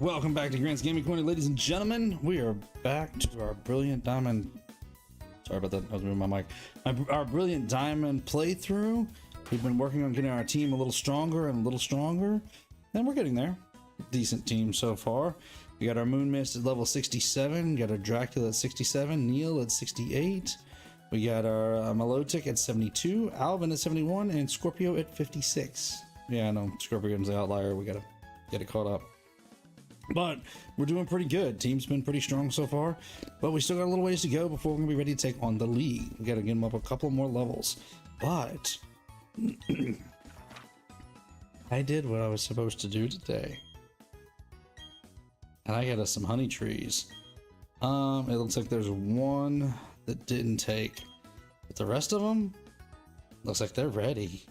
Welcome back to Grant's Gaming Corner, ladies and gentlemen. We are back to our Brilliant Diamond. Sorry about that, I was moving my mic. Our Brilliant Diamond playthrough. We've been working on getting our team a little stronger and a little stronger, and we're getting there. Decent team so far. We got our Moon Mist at level 67, got our Dracula at 67, Neil at 68. We got our Melotic at 72, Alvin at 71, and Scorpio at 56. Yeah, I know, Scorpion's the outlier. We gotta get it caught up. But we're doing pretty good. Team's been pretty strong so far, but we still got a little ways to go before we're gonna be ready to take on the league. We gotta get them up a couple more levels. But I did what I was supposed to do today, and I got us some honey trees. It looks like there's one that didn't take, but the rest of them looks like they're ready.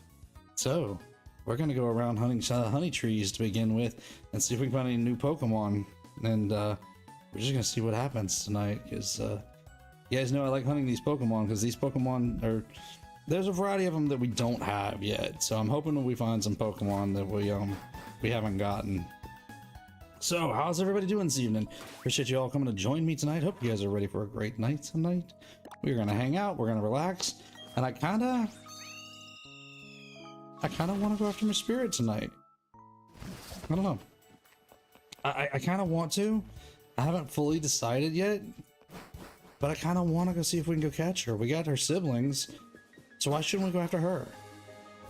So we're gonna go around hunting honey trees to begin with and see if we can find any new Pokemon, and we're just gonna see what happens tonight, because you guys know I like hunting these Pokemon, because these Pokemon are, there's a variety of them that we don't have yet, so I'm hoping that we find some Pokemon that we haven't gotten. So how's everybody doing this evening? Appreciate you all coming to join me tonight. Hope you guys are ready for a great night tonight. We're gonna hang out, we're gonna relax, and I kind of want to go after my spirit tonight. I don't know. I kind of want to. I haven't fully decided yet, but I kind of want to go see if we can go catch her. We got her siblings, so why shouldn't we go after her?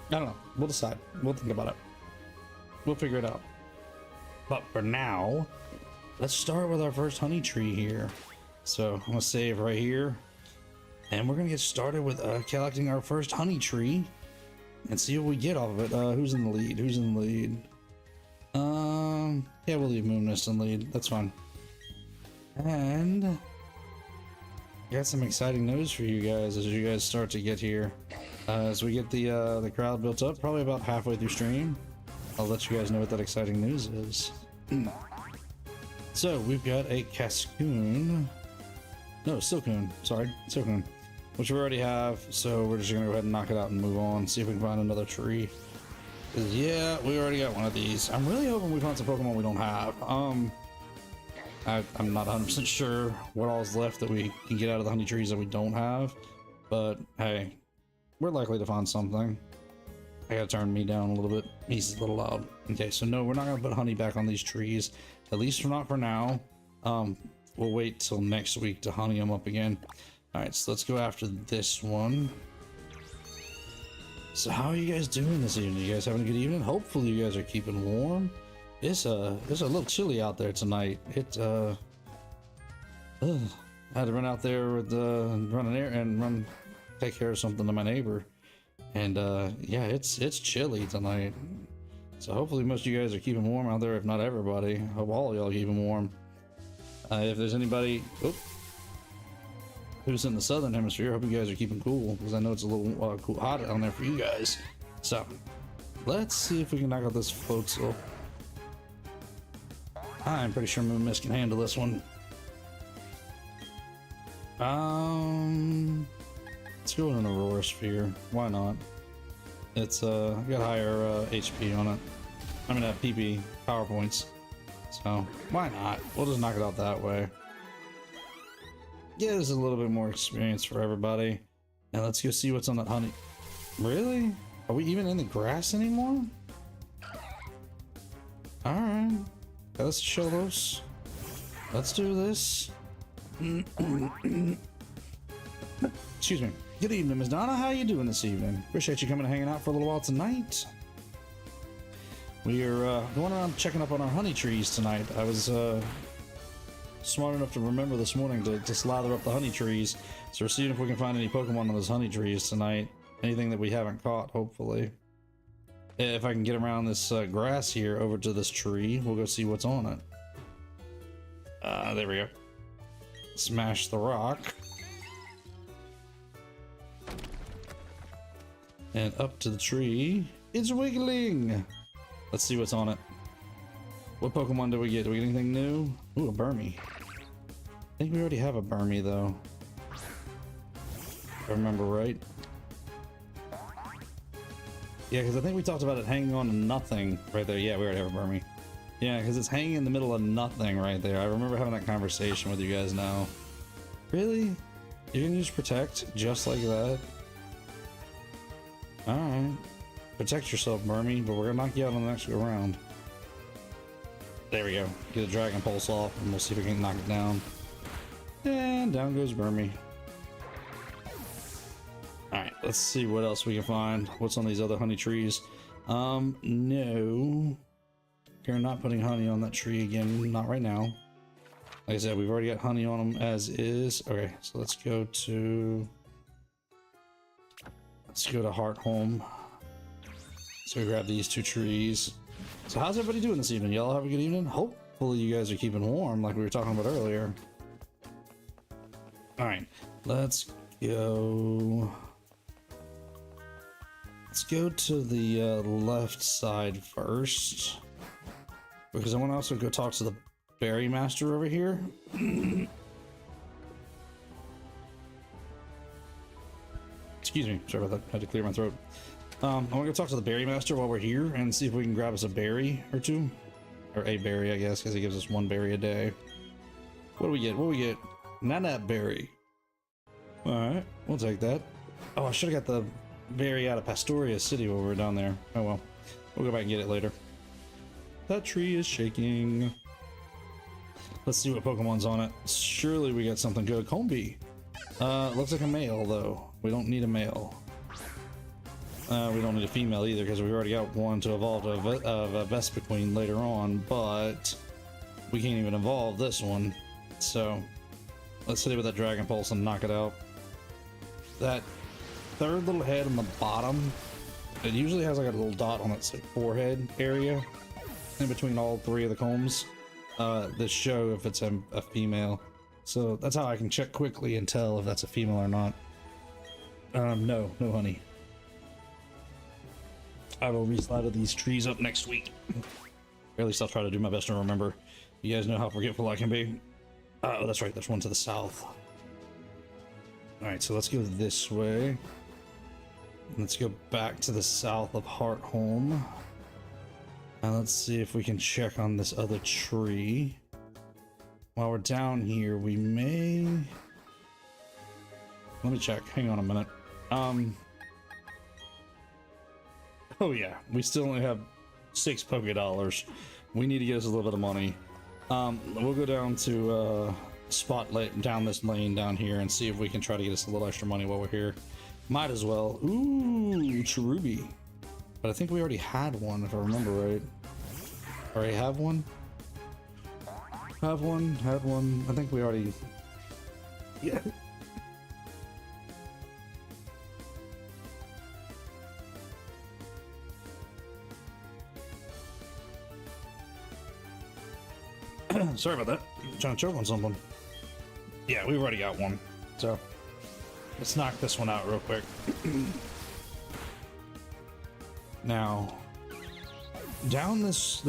I don't know. We'll decide. We'll think about it. We'll figure it out. But for now, let's start with our first honey tree here. So I'm gonna save right here, and we're gonna get started with collecting our first honey tree and see what we get off of it. Who's in the lead? Who's in the lead? Yeah, we'll leave Moon Mist in the lead. That's fine. And I got some exciting news for you guys as you guys start to get here. As we get the crowd built up, probably about halfway through stream, I'll let you guys know what that exciting news is. So we've got a Cascoon. No, Silcoon. Sorry, Silcoon. Which we already have, so we're just gonna go ahead and knock it out and move on, see if we can find another tree. Yeah, we already got one of these. I'm really hoping we find some Pokemon we don't have. I'm not 100% sure what all's left that we can get out of the honey trees that we don't have, but hey, we're likely to find something. I gotta turn me down a little bit. He's a little loud. Okay, so no, we're not gonna put honey back on these trees, at least not for now. We'll wait till next week to honey them up again. All right, so let's go after this one. So how are you guys doing this evening? You guys having a good evening? Hopefully you guys are keeping warm. It's a little chilly out there tonight. I had to run out there with run an air and take care of something to my neighbor, and yeah, it's chilly tonight. So hopefully most of you guys are keeping warm out there. If not everybody, I hope all of y'all are keeping warm. If there's anybody, who's in the southern hemisphere, I hope you guys are keeping cool, because I know it's a little hot down there for you guys. So let's see if we can knock out this Floatzel. I'm pretty sure Moon Mist can handle this one. Let's go in an Aurora Sphere. Why not? It's got higher HP on it. I mean PP, power points. So why not? We'll just knock it out that way. Yeah, there's a little bit more experience for everybody. And let's go see what's on that honey. Really? Are we even in the grass anymore? Alright. Let's show those. Let's do this. Excuse me. Good evening, Ms. Donna. How you doing this evening? Appreciate you coming and hanging out for a little while tonight. We are going around checking up on our honey trees tonight. I was smart enough to remember this morning to slather up the honey trees, so we're seeing if we can find any Pokemon on those honey trees tonight. Anything that we haven't caught, hopefully. If I can get around this grass here over to this tree, we'll go see what's on it. There we go. Smash the rock. And up to the tree. It's wiggling! Let's see what's on it. What Pokemon do we get? Do we get anything new? Ooh, a Burmy. I think we already have a Burmy, though. If I remember right. Yeah, because I think we talked about it hanging on to nothing right there. Yeah, we already have a Burmy. Yeah, because it's hanging in the middle of nothing right there. I remember having that conversation with you guys now. Really? You're gonna use protect just like that? Alright. Protect yourself, Burmy, but we're gonna knock you out on the next go round. There we go. Get a dragon pulse off and we'll see if we can knock it down. And down goes Burmy. Alright, let's see what else we can find. What's on these other honey trees? No. We're not putting honey on that tree again, not right now. Like I said, we've already got honey on them as is. Okay, so let's go to Heart Home. So we grab these 2 trees. So how's everybody doing this evening? Y'all have a good evening? Hopefully you guys are keeping warm like we were talking about earlier. Alright, let's go. Let's go to the left side first. Because I want to also go talk to the Berry Master over here. Excuse me, sorry about that. I had to clear my throat. I want to go talk to the Berry Master while we're here and see if we can grab us a berry or 2. Or a berry, I guess, because he gives us 1 berry a day. What do we get? What do we get? Nanap berry. Alright, we'll take that. Oh, I should have got the berry out of Pastoria City while we were down there. Oh well. We'll go back and get it later. That tree is shaking. Let's see what Pokemon's on it. Surely we got something good. Combi. Looks like a male, though. We don't need a male. We don't need a female either, because we already got one to evolve to a Vespiquen later on, but we can't even evolve this one. So, let's hit it with that Dragon Pulse and knock it out. That 3rd little head on the bottom, it usually has like a little dot on its forehead area in between all 3 of the combs that show if it's a female. So that's how I can check quickly and tell if that's a female or not. No honey. I will reslide these trees up next week. Or at least I'll try to do my best to remember. You guys know how forgetful I can be. Oh, that's right, there's one to the south. Alright, so let's go this way. Let's go back to the south of Heart Home. And let's see if we can check on this other tree. While we're down here, we may... Let me check. Hang on a minute. Oh yeah, we still only have 6 Poké Dollars. We need to get us a little bit of money. We'll go down to down this lane down here and see if we can try to get us a little extra money while we're here. Might as well. Ooh, Cherubi. But I think we already had one, if I remember right. Already have one? Had one. I think we already... Yeah. Sorry about that. I'm trying to choke on something. Yeah, we've already got one. So, let's knock this one out real quick. Now, down this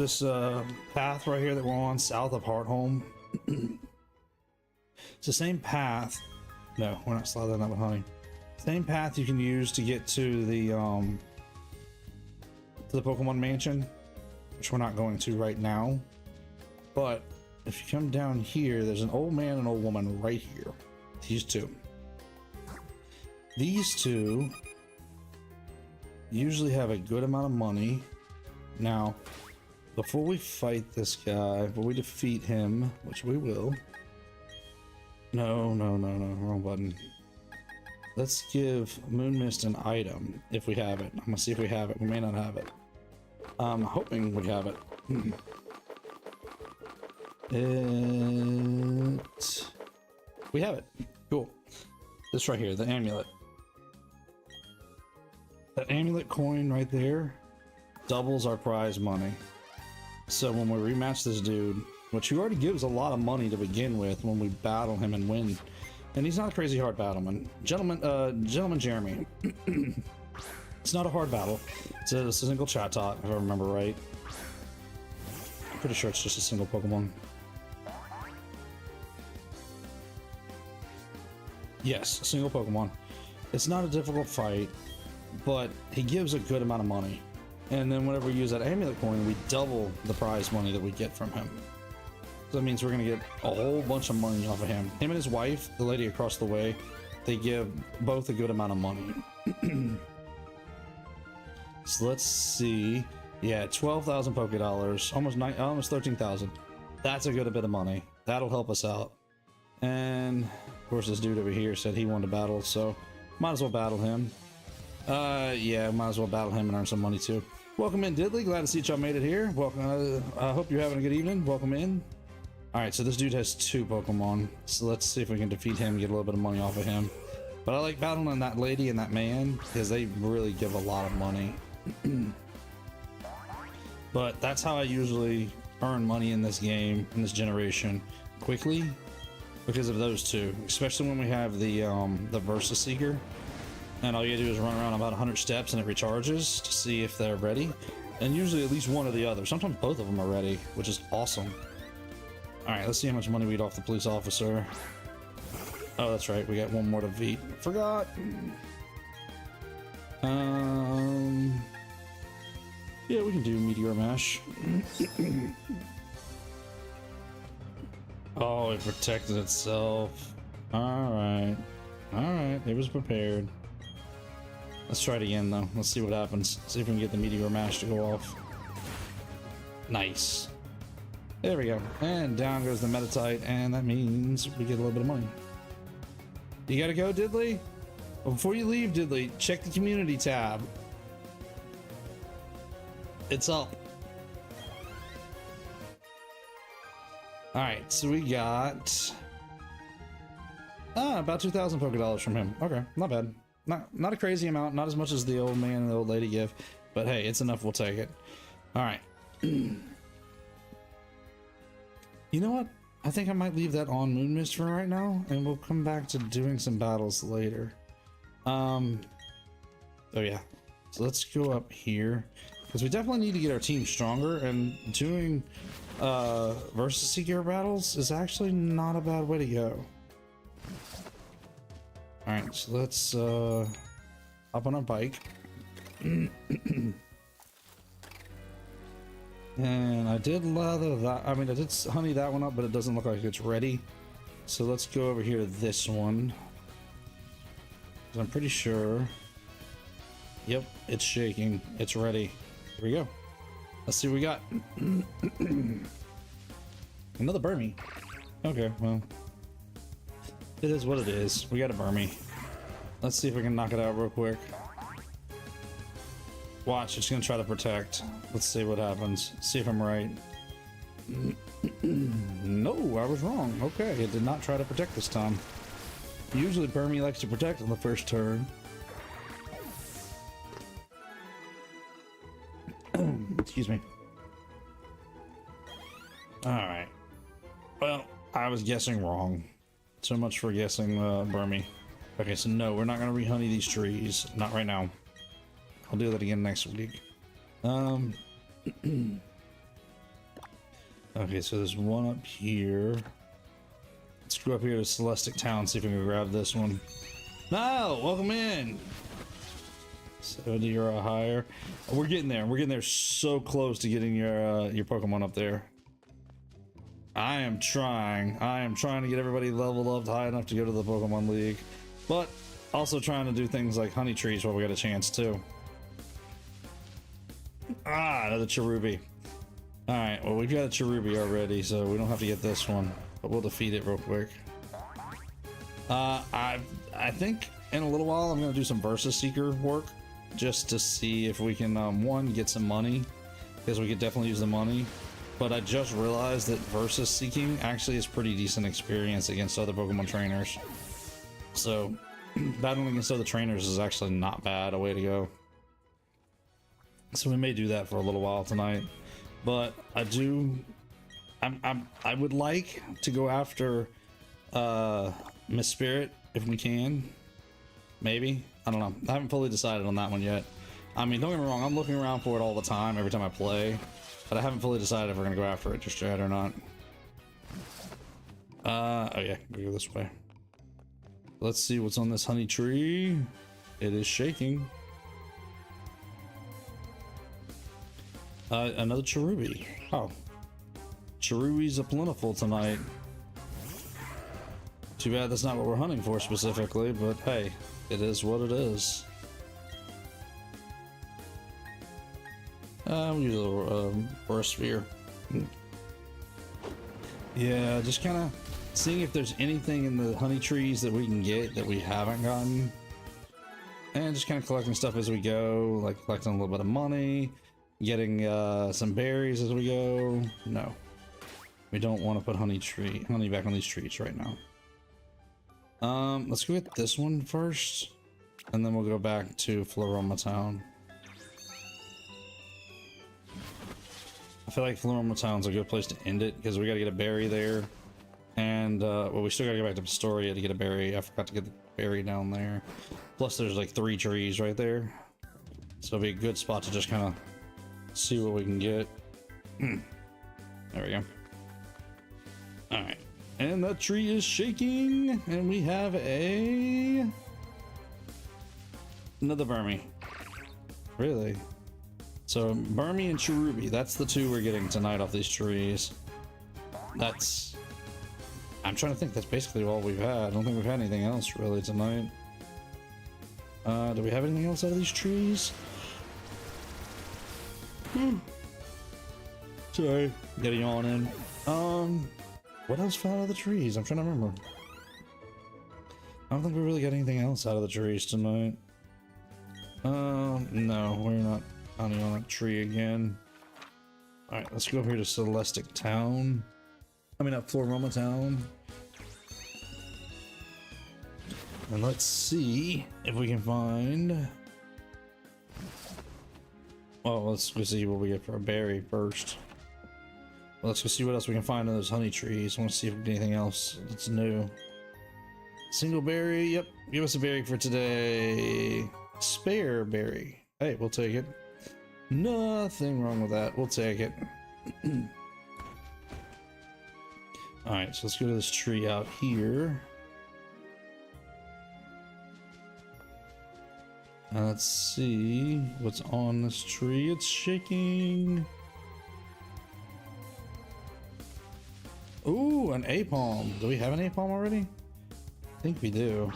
path right here that we're on, south of Heart Home, it's the same path. No, we're not sliding that with honey. Same path you can use to get to the Pokemon Mansion, which we're not going to right now. But if you come down here, there's an old man and an old woman right here. These 2. These 2 usually have a good amount of money. Now, before we fight this guy, before we defeat him, which we will. No, wrong button. Let's give Moon Mist an item if we have it. I'm gonna see if we have it. We may not have it. I'm hoping we have it. We have it. Cool. This right here, the amulet. That amulet coin right there doubles our prize money. So when we rematch this dude, which he already gives a lot of money to begin with when we battle him and win, and he's not a crazy hard battleman. Gentleman Jeremy. It's not a hard battle. It's a single chat talk, if I remember right. I'm pretty sure it's just a single Pokemon. Yes, a single Pokemon. It's not a difficult fight, but he gives a good amount of money. And then whenever we use that amulet coin, we double the prize money that we get from him. So that means we're gonna get a whole bunch of money off of him. Him and his wife, the lady across the way, they give both a good amount of money. So let's see. Yeah, 12,000 Poké Dollars, almost 13,000. That's a good bit of money. That'll help us out. And of course, this dude over here said he wanted to battle, so might as well battle him. Yeah, might as well battle him and earn some money too. Welcome in, Diddley. Glad to see y'all made it here. Welcome. I hope you're having a good evening. Welcome in. All right, so this dude has 2 Pokemon, so let's see if we can defeat him and get a little bit of money off of him. But I like battling that lady and that man because they really give a lot of money. But that's how I usually earn money in this game, in this generation, quickly, because of those 2. Especially when we have the Versus Seeker, and all you do is run around about 100 steps and it recharges to see if they're ready. And usually at least one or the other. Sometimes both of them are ready, which is awesome. All right, let's see how much money we get off the police officer. Oh, that's right. We got one more to beat. Forgot. Yeah, we can do Meteor Mash. Oh, it protected itself. Alright. Alright, it was prepared. Let's try it again, though. Let's see what happens. See if we can get the Meteor Mash to go off. Nice. There we go. And down goes the Metatite, and that means we get a little bit of money. You gotta go, Diddley? Well, before you leave, Diddley, check the community tab. It's up. Alright, so we got about 2,000 Poké Dollars from him. Okay, not bad. Not a crazy amount, not as much as the old man and the old lady give, but hey, it's enough, we'll take it. Alright. You know what? I think I might leave that on Moon Mist for right now, and we'll come back to doing some battles later. Oh yeah. So let's go up here, because we definitely need to get our team stronger, and doing Versus Seeker battles is actually not a bad way to go. Alright, so let's hop on our bike. And I did leather that, I mean I did honey that one up, but it doesn't look like it's ready. So let's go over here to this one. I'm pretty sure. Yep, it's shaking. It's ready. Here we go. Let's see what we got. Another Burmy. Okay, well. It is what it is. We got a Burmy. Let's see if we can knock it out real quick. Watch, it's gonna try to protect. Let's see what happens. See if I'm right. No, I was wrong. Okay, it did not try to protect this time. Usually Burmy likes to protect on the first turn. Excuse me. Alright. Well, I was guessing wrong. So much for guessing Burmy. Okay, so no, we're not gonna re-honey these trees. Not right now. I'll do that again next week. Okay, so there's one up here. Let's go up here to Celestic Town, see if we can grab this one. No, welcome in. 70 or higher. Oh, we're getting there. We're getting there so close to getting your Pokemon up there. I am trying to get everybody leveled up high enough to go to the Pokemon League, but also trying to do things like honey trees while we got a chance too. Ah, another Cherubi. Alright, well, we've got a Cherubi already, so we don't have to get this one, but we'll defeat it real quick. I think in a little while I'm going to do some Versus Seeker work, just to see if we can, one, get some money, because we could definitely use the money, but I just realized that Versus Seeking actually is pretty decent experience against other Pokemon trainers. So, battling against other trainers is actually not bad, a way to go. So we may do that for a little while tonight, but I would like to go after Miss Spirit if we can. Maybe, I don't know. I haven't fully decided on that one yet. I mean, don't get me wrong, I'm looking around for it all the time, every time I play, but I haven't fully decided if we're gonna go after it just yet or not. Oh yeah, we go this way. Let's see what's on this honey tree. It is shaking. Another cherubi. Oh, cherubis are plentiful tonight. Too bad that's not what we're hunting for specifically, but hey, it is what it is. We'll use a little burst sphere. Yeah, just kind of seeing if there's anything in the honey trees that we can get that we haven't gotten. And just kind of collecting stuff as we go, like collecting a little bit of money, getting some berries as we go. No, we don't want to put honey back on these trees right now. Let's go get this one first, and then we'll go back to Floroma Town. I feel like Floroma Town's a good place to end it because we got to get a berry there, and well, we still got to get back to Pastoria to get a berry. I forgot to get the berry down there. Plus, there's like 3 trees right there, so it'll be a good spot to just kind of see what we can get. There we go. All right, and that tree is shaking, and we have another Burmy. Really? So Burmy and Cherubi, that's the 2 we're getting tonight off these trees. I'm trying to think, that's basically all we've had. I don't think we've had anything else really tonight. Do we have anything else out of these trees? Sorry, get a yawn in. What else fell out of the trees? I'm trying to remember. I don't think we really got anything else out of the trees tonight. No, we're not hunting on a tree again. Alright, let's go over here to Celestic Town. I mean, Floroma Town. And let's see if we can find... Well, let's go see what we get for a berry first. Well, let's go see what else we can find in those honey trees. I want to see if we get anything else that's new. Single berry, yep. Give us a berry for today. Spare berry. Hey, we'll take it. Nothing wrong with that. We'll take it. Alright, so let's go to this tree out here. Let's see what's on this tree. It's shaking. Ooh, an A-palm. Do we have an A-palm already? I think we do.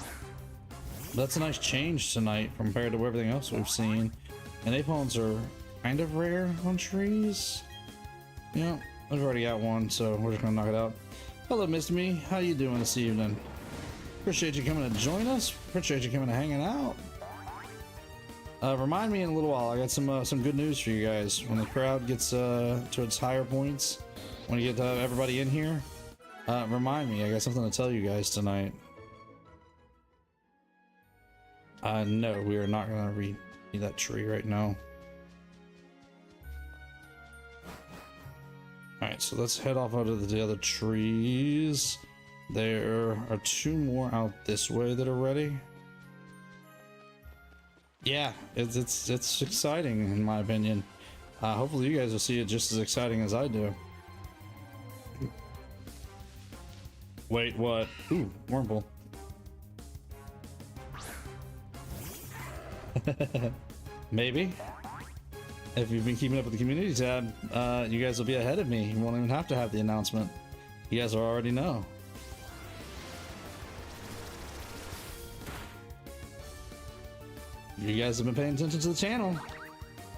That's a nice change tonight compared to everything else we've seen. And A-palms are kind of rare on trees. Yeah, I've already got one, so we're just gonna knock it out. Hello, Mr. Me. How you doing this evening? Appreciate you coming to join us. Appreciate you coming to hanging out. Remind me in a little while. I got some good news for you guys. When the crowd gets to its higher points, when you get everybody in here, remind me. I got something to tell you guys tonight. No, we are not gonna read that tree right now. Alright, so let's head off out of the other trees. There are 2 more out this way that are ready. Yeah, it's exciting in my opinion. Hopefully you guys will see it just as exciting as I do. Wait, what? Ooh, Wurmple. Maybe. If you've been keeping up with the community tab, you guys will be ahead of me. You won't even have to have the announcement. You guys will already know. You guys have been paying attention to the channel.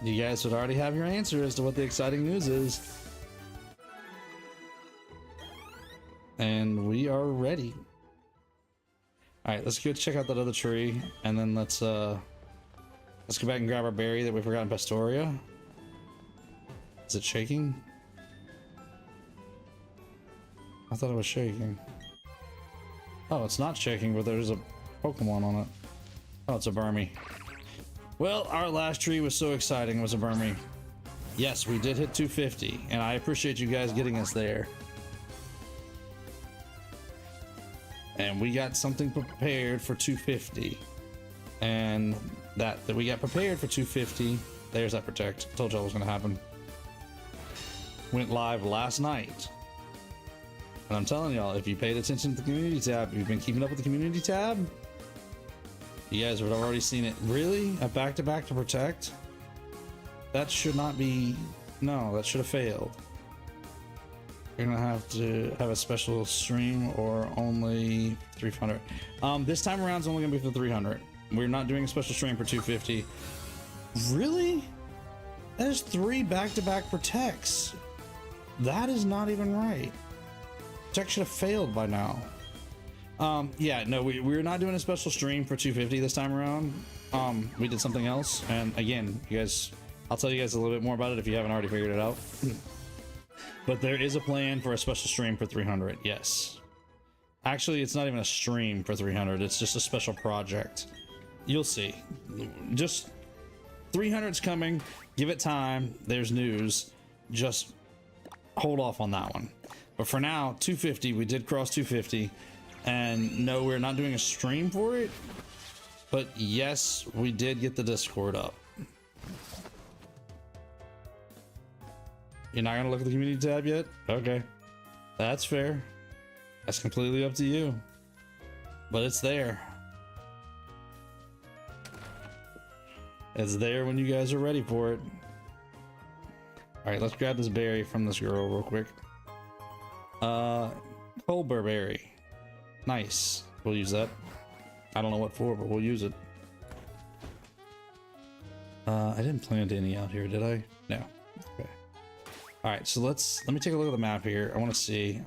You guys would already have your answer as to what the exciting news is. And we are ready. Alright, let's go check out that other tree, and then let's go back and grab our berry that we forgot in Pastoria. Is it shaking? I thought it was shaking. Oh, it's not shaking, but there's a Pokemon on it. Oh, it's a Burmy. Well, our last tree was so exciting. It was a Burmy. Yes, we did hit 250, and I appreciate you guys getting us there. And we got something prepared for 250. And that we got prepared for 250. There's that protect. Told y'all it was gonna happen. Went live last night. And I'm telling y'all, if you paid attention to the community tab, you've been keeping up with the community tab, you guys would have already seen it. Really? A back-to-back to protect? That should not be No, that should have failed. You're gonna have to have a special stream or only 300. This time around is only gonna be for 300. We're not doing a special stream for 250. Really? There's 3 back-to-back protects. That is not even right. Protect should have failed by now. Yeah, no, we're not doing a special stream for 250 this time around. We did something else, and again, you guys, I'll tell you guys a little bit more about it if you haven't already figured it out. But there is a plan for a special stream for 300, yes. Actually, it's not even a stream for 300, it's just a special project. You'll see. Just 300's coming, give it time, there's news. Just hold off on that one. But for now, 250, we did cross 250. And no, we're not doing a stream for it. But yes, we did get the Discord up. You're not gonna look at the community tab yet? Okay. That's fair. That's completely up to you. But it's there. It's there when you guys are ready for it. Alright, let's grab this berry from this girl real quick. Colbur berry. Nice. We'll use that. I don't know what for, but we'll use it. I didn't plant any out here, did I? No. Okay. All right, so let me take a look at the map here. I want to see.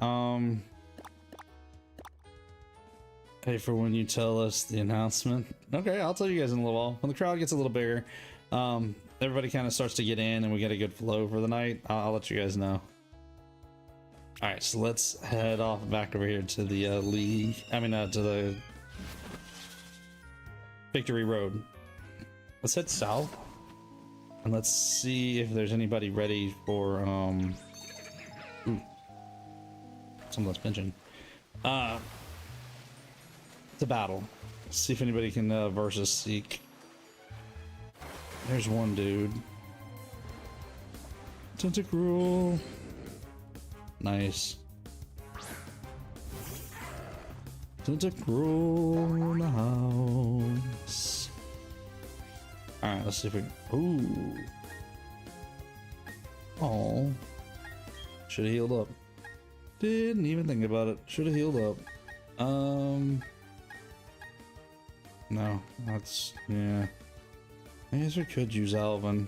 Hey, for when you tell us the announcement. Okay, I'll tell you guys in a little while. When the crowd gets a little bigger, everybody kind of starts to get in and we get a good flow for the night. I'll let you guys know. All right, so let's head off back over here to the to the Victory Road. Let's head south and let's see if there's anybody ready for someone's pinching. To battle. See if anybody can versus seek. There's one dude. Tentacruel. Nice. Tentacruel in the house. Alright, let's see if we ooh. Oh. Should have healed up. Didn't even think about it. Should have healed up. No, that's yeah. I guess we could use Alvin.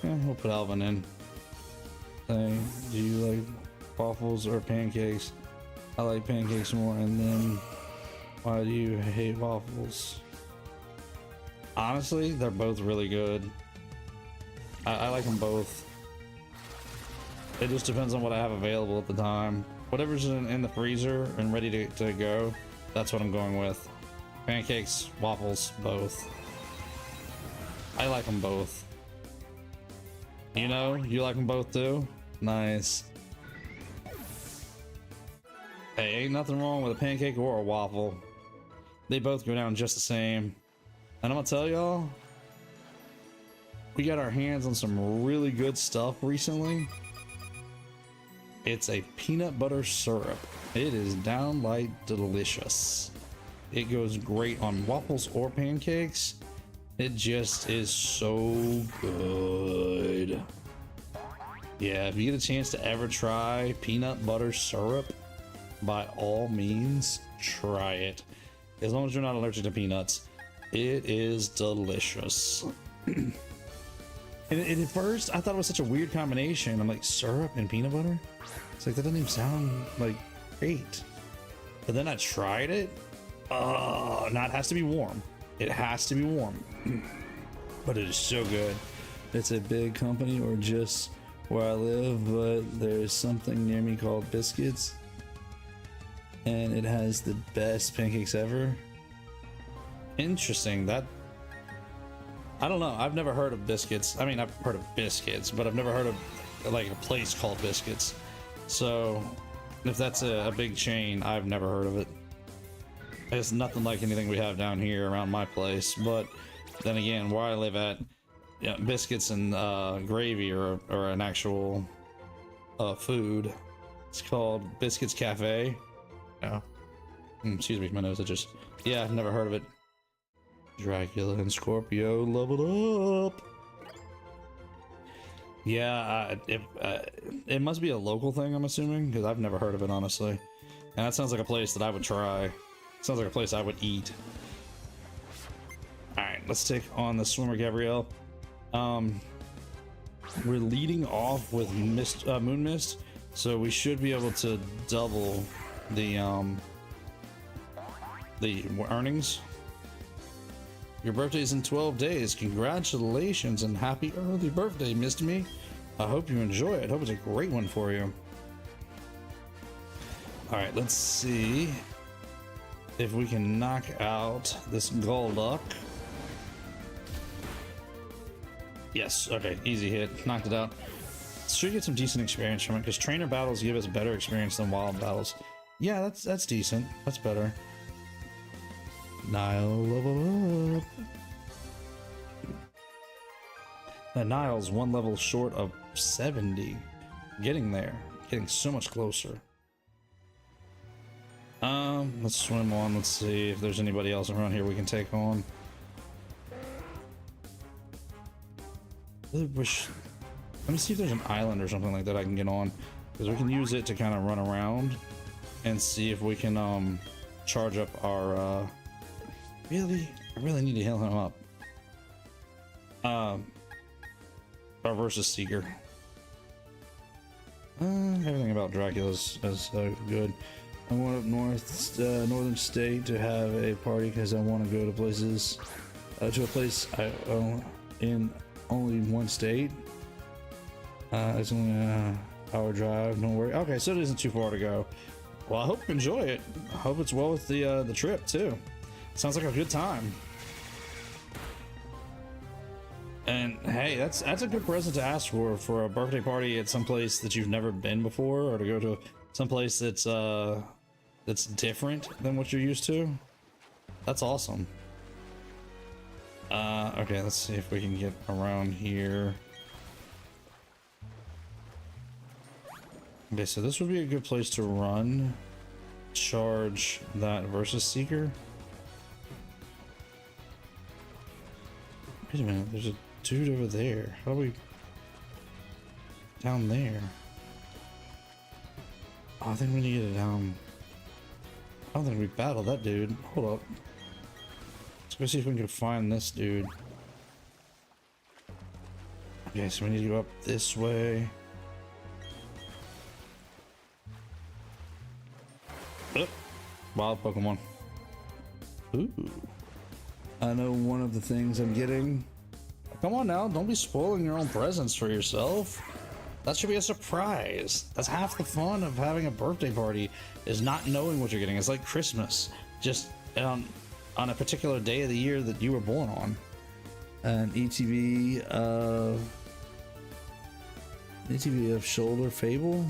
Yeah, we'll put Alvin in. Hey, do you like waffles or pancakes? I like pancakes more. And then why do you hate waffles? Honestly, they're both really good. I like them both. It just depends on what I have available at the time. Whatever's in the freezer and ready to go, that's what I'm going with. Pancakes, waffles, both. I like them both. You know, you like them both too? Nice. Hey, ain't nothing wrong with a pancake or a waffle. They both go down just the same. And I'm gonna tell y'all, we got our hands on some really good stuff recently. It's a peanut butter syrup. It is downright delicious. It goes great on waffles or pancakes. It just is so good. Yeah, if you get a chance to ever try peanut butter syrup, by all means, try it. As long as you're not allergic to peanuts, it is delicious. And at first, I thought it was such a weird combination. I'm like, syrup and peanut butter? It's like, that doesn't even sound like great. But then I tried it. Now it has to be warm. It has to be warm. But it is so good. It's a big company or just where I live, but there's something near me called Biscuits. And it has the best pancakes ever. Interesting. That I don't know. I've never heard of Biscuits. I mean, I've heard of Biscuits, but I've never heard of like a place called Biscuits. So if that's a big chain, I've never heard of it. It's nothing like anything we have down here around my place. But then again, where I live at, yeah, biscuits and gravy are an actual food. It's called Biscuits Cafe. Oh. Excuse me, my nose. Yeah, I've never heard of it. Dracula and Scorpio leveled up. Yeah, it must be a local thing, I'm assuming, because I've never heard of it, honestly. And that sounds like a place that I would try. Sounds like a place I would eat. Alright, let's take on the swimmer Gabrielle. We're leading off with Moon Mist, so we should be able to double the earnings. Your birthday's in 12 days. Congratulations and happy early birthday, Missed Me. I hope you enjoy it. I hope it's a great one for you. Alright, let's see if we can knock out this Golduck. Yes, okay, easy hit. Knocked it out. Should get some decent experience from it, because trainer battles give us better experience than wild battles. Yeah, that's decent. That's better. Nile level up. That Nile's one level short of 70. Getting there. Getting so much closer. Let's swim on. Let's see if there's anybody else around here we can take on. Let me see if there's an island or something like that I can get on, because we can use it to kind of run around and see if we can charge up our I really need to heal him up. Our versus Seeker. Everything about Dracula's is good. I went up northern state to have a party because I want to go to places to a place in only one state. It's only an hour drive. Don't worry. Okay, so it isn't too far to go. Well, I hope you enjoy it. I hope it's well with the trip too. Sounds like a good time. And hey, that's a good present to ask for a birthday party at some place that you've never been before, or to go to some place that's different than what you're used to. That's awesome. Okay, let's see if we can get around here. Okay, so this would be a good place to run. Charge that versus Seeker. Wait a minute, there's a dude over there. How do we... down there? Oh, I think we need to get it down. I don't think we battled that dude. Hold up. Let's go see if we can find this dude. Okay, so we need to go up this way. Oh, wild Pokemon. Ooh. I know one of the things I'm getting. Come on now, don't be spoiling your own presents for yourself. That should be a surprise. That's half the fun of having a birthday party, is not knowing what you're getting. It's like Christmas, just on a particular day of the year that you were born on. An ETB of Shoulder Fables?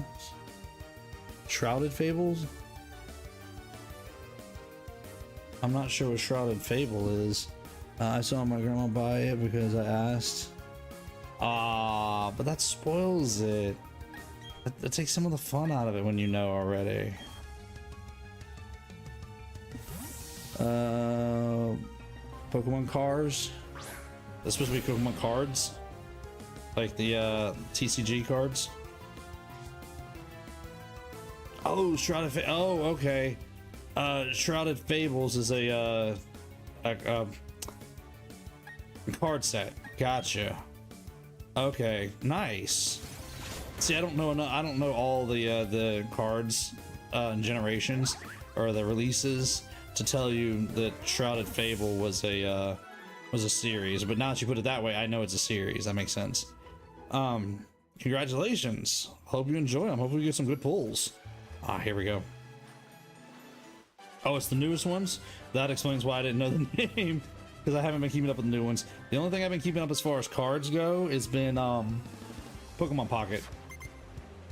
Shrouded Fables? I'm not sure what Shrouded Fable is. I saw my grandma buy it because I asked. But that spoils it. That takes some of the fun out of it when you know already. Pokemon cars. That's supposed to be Pokemon cards, like the TCG cards. Oh, Shrouded Fables. Oh, okay. Shrouded Fables is a card set. Gotcha. Okay, nice. See, I don't know all the cards and generations or the releases to tell you that Shrouded Fable was a series, but now that you put it that way, I know it's a series. That makes sense. Congratulations. Hope you enjoy them. Hopefully we get some good pulls. Here we go. Oh, it's the newest ones? That explains why I didn't know the name, because I haven't been keeping up with the new ones. The only thing I've been keeping up as far as cards go has been Pokemon Pocket.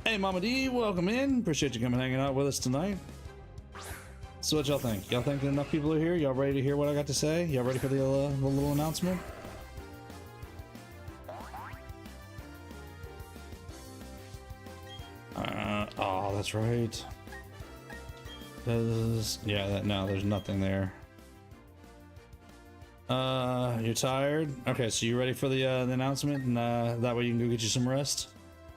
Hey, Mama D, welcome in. Appreciate you coming hanging out with us tonight. So what y'all think? Y'all think enough people are here? Y'all ready to hear what I got to say? Y'all ready for the little announcement? Oh, that's right. Yeah, no, there's nothing there. You're tired? Okay, so you ready for the announcement, and that way you can go get you some rest?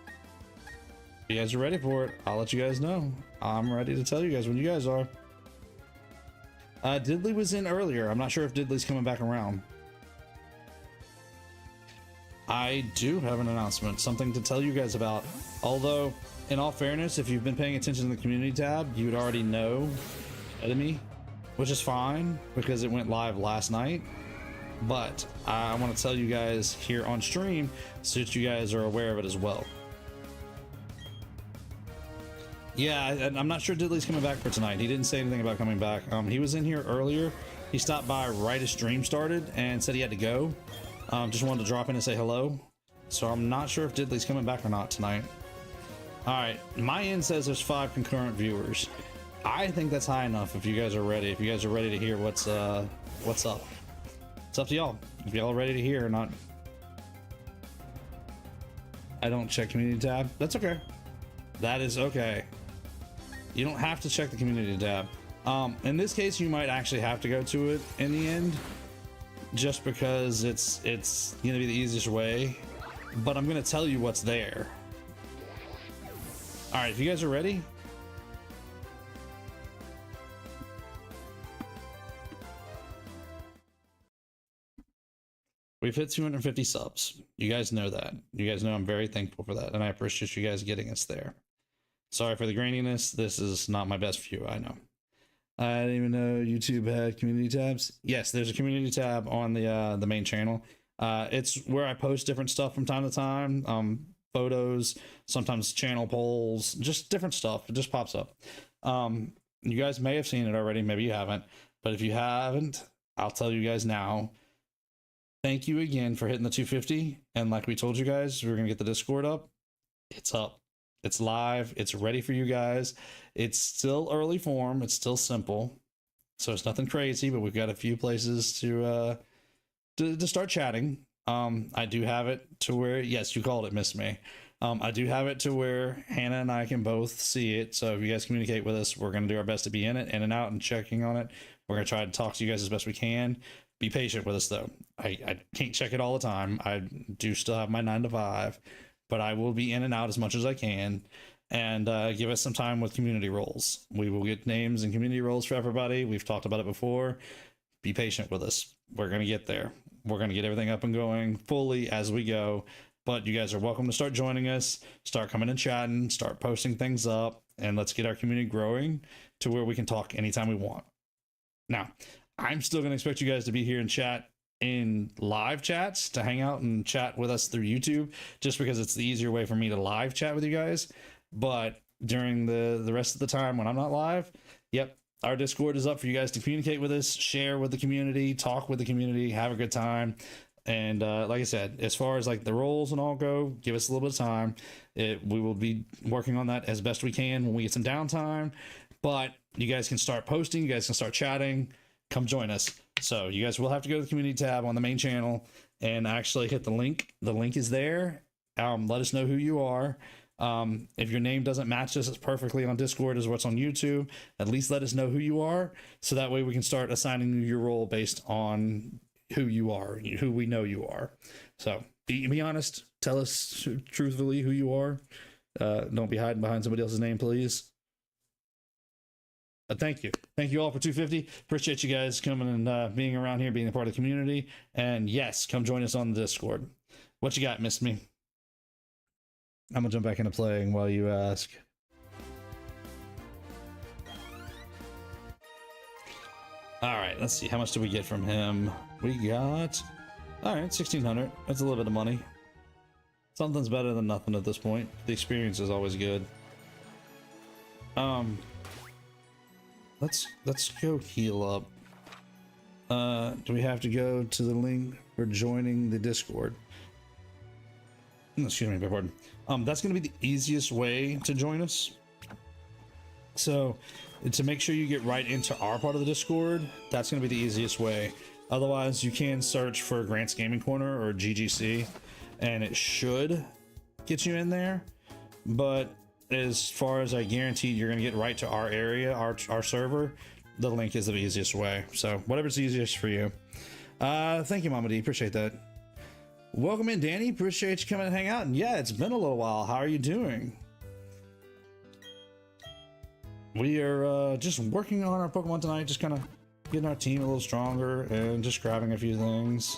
If you guys are ready for it, I'll let you guys know. I'm ready to tell you guys when you guys are. Diddley was in earlier. I'm not sure if Diddley's coming back around. I do have an announcement, something to tell you guys about. Although, in all fairness, if you've been paying attention to the community tab, you would already know Enemy, which is fine because it went live last night. But I want to tell you guys here on stream so that you guys are aware of it as well. Yeah, I'm not sure Diddley's coming back for tonight. He didn't say anything about coming back. He was in here earlier. He stopped by right as stream started and said he had to go. Just wanted to drop in and say hello. So I'm not sure if Diddley's coming back or not tonight. All right, my end says there's 5 concurrent viewers. I think that's high enough if you guys are ready. If you guys are ready to hear what's up. It's up to y'all. If y'all are ready to hear or not. I don't check community tab. That's okay. That is okay. You don't have to check the community tab. In this case, you might actually have to go to it in the end, just because it's gonna be the easiest way. But I'm gonna tell you what's there. All right, if you guys are ready. We've hit 250 subs. You guys know that. You guys know I'm very thankful for that, and I appreciate you guys getting us there. Sorry for the graininess. This is not my best view, I know. I didn't even know YouTube had community tabs. Yes, there's a community tab on the main channel. It's where I post different stuff from time to time. Photos, sometimes channel polls, just different stuff. It just pops up. You guys may have seen it already, maybe you haven't. But if you haven't, I'll tell you guys now. Thank you again for hitting the 250. And like we told you guys, we're going to get the Discord up. It's up. It's live. It's ready for you guys. It's still early form. It's still simple. So it's nothing crazy, but we've got a few places to start chatting. I do have it to where, yes, you called it, missed me. I do have it to where Hannah and I can both see it. So if you guys communicate with us, we're going to do our best to be in it, in and out, and checking on it. We're going to try to talk to you guys as best we can. Be patient with us, though. I can't check it all the time. I do still have my 9 to 5, but I will be in and out as much as I can. And give us some time with community roles. We will get names and community roles for everybody. We've talked about it before. Be patient with us. We're going to get there. We're going to get everything up and going fully as we go. But you guys are welcome to start joining us, start coming and chatting, start posting things up, and let's get our community growing to where we can talk anytime we want. Now, I'm still going to expect you guys to be here and chat in live chats, to hang out and chat with us through YouTube, just because it's the easier way for me to live chat with you guys. But during the rest of the time when I'm not live, yep, our Discord is up for you guys to communicate with us, share with the community, talk with the community, have a good time. And like I said, as far as like the roles and all go, give us a little bit of time. We will be working on that as best we can when we get some downtime. But you guys can start posting, you guys can start chatting. Come join us. So you guys will have to go to the community tab on the main channel and actually hit the link. The link is there. Let us know who you are. If your name doesn't match us as perfectly on Discord as what's on YouTube, at least let us know who you are, so that way we can start assigning you your role based on who you are, who we know you are. So be honest. Tell us truthfully who you are. Don't be hiding behind somebody else's name, please. Thank you. Thank you all for 250. Appreciate you guys coming and being around here, being a part of the community. And yes, come join us on the Discord. What you got, Miss Me? I'm going to jump back into playing while you ask. All right, let's see. How much do we get from him? We got... All right, 1,600. That's a little bit of money. Something's better than nothing at this point. The experience is always good. Let's go heal up. Do we have to go to the link for joining the Discord? Excuse me, beg your pardon. That's going to be the easiest way to join us. So to make sure you get right into our part of the Discord, that's going to be the easiest way. Otherwise, you can search for Grant's Gaming Corner or GGC, and it should get you in there. But as far as I guarantee you're going to get right to our area, our server, the link is the easiest way. So whatever's easiest for you. Thank you, Mama D. Appreciate that. Welcome in, Danny. Appreciate you coming and hang out. And yeah, it's been a little while. How are you doing? We are just working on our Pokemon tonight, just kind of getting our team a little stronger and just grabbing a few things.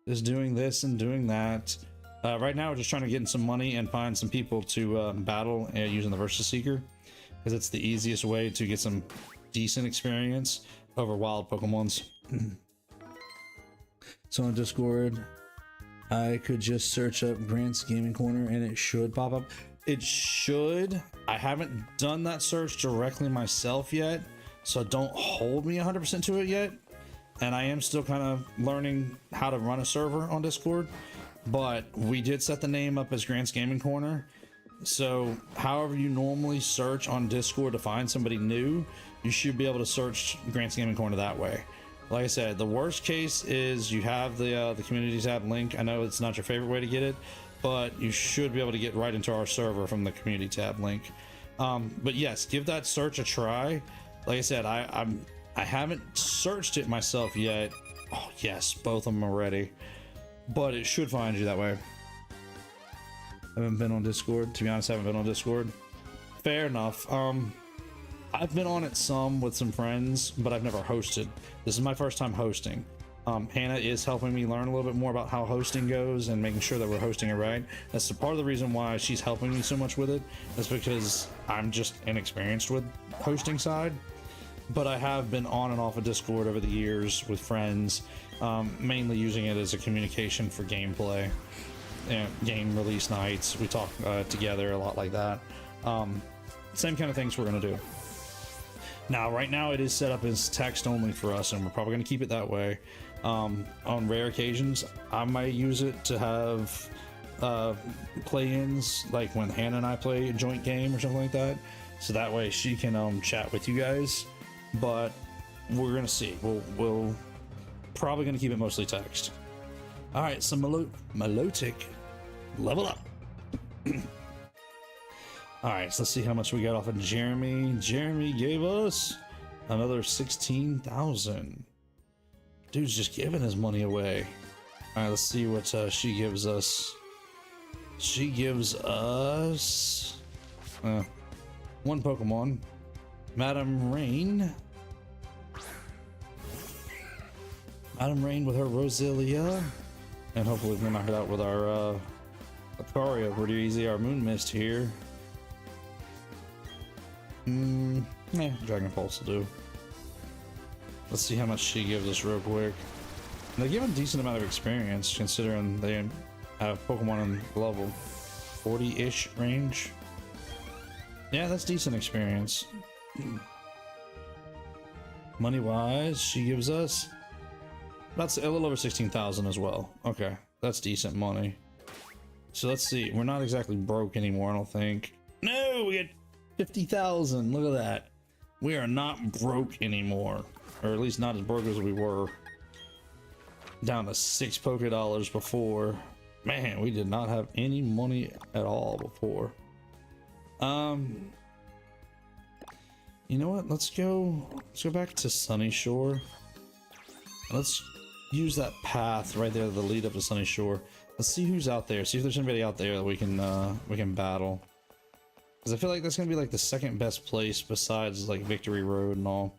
Just doing this and doing that. Right now, we're just trying to get in some money and find some people to battle using the Versus Seeker, because it's the easiest way to get some decent experience over wild Pokemons. So on Discord, I could just search up Grant's Gaming Corner and it should pop up. It should. I haven't done that search directly myself yet, so don't hold me 100% to it yet. And I am still kind of learning how to run a server on Discord, but we did set the name up as Grant's Gaming Corner. So however you normally search on Discord to find somebody new, you should be able to search Grant's Gaming Corner that way. Like I said, the worst case is you have the community tab link. I know it's not your favorite way to get it, but you should be able to get right into our server from the community tab link. But yes, give that search a try. Like I said, I haven't searched it myself yet. Oh yes, both of them are ready, but it should find you that way. I haven't been on Discord. To be honest, I haven't been on Discord. Fair enough. I've been on it some with some friends, but I've never hosted. This is my first time hosting. Hannah is helping me learn a little bit more about how hosting goes and making sure that we're hosting it right. That's the part of the reason why she's helping me so much with it. That's because I'm just inexperienced with hosting side. But I have been on and off of Discord over the years with friends, mainly using it as a communication for gameplay. Game release nights, we talk together a lot like that. Same kind of things we're going to do. Now, right now it is set up as text only for us, and we're probably going to keep it that way. On rare occasions, I might use it to have play-ins, like when Hannah and I play a joint game or something like that. So that way she can chat with you guys. But we're going to see. We'll probably going to keep it mostly text. All right, so Milotic, level up. All right, so let's see how much we got off of Jeremy. Jeremy gave us another 16,000. Dude's just giving his money away. All right, let's see what she gives us. She gives us one Pokemon, Madam Rain. Madam Rain with her Roselia, and hopefully we'll knock it out with our Lucario pretty easy. Our Moon Mist here. Dragon Pulse will do. Let's see how much she gives us real quick. They give a decent amount of experience considering they have Pokemon in level 40-ish range. Yeah, that's decent experience. Money wise, she gives us about a little over 16,000 as well. Okay, that's decent money. So let's see, we're not exactly broke anymore, I don't think. No, we get 50,000. Look at that. We are not broke anymore, or at least not as broke as we were. Down to 6 Poké Dollars before. Man, we did not have any money at all before. You know what? Let's go back to Sunny Shore. Let's use that path right there, the lead up to Sunny Shore. Let's see who's out there. See if there's anybody out there that we can battle. Because I feel like that's gonna be like the second best place besides like Victory Road and all.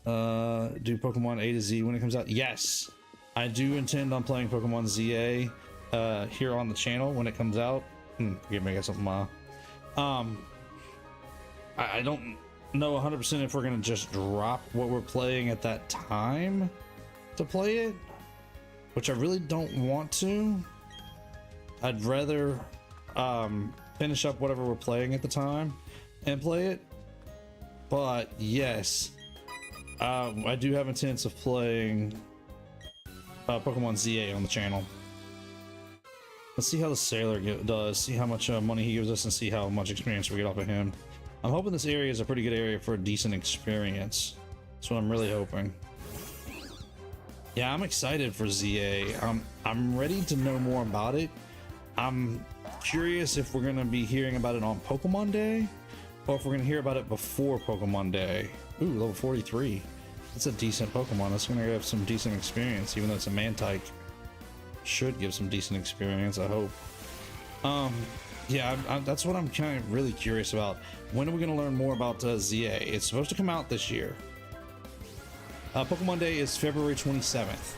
Do Pokemon A to Z when it comes out? Yes, I do intend on playing Pokemon ZA here on the channel when it comes out. Forgive me, I got something. I don't know 100% if we're gonna just drop what we're playing at that time to play it, which I really don't want to. I'd rather finish up whatever we're playing at the time and play it. But yes, I do have intents of playing Pokemon ZA on the channel. Let's see how the Sailor does, see how much money he gives us, and see how much experience we get off of him. I'm hoping this area is a pretty good area for a decent experience. That's what I'm really hoping. Yeah, I'm excited for ZA. I'm ready to know more about it. I'm curious if we're going to be hearing about it on Pokemon Day, or if we're going to hear about it before Pokemon Day. Ooh, level 43. it's a decent Pokemon. That's gonna have some decent experience, even though it's a Mantike. Should give some decent experience, I hope. Yeah, that's what I'm kind of really curious about. When are we gonna learn more about ZA? It's supposed to come out this year. Pokemon Day is February 27th.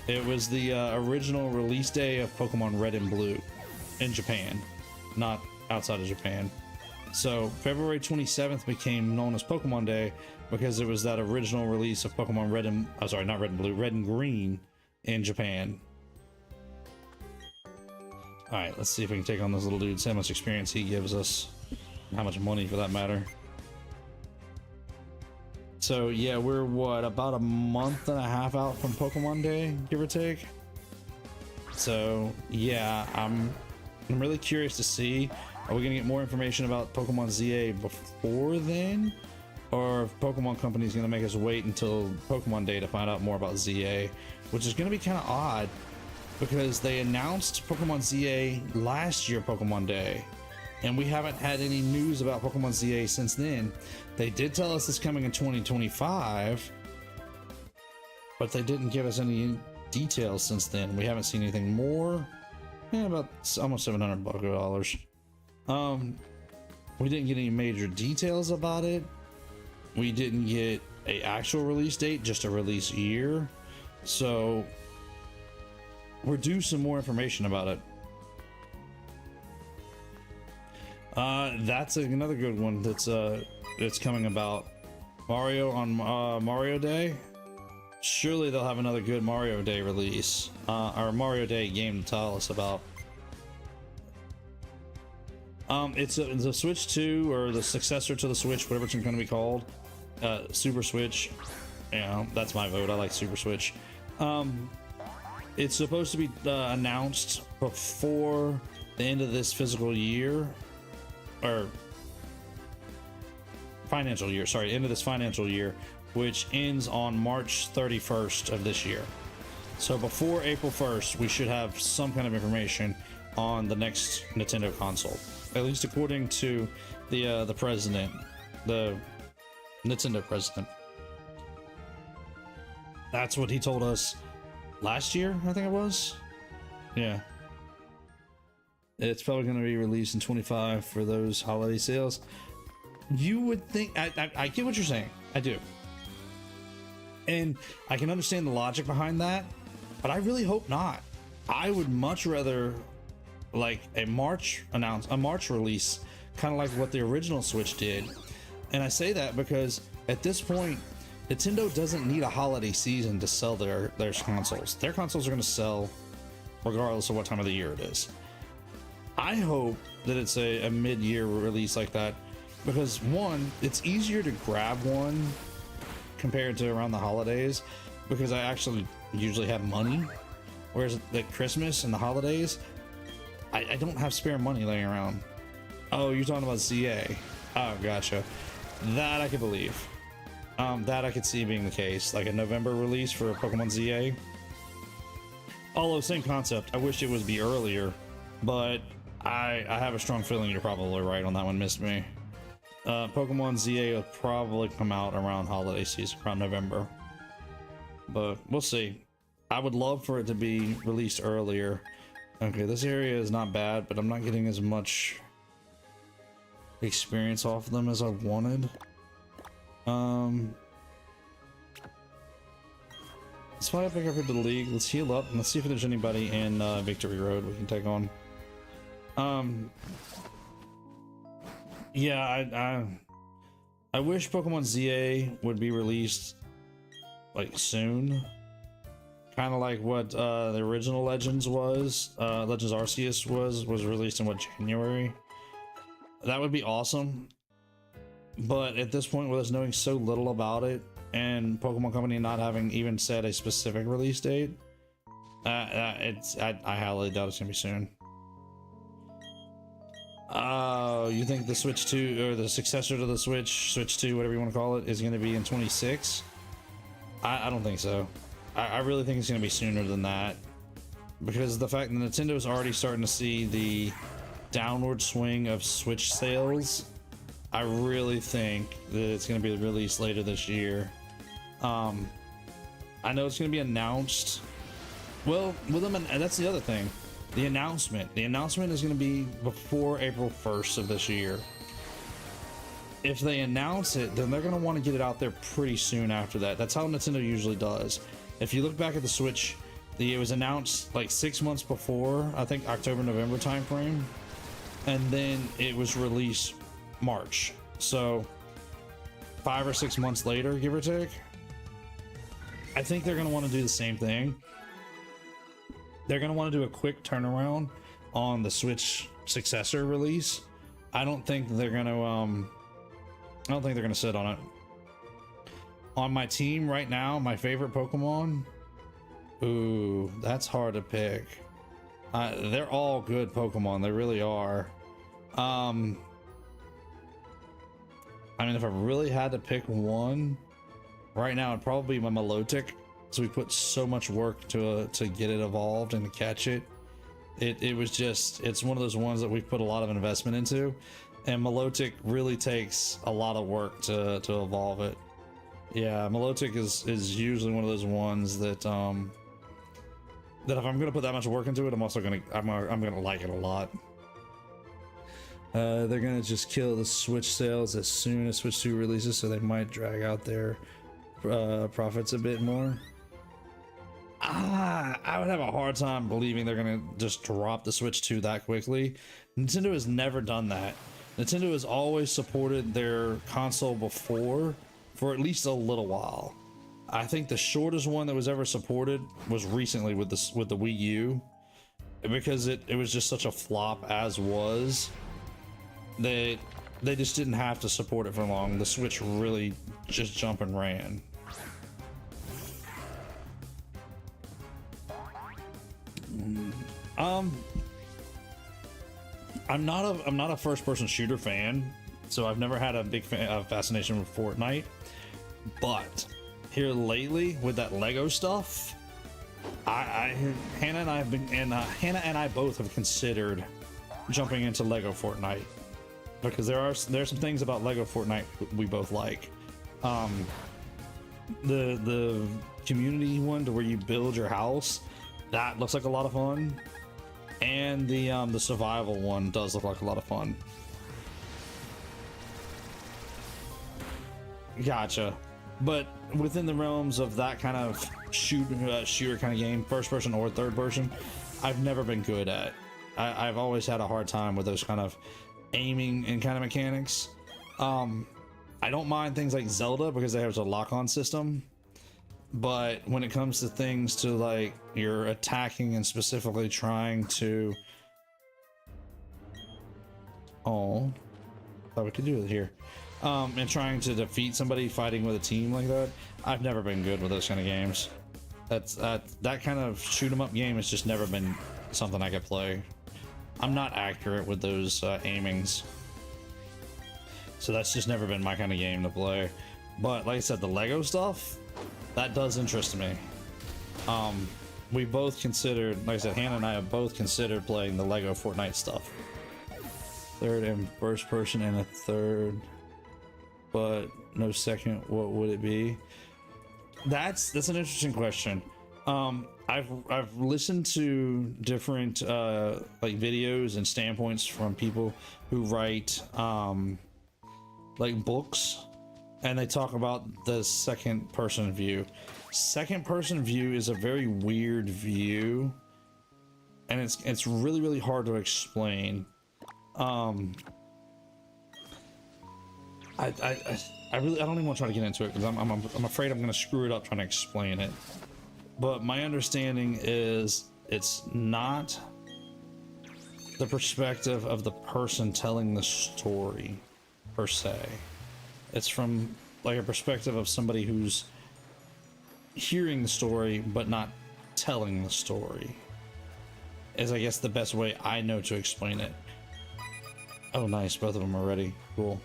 It was the original release day of Pokemon Red and Blue in Japan, not outside of Japan. So February 27th became known as Pokemon Day because it was that original release of Pokemon Red and, oh, sorry, not Red and Blue, Red and Green in Japan. All right, let's see if we can take on this little dude, see how much experience he gives us, how much money for that matter. So yeah, we're what, about a month and a half out from Pokemon Day, give or take. So yeah, I'm really curious to see, are we gonna get more information about Pokemon ZA before then? Or if Pokemon Company is gonna make us wait until Pokemon Day to find out more about ZA, which is gonna be kind of odd because they announced Pokemon ZA last year Pokemon Day, and we haven't had any news about Pokemon ZA since then. They did tell us it's coming in 2025, but they didn't give us any details since then. We haven't seen anything more. Yeah, about almost $700. We didn't get any major details about it. We didn't get an actual release date, just a release year. So we're due some more information about it. That's another good one that's coming about. Mario on Mario Day. Surely they'll have another good Mario Day release, or Mario Day game to tell us about. It's the Switch 2, or the successor to the Switch, whatever it's going to be called. Super Switch. Yeah, that's my vote. I like Super Switch. It's supposed to be announced before the end of this fiscal year, or financial year, sorry, end of this financial year, which ends on March 31st of this year. So before April 1st, we should have some kind of information on the next Nintendo console, at least according to the president, the Nintendo president. That's what he told us last year, I think it was. Yeah. It's probably going to be released in 25 for those holiday sales. You would think, I get what you're saying. I do. And I can understand the logic behind that, but I really hope not. I would much rather like a March release, kind of like what the original Switch did. And I say that because at this point, Nintendo doesn't need a holiday season to sell their consoles. Their consoles are going to sell regardless of what time of the year it is. I hope that it's a mid-year release like that, because one, it's easier to grab one compared to around the holidays, because I actually usually have money, whereas at Christmas and the holidays, I don't have spare money laying around. Oh, you're talking about ZA. Oh, gotcha. That I could believe. That I could see being the case, like a November release for Pokemon ZA. Although same concept, I wish it would be earlier, but I have a strong feeling you're probably right on that one, Miss Me. Pokemon ZA will probably come out around holiday season, around November, but we'll see. I would love for it to be released earlier. Okay, this area is not bad, but I'm not getting as much experience off of them as I wanted. Let's fly back up into the league. Let's heal up and let's see if there's anybody in Victory Road we can take on. Yeah, I wish Pokemon ZA would be released like soon, kind of like what the original Legends was. Legends Arceus was released in what, January? That would be awesome. But at this point, with us knowing so little about it and Pokemon Company not having even said a specific release date, I highly doubt it's gonna be soon. You think the Switch 2, or the successor to the Switch 2, whatever you want to call it, is going to be in 26? I don't think so. I really think it's going to be sooner than that, because the fact that Nintendo's already starting to see the downward swing of Switch sales, I really think that it's going to be released later this year. I know it's going to be announced. Well, with them, and that's the other thing. The announcement is going to be before April 1st of this year. If they announce it, then they're going to want to get it out there pretty soon after that. That's how Nintendo usually does. If you look back at the Switch, it was announced like 6 months before, I think October, November timeframe, and then it was released March. So 5 or 6 months later, give or take. I think they're going to want to do the same thing. They're going to want to do a quick turnaround on the Switch successor release. I don't think they're going to I don't think they're going to sit on it. On my team right now, my favorite Pokemon, ooh, that's hard to pick. They're all good Pokemon, they really are. I mean, if I really had to pick one right now, it'd probably be my Milotic. So we put so much work to get it evolved and to catch it. It was just, it's one of those ones that we've put a lot of investment into, and Milotic really takes a lot of work to evolve it. Yeah, Milotic is usually one of those ones that that if I'm gonna put that much work into it, I'm gonna like it a lot. They're gonna just kill the Switch sales as soon as Switch 2 releases, so they might drag out their profits a bit more. I would have a hard time believing they're gonna just drop the Switch 2 that quickly. Nintendo has never done that. Nintendo has always supported their console before for at least a little while. I think the shortest one that was ever supported was recently with the Wii U, because it was just such a flop as was. They just didn't have to support it for long. The Switch really just jumped and ran. I'm not a first-person shooter fan, so I've never had a big fascination with Fortnite. But here lately, with that Lego stuff, Hannah and I both have considered jumping into Lego Fortnite, because there's some things about Lego Fortnite we both like. The community one, to where you build your house, that looks like a lot of fun, and the survival one does look like a lot of fun. Gotcha. But within the realms of that kind of shooter kind of game, first person or third person, I've never been good at. I've always had a hard time with those kind of aiming and kind of mechanics. I don't mind things like Zelda because there's a lock-on system, but when it comes to things to like you're attacking and specifically trying to, oh, thought we could do it here. And trying to defeat somebody fighting with a team like that, I've never been good with those kind of games. That kind of shoot 'em up game has just never been something I could play. I'm not accurate with those aimings, so that's just never been my kind of game to play. But like I said, the Lego stuff, that does interest me. We both considered, like I said, Hannah and I have both considered playing the Lego Fortnite stuff. Third and first person and a third, but no second, what would it be? That's an interesting question. I've listened to different like videos and standpoints from people who write like books, and they talk about the second person view. Second person view is a very weird view, and it's really hard to explain. I don't even want to try to get into it, because I'm afraid I'm going to screw it up trying to explain it. But my understanding is it's not the perspective of the person telling the story per se. It's from like a perspective of somebody who's hearing the story but not telling the story, is I guess the best way I know to explain it. Oh nice, both of them are ready. Cool.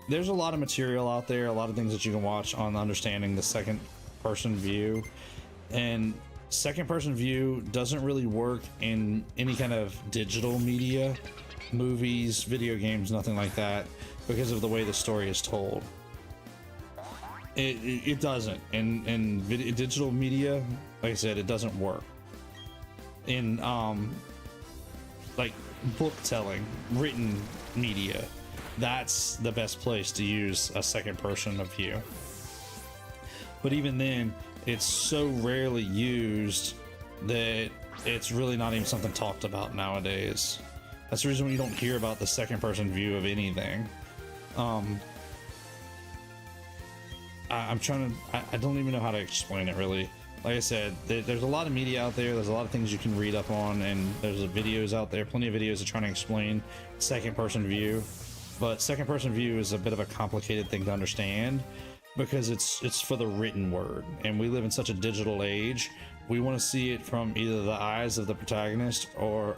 There's a lot of material out there, a lot of things that you can watch on understanding the second person view, and second person view doesn't really work in any kind of digital media, movies, video games, nothing like that, because of the way the story is told. It doesn't. In digital media, like I said, it doesn't work. In like book telling, written media, that's the best place to use a second person of view. But even then, it's so rarely used that it's really not even something talked about nowadays. That's the reason you don't hear about the second person view of anything. I'm trying to, I don't even know how to explain it really. Like I said, there's a lot of media out there, there's a lot of things you can read up on, and there's videos out there, plenty of videos that trying to explain second person view. But second person view is a bit of a complicated thing to understand because it's for the written word, and we live in such a digital age. We want to see it from either the eyes of the protagonist, or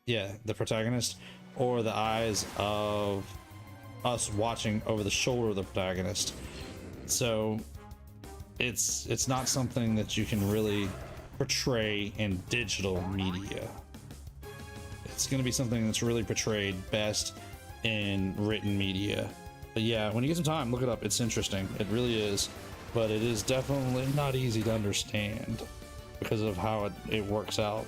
the protagonist, or the eyes of us watching over the shoulder of the protagonist. So it's not something that you can really portray in digital media. It's going to be something that's really portrayed best in written media. But yeah, when you get some time, look it up. It's interesting. It really is. But it is definitely not easy to understand because of how it works out.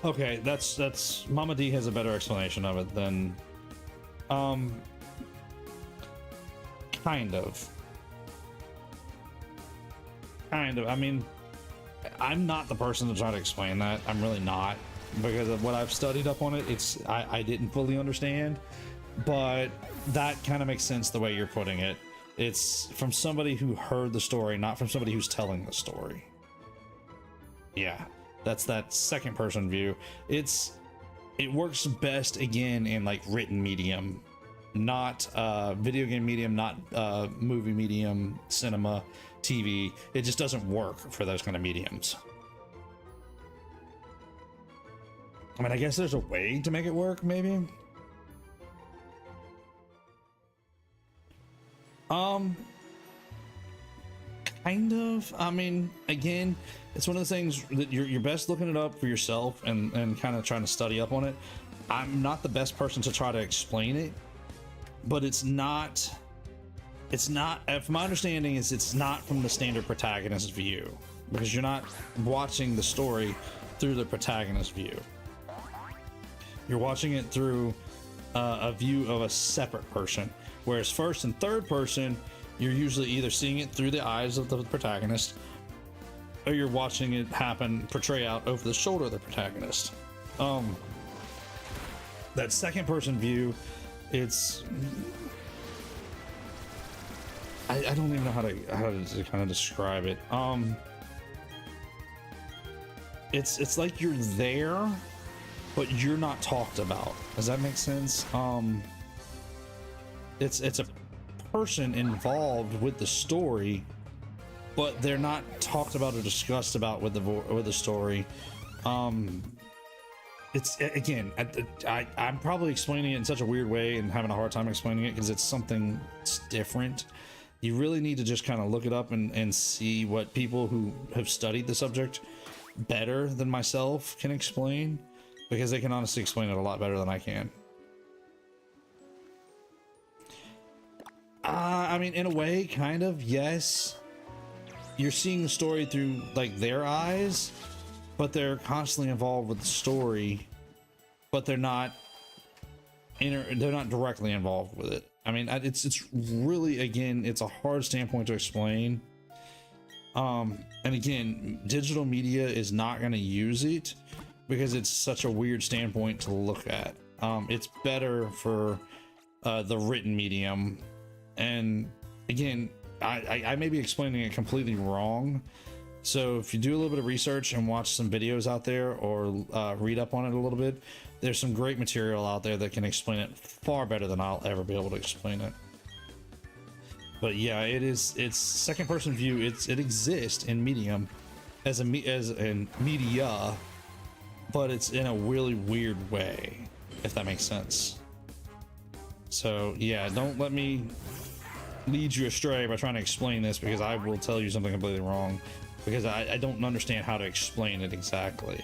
Okay, that's Mama D has a better explanation of it than kind of. I mean, I'm not the person to try to explain that. I'm really not, because of what I've studied up on it. I didn't fully understand, but that kind of makes sense the way you're putting it. It's from somebody who heard the story, not from somebody who's telling the story. Yeah, that's that second person view. It works best again in like written medium, not video game medium, not movie medium, cinema, TV. It just doesn't work for those kind of mediums. I mean, I guess there's a way to make it work, maybe. Kind of. I mean, again, it's one of the things that you're best looking it up for yourself and kind of trying to study up on it. I'm not the best person to try to explain it, but it's not, from my understanding, it's not from the standard protagonist view, because you're not watching the story through the protagonist view. You're watching it through a view of a separate person, whereas first and third person, you're usually either seeing it through the eyes of the protagonist, or you're watching it portray out over the shoulder of the protagonist. That second person view, I don't even know how to kind of describe it. It's like you're there, but you're not talked about. Does that make sense? It's a person involved with the story, but they're not talked about or discussed about with the story. It's, again, I'm probably explaining it in such a weird way and having a hard time explaining it because it's something different. You really need to just kind of look it up and see what people who have studied the subject better than myself can explain, because they can honestly explain it a lot better than I can. I mean, in a way, kind of, yes. You're seeing the story through like their eyes, but they're constantly involved with the story, but they're not directly involved with it. I mean, it's really, again, it's a hard standpoint to explain. And again, digital media is not going to use it because it's such a weird standpoint to look at. It's better for the written medium. And again, I may be explaining it completely wrong. So if you do a little bit of research and watch some videos out there, or read up on it a little bit, there's some great material out there that can explain it far better than I'll ever be able to explain it. But yeah, it's second person view. It exists in medium as in media, but it's in a really weird way, if that makes sense. So yeah, don't let me lead you astray by trying to explain this, because I will tell you something completely wrong, because I don't understand how to explain it exactly.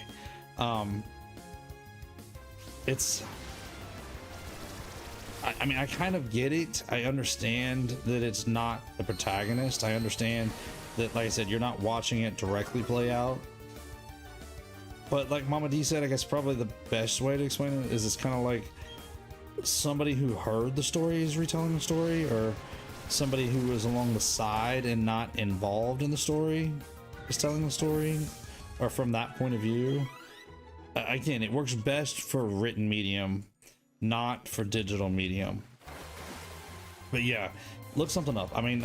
It's I mean, I kind of get it. I understand that it's not the protagonist. I understand that, like I said, you're not watching it directly play out. But like Mama D said, I guess probably the best way to explain it is it's kind of like somebody who heard the story is retelling the story, or somebody who was along the side and not involved in the story is telling the story, or from that point of view. Again, it works best for written medium, not for digital medium. But yeah, look something up. I mean,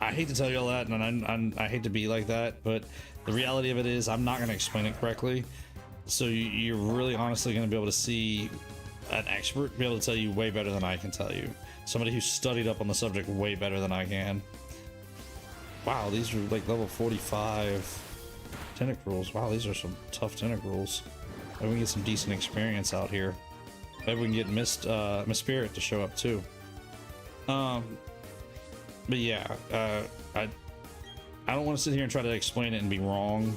I hate to tell you all that, and I hate to be like that, but the reality of it is I'm not going to explain it correctly. So you're really honestly going to be able to see an expert be able to tell you way better than I can tell you. Somebody who's studied up on the subject way better than I can. Wow, these are like level 45 tentacruels. Wow, these are some tough tentacruels. Maybe we can get some decent experience out here. Maybe we can get Miss Spirit to show up too. But yeah, I don't want to sit here and try to explain it and be wrong.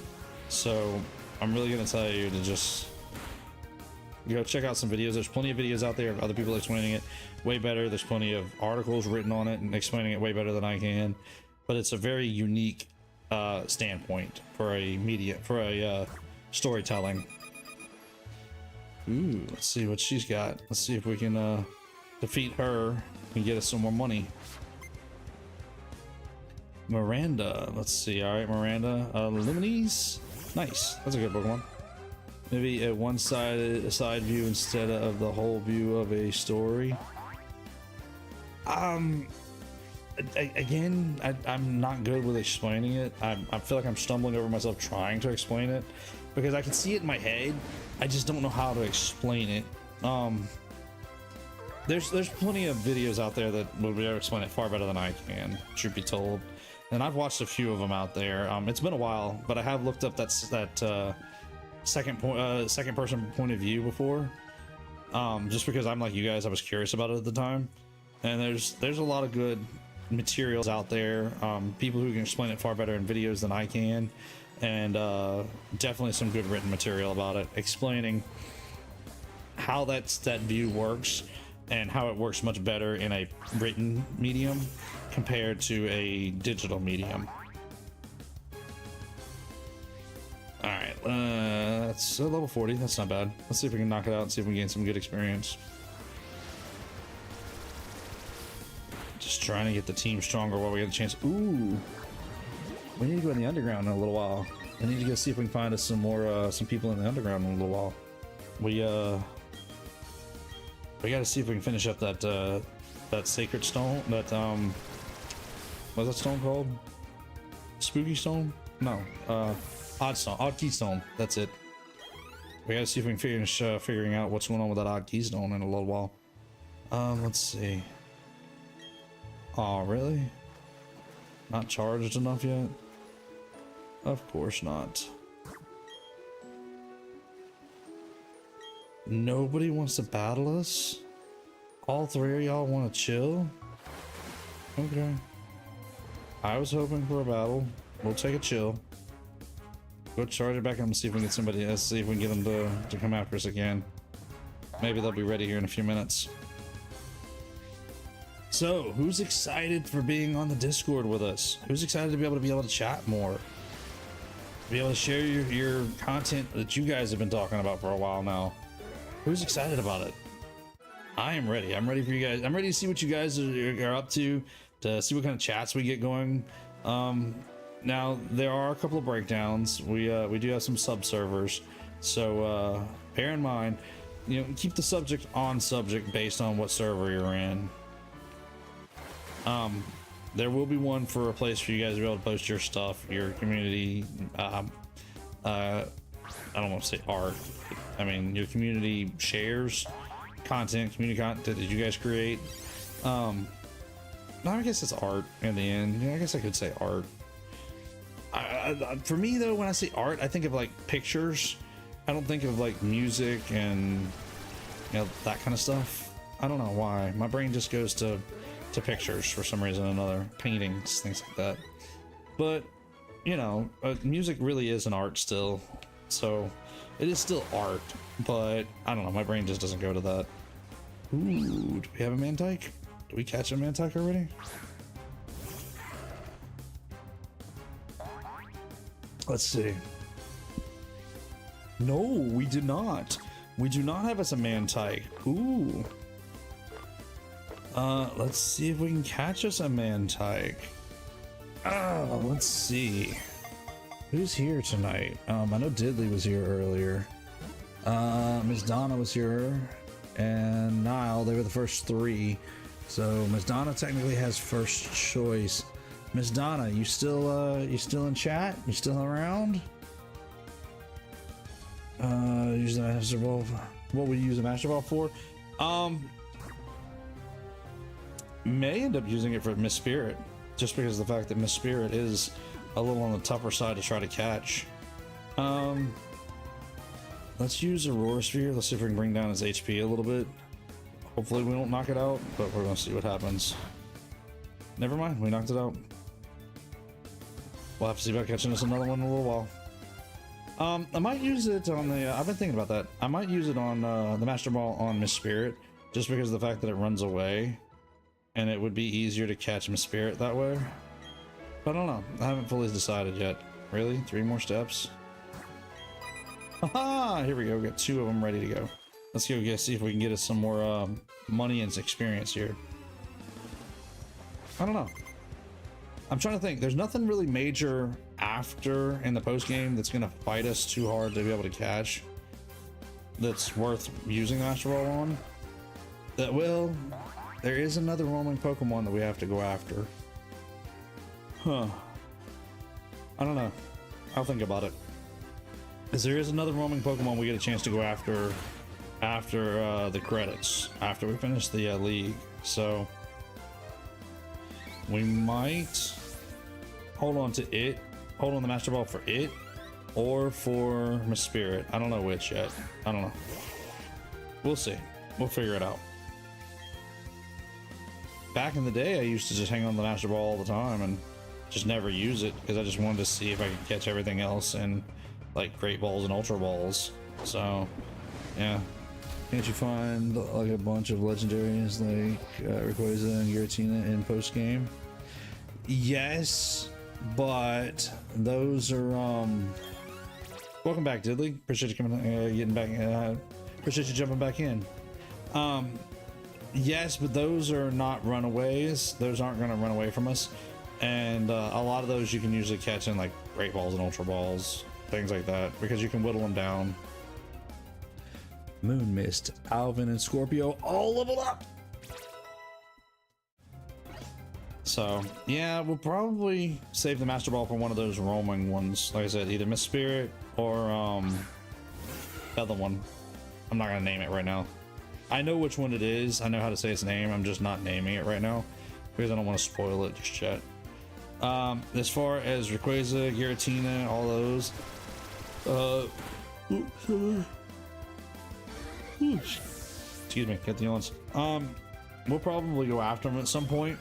So I'm really gonna tell you to just go check out some videos. There's plenty of videos out there of other people explaining it way better. There's plenty of articles written on it and explaining it way better than I can. But it's a very unique standpoint for a storytelling. Ooh, let's see what she's got. Let's see if we can defeat her and get us some more money. Miranda, let's see. All right, Miranda, Luminese, nice. That's a good Pokemon. Maybe a side view instead of the whole view of a story. Again, I'm not good with explaining it. I feel like I'm stumbling over myself trying to explain it because I can see it in my head. I just don't know how to explain it. There's plenty of videos out there that would be able to explain it far better than I can, truth be told. And I've watched a few of them out there. It's been a while, but I have looked up that second person point of view before. Just because I'm like you guys, I was curious about it at the time. And there's a lot of good materials out there. People who can explain it far better in videos than I can. And definitely some good written material about it, explaining how that view works and how it works much better in a written medium compared to a digital medium. All right, that's level 40. That's not bad. Let's see if we can knock it out and see if we can gain some good experience. Just trying to get the team stronger while we get a chance. Ooh, we need to go in the underground in a little while. I need to go see if we can find us some more some people in the underground in a little while. We got to see if we can finish up that sacred stone. That what's that stone called? Spooky stone? No, odd keystone. That's it. We got to see if we can finish figuring out what's going on with that odd keystone in a little while. Let's see. Oh, really? Not charged enough yet? Of course not. Nobody wants to battle us? All three of y'all want to chill? Okay. I was hoping for a battle. We'll take a chill. Go charge it back up and see if we can get somebody else, see if we can get them to come after us again. Maybe they'll be ready here in a few minutes. So, who's excited for being on the Discord with us? Who's excited to be able to chat more? Be able to share your content that you guys have been talking about for a while now. Who's excited about it? I am ready. I'm ready for you guys. I'm ready to see what you guys are up to see what kind of chats we get going. Now there are a couple of breakdowns. We do have some sub servers, so bear in mind, you know, keep the subject on subject based on what server you're in. There will be one for a place for you guys to be able to post your stuff, your community. I don't want to say art. I mean, your community shares content, community content that you guys create. No, I guess it's art in the end. Yeah, I guess I could say art. For me though, when I say art, I think of like pictures. I don't think of like music and, you know, that kind of stuff. I don't know why. My brain just goes to pictures for some reason or another, paintings, things like that. But you know, music really is an art still, so it is still art. But I don't know, my brain just doesn't go to that. Ooh, do we have a Mantike? Did we catch a Mantike already? Let's see. No, we did not. We do not have us a Mantike. Ooh. Let's see if we can catch us a Mantike. Let's see. Who's here tonight? I know Diddley was here earlier. Miss Donna was here, and Niall. They were the first three. So Miss Donna technically has first choice. Miss Donna, you still in chat? You still around? Use the Master Ball. What would you use the Master Ball for? May end up using it for Miss Spirit, just because of the fact that Miss Spirit is a little on the tougher side to try to catch. Let's use Aurora Sphere. Let's see if we can bring down his HP a little bit. Hopefully we don't knock it out, but we're gonna see what happens. Never mind, we knocked it out. We'll have to see about catching us another one in a little while. I might use it on the, I've been thinking about that. I might use it on the Master Ball on Miss Spirit, just because of the fact that it runs away, and it would be easier to catch Miss Spirit that way. But I don't know, I haven't fully decided yet. Really? 3 more steps? Haha! Here we go, we got 2 of them ready to go. Let's go see if we can get us some more money and experience here. I don't know. I'm trying to think. There's nothing really major after in the post game that's gonna fight us too hard to be able to catch. That's worth using Master Ball on. That will. There is another roaming Pokemon that we have to go after. Huh. I don't know. I'll think about it. Because there is another roaming Pokemon we get a chance to go after the credits, after we finish the league. So we might hold on to it, hold on the Master Ball for it, or for Miss Spirit. I don't know which yet. I don't know. We'll see. We'll figure it out. Back in the day, I used to just hang on the Master Ball all the time and just never use it because I just wanted to see if I could catch everything else in like Great Balls and Ultra Balls. So, yeah. Can't you find like a bunch of legendaries like Rayquaza and Giratina in post game? Yes, but those are welcome back, Diddley. Appreciate you coming, getting back. Appreciate you jumping back in. Yes, but those are not runaways. Those aren't going to run away from us, and a lot of those you can usually catch in like Great Balls and Ultra Balls, things like that, because you can whittle them down. Moon Mist, Alvin, and Scorpio all leveled up. So yeah, we'll probably save the Master Ball for one of those roaming ones. Like I said, either Miss Spirit or the other one. I'm not gonna name it right now. I know which one it is. I know how to say its name. I'm just not naming it right now because I don't want to spoil it just yet. As far as Rayquaza, Giratina, all those. Excuse me, get the yawns. We'll probably go after them at some point,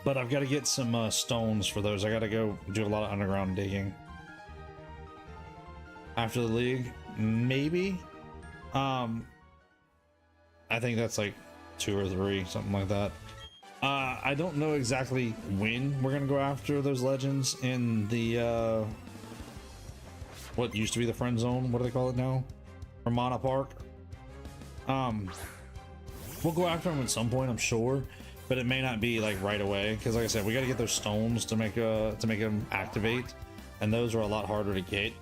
but I've got to get some stones for those. I got to go do a lot of underground digging after the league, maybe. I think that's like 2 or 3, something like that. I don't know exactly when we're gonna go after those legends in the what used to be the friend zone. What do they call it now? Ramona Park. We'll go after them at some point, I'm sure, but it may not be like right away because, like I said, we got to get those stones to make them activate, and those are a lot harder to get.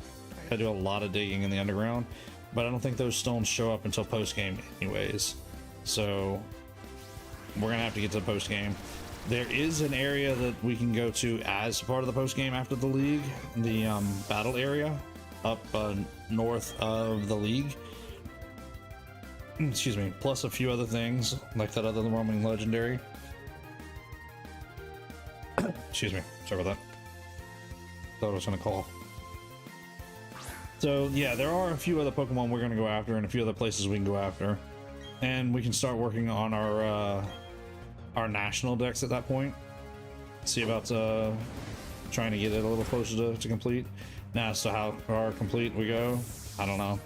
I do a lot of digging in the underground, but I don't think those stones show up until post game, anyways. So we're gonna have to get to the post game. There is an area that we can go to as part of the post game after the league, the battle area up north of the league. Excuse me, plus a few other things like that other roaming legendary. Excuse me, sorry about that. Thought I was gonna call. So yeah, there are a few other Pokemon we're gonna go after and a few other places we can go after, and we can start working on our national decks at that point. See about trying to get it a little closer to complete. Now, so how far complete we go, I don't know.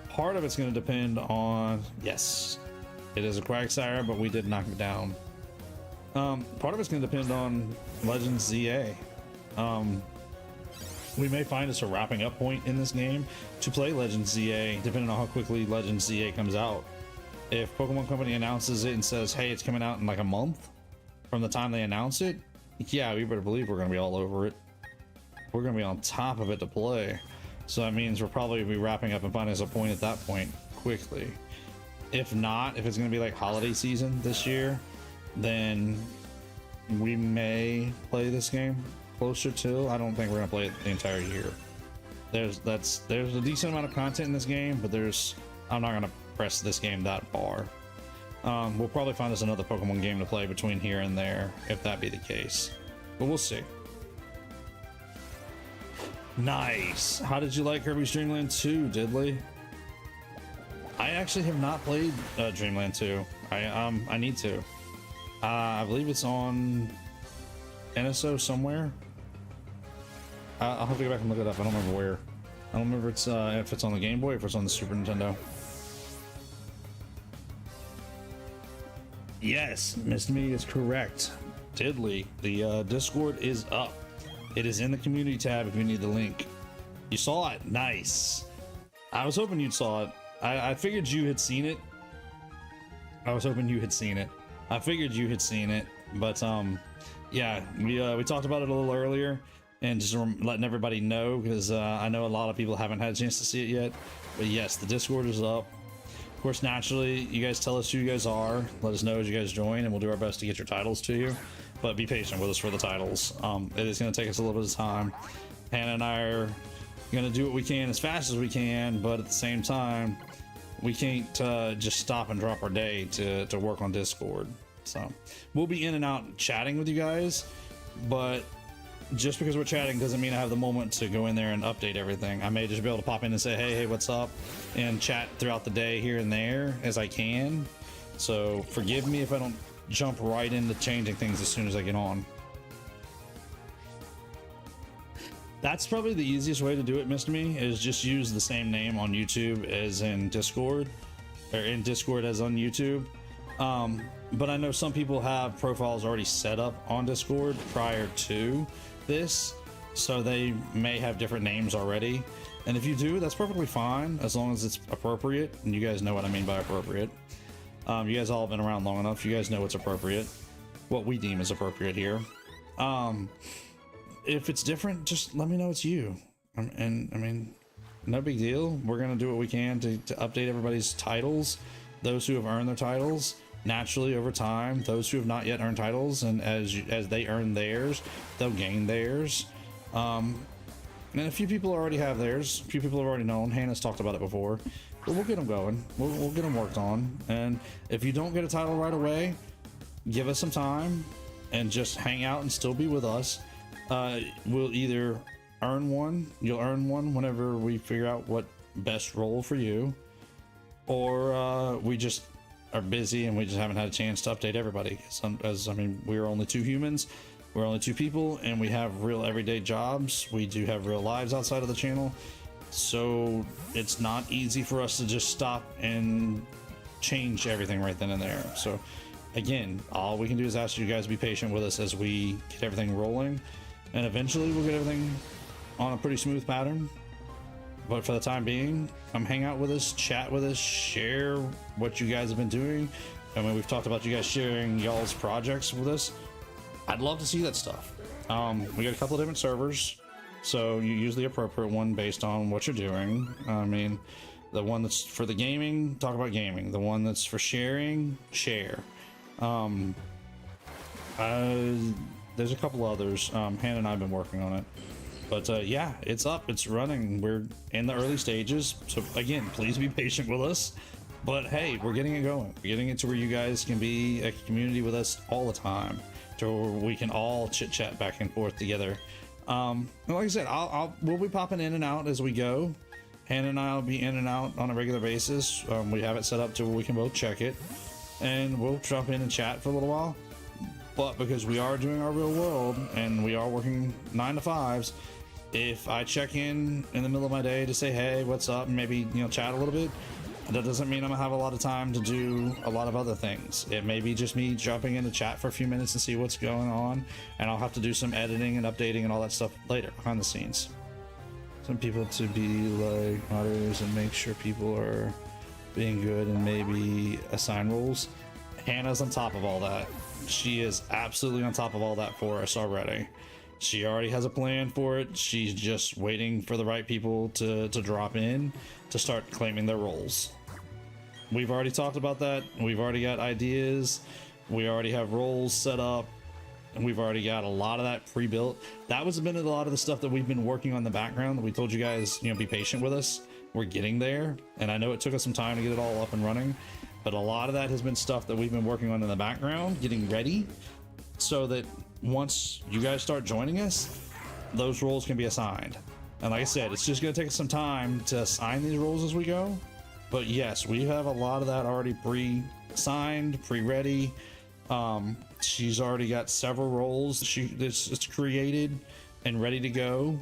Part of it's going to depend on, yes, It is a Quagsire, but we did knock it down. Part of it's going to depend on Legends ZA. We may find us a wrapping up point in this game to play Legends ZA, depending on how quickly Legends ZA comes out. If Pokemon Company announces it and says, hey, it's coming out in like a month from the time they announce it, yeah, we better believe we're going to be all over it. We're going to be on top of it to play. So that means we're probably be wrapping up and finding us a point at that point quickly. If not, if it's going to be like holiday season this year, then we may play this game closer to. I don't think we're going to play it the entire year. There's a decent amount of content in this game, but I'm not going to press this game that far. We'll probably find us another Pokemon game to play between here and there, if that be the case. But we'll see. Nice. How did you like Kirby's Dream Land 2, Diddley? I actually have not played Dreamland 2. I need to. I believe it's on NSO somewhere. I'll have to go back and look it up. I don't remember where. I don't remember if it's on the Game Boy or if it's on the Super Nintendo. Yes, Mr. Me is correct. Diddley, the Discord is up. It is in the community tab if you need the link. You saw it. Nice. I was hoping you'd saw it. I figured you had seen it. I was hoping you had seen it. I figured you had seen it, but yeah, we talked about it a little earlier, and just letting everybody know, because I know a lot of people haven't had a chance to see it yet. But yes, the Discord is up. Of course, naturally, you guys tell us who you guys are. Let us know as you guys join, and we'll do our best to get your titles to you. But be patient with us for the titles. It is going to take us a little bit of time. Hannah and I are going to do what we can as fast as we can, but at the same time, we can't just stop and drop our day to work on Discord. So we'll be in and out chatting with you guys, but just because we're chatting doesn't mean I have the moment to go in there and update everything. I may just be able to pop in and say, hey, what's up, and chat throughout the day here and there as I can. So forgive me if I don't jump right into changing things as soon as I get on. That's probably the easiest way to do it, Mr. Me, is just use the same name on YouTube as in Discord, or in Discord as on YouTube. But I know some people have profiles already set up on Discord prior to this, so they may have different names already. And if you do, that's perfectly fine, as long as it's appropriate. And you guys know what I mean by appropriate. You guys all have been around long enough. You guys know what's appropriate, what we deem is appropriate here. If it's different, just let me know it's you. And I mean, no big deal. We're gonna do what we can to update everybody's titles, those who have earned their titles. Naturally, over time, those who have not yet earned titles, and as they earn theirs, they'll gain theirs. And a few people already have theirs. A few people have already known. Hannah's talked about it before. But we'll get them going. We'll get them worked on. And if you don't get a title right away, give us some time and just hang out and still be with us. We'll either earn one. You'll earn one whenever we figure out what best role for you, or we just are busy and we just haven't had a chance to update everybody. As I mean, we're only two humans. We're only two people, and we have real everyday jobs. We do have real lives outside of the channel, so it's not easy for us to just stop and change everything right then and there. So again, all we can do is ask you guys to be patient with us as we get everything rolling, and eventually we'll get everything on a pretty smooth pattern. But for the time being, come hang out with us, chat with us, share what you guys have been doing. I mean, we've talked about you guys sharing y'all's projects with us. I'd love to see that stuff. We got a couple of different servers, so you use the appropriate one based on what you're doing. I mean, the one that's for the gaming, talk about gaming. The one that's for sharing, share. There's a couple others. Hannah and I have been working on it. But yeah, it's up, it's running. We're in the early stages. So again, please be patient with us. But hey, we're getting it going. We're getting it to where you guys can be a community with us all the time, to where we can all chit chat back and forth together. And like I said, we'll be popping in and out as we go. Hannah and I will be in and out on a regular basis. We have it set up to where we can both check it, and we'll jump in and chat for a little while. But because we are doing our real world and we are working 9 to 5s, if I check in the middle of my day to say, hey, what's up, and maybe, you know, chat a little bit, That doesn't mean I'm gonna have a lot of time to do a lot of other things. It may be just me jumping into chat for a few minutes and see what's going on, and I'll have to do some editing and updating and all that stuff later behind the scenes. Some people to be like moderators and make sure people are being good and maybe assign roles. Hannah's on top of all that. She is absolutely on top of all that for us already. She already has a plan for it. She's just waiting for the right people to drop in to start claiming their roles. We've already talked about that. We've already got ideas. We already have roles set up, and we've already got a lot of that pre-built. That was been a lot of the stuff that we've been working on in the background that we told you guys, you know, be patient with us. We're getting there, and I know it took us some time to get it all up and running, but a lot of that has been stuff that we've been working on in the background, getting ready so that once you guys start joining us, those roles can be assigned. And like I said, it's just going to take us some time to assign these roles as we go. But yes, we have a lot of that already pre-assigned, pre-ready. She's already got several roles it's created and ready to go.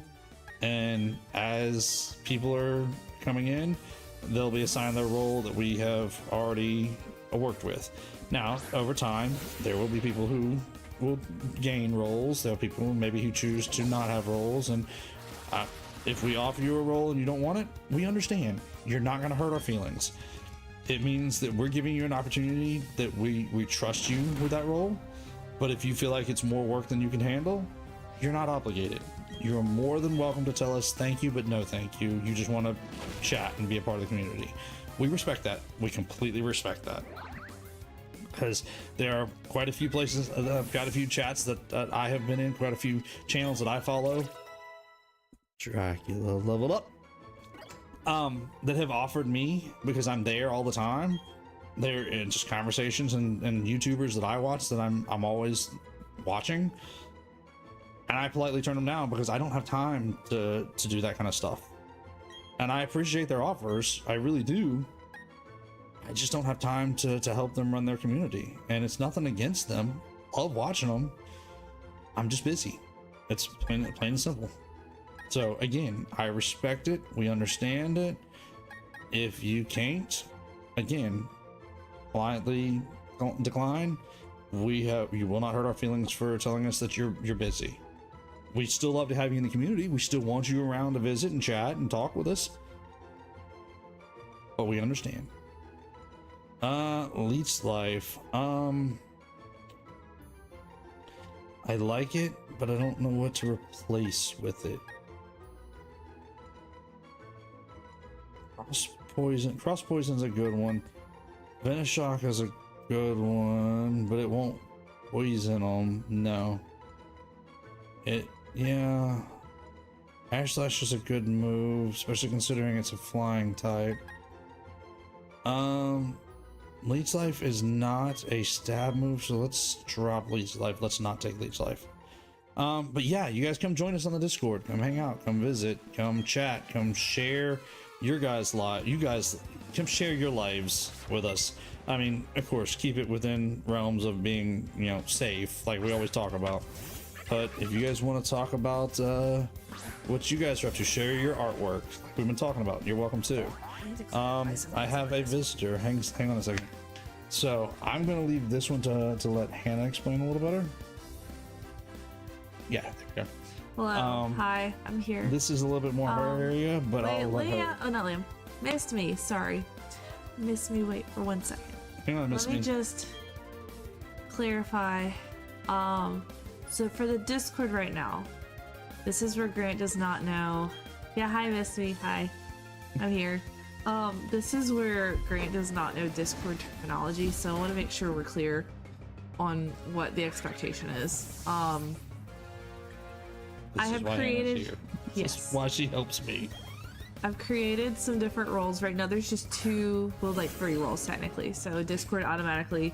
And as people are coming in, they'll be assigned their role that we have already worked with. Now, over time, there will be people who will gain roles. There are people maybe who choose to not have roles, and if we offer you a role and you don't want it, we understand. You're not going to hurt our feelings. It means that we're giving you an opportunity, that we trust you with that role. But if you feel like it's more work than you can handle, you're not obligated. You're more than welcome to tell us thank you, but no thank you. You just want to chat and be a part of the community. We respect that. We completely respect that. Because there are quite a few places, I've got a few chats that I have been in, quite a few channels that I follow. Dracula leveled up. That have offered me, because I'm there all the time. They're in just conversations and YouTubers that I watch that I'm always watching. And I politely turn them down because I don't have time to do that kind of stuff. And I appreciate their offers. I really do. I just don't have time to help them run their community. And it's nothing against them. Love watching them. I'm just busy. It's plain and simple. So again, I respect it. We understand it. If you can't, again, politely decline. You will not hurt our feelings for telling us that you're busy. We still love to have you in the community. We still want you around to visit and chat and talk with us. But we understand. Leech life. I like it, but I don't know what to replace with it. Cross poison's a good one. Venoshock is a good one, but it won't poison them. No. Yeah. Ash Slash is a good move, especially considering it's a flying type. Leech Life is not a stab move, so let's drop Leech Life. Let's not take Leech Life. But yeah, you guys come join us on the Discord. Come hang out, come visit, come chat, come share your guys' life. You guys come share your lives with us. I mean, of course, keep it within realms of being, you know, safe, like we always talk about. But if you guys want to talk about what you guys are up to, share your artwork like we've been talking about, you're welcome to. I have a visitor. Hang on a second. So I'm gonna leave this one to let Hannah explain a little better. Yeah, there we go. Hello. Hi, I'm here. This is a little bit more her area, but I'll let her. Oh, not Liam. Missed me. Sorry. Missed me. Wait for 1 second. Hang on, Let me just clarify. So for the Discord right now, this is where Grant does not know. Yeah, hi, Miss Me. Hi, I'm here. This is where Grant does not know Discord terminology, so I want to make sure we're clear on what the expectation is. I have created. Yes. This is why she helps me. I've created some different roles. Right now there's just two, well, like 3 roles technically. So Discord automatically,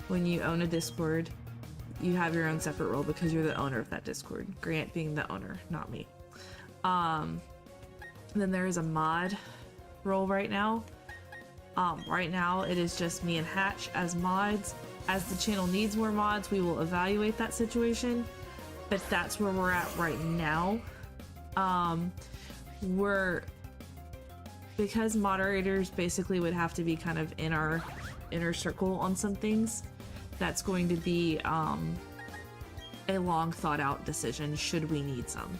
when you own a Discord, you have your own separate role because you're the owner of that Discord. Grant being the owner, not me. Then there is a mod role right now. Right now it is just me and Hatch as mods. As the channel needs more mods, we will evaluate that situation. But that's where we're at right now. We're because moderators basically would have to be kind of in our inner circle on some things, that's going to be a long thought out decision should we need some.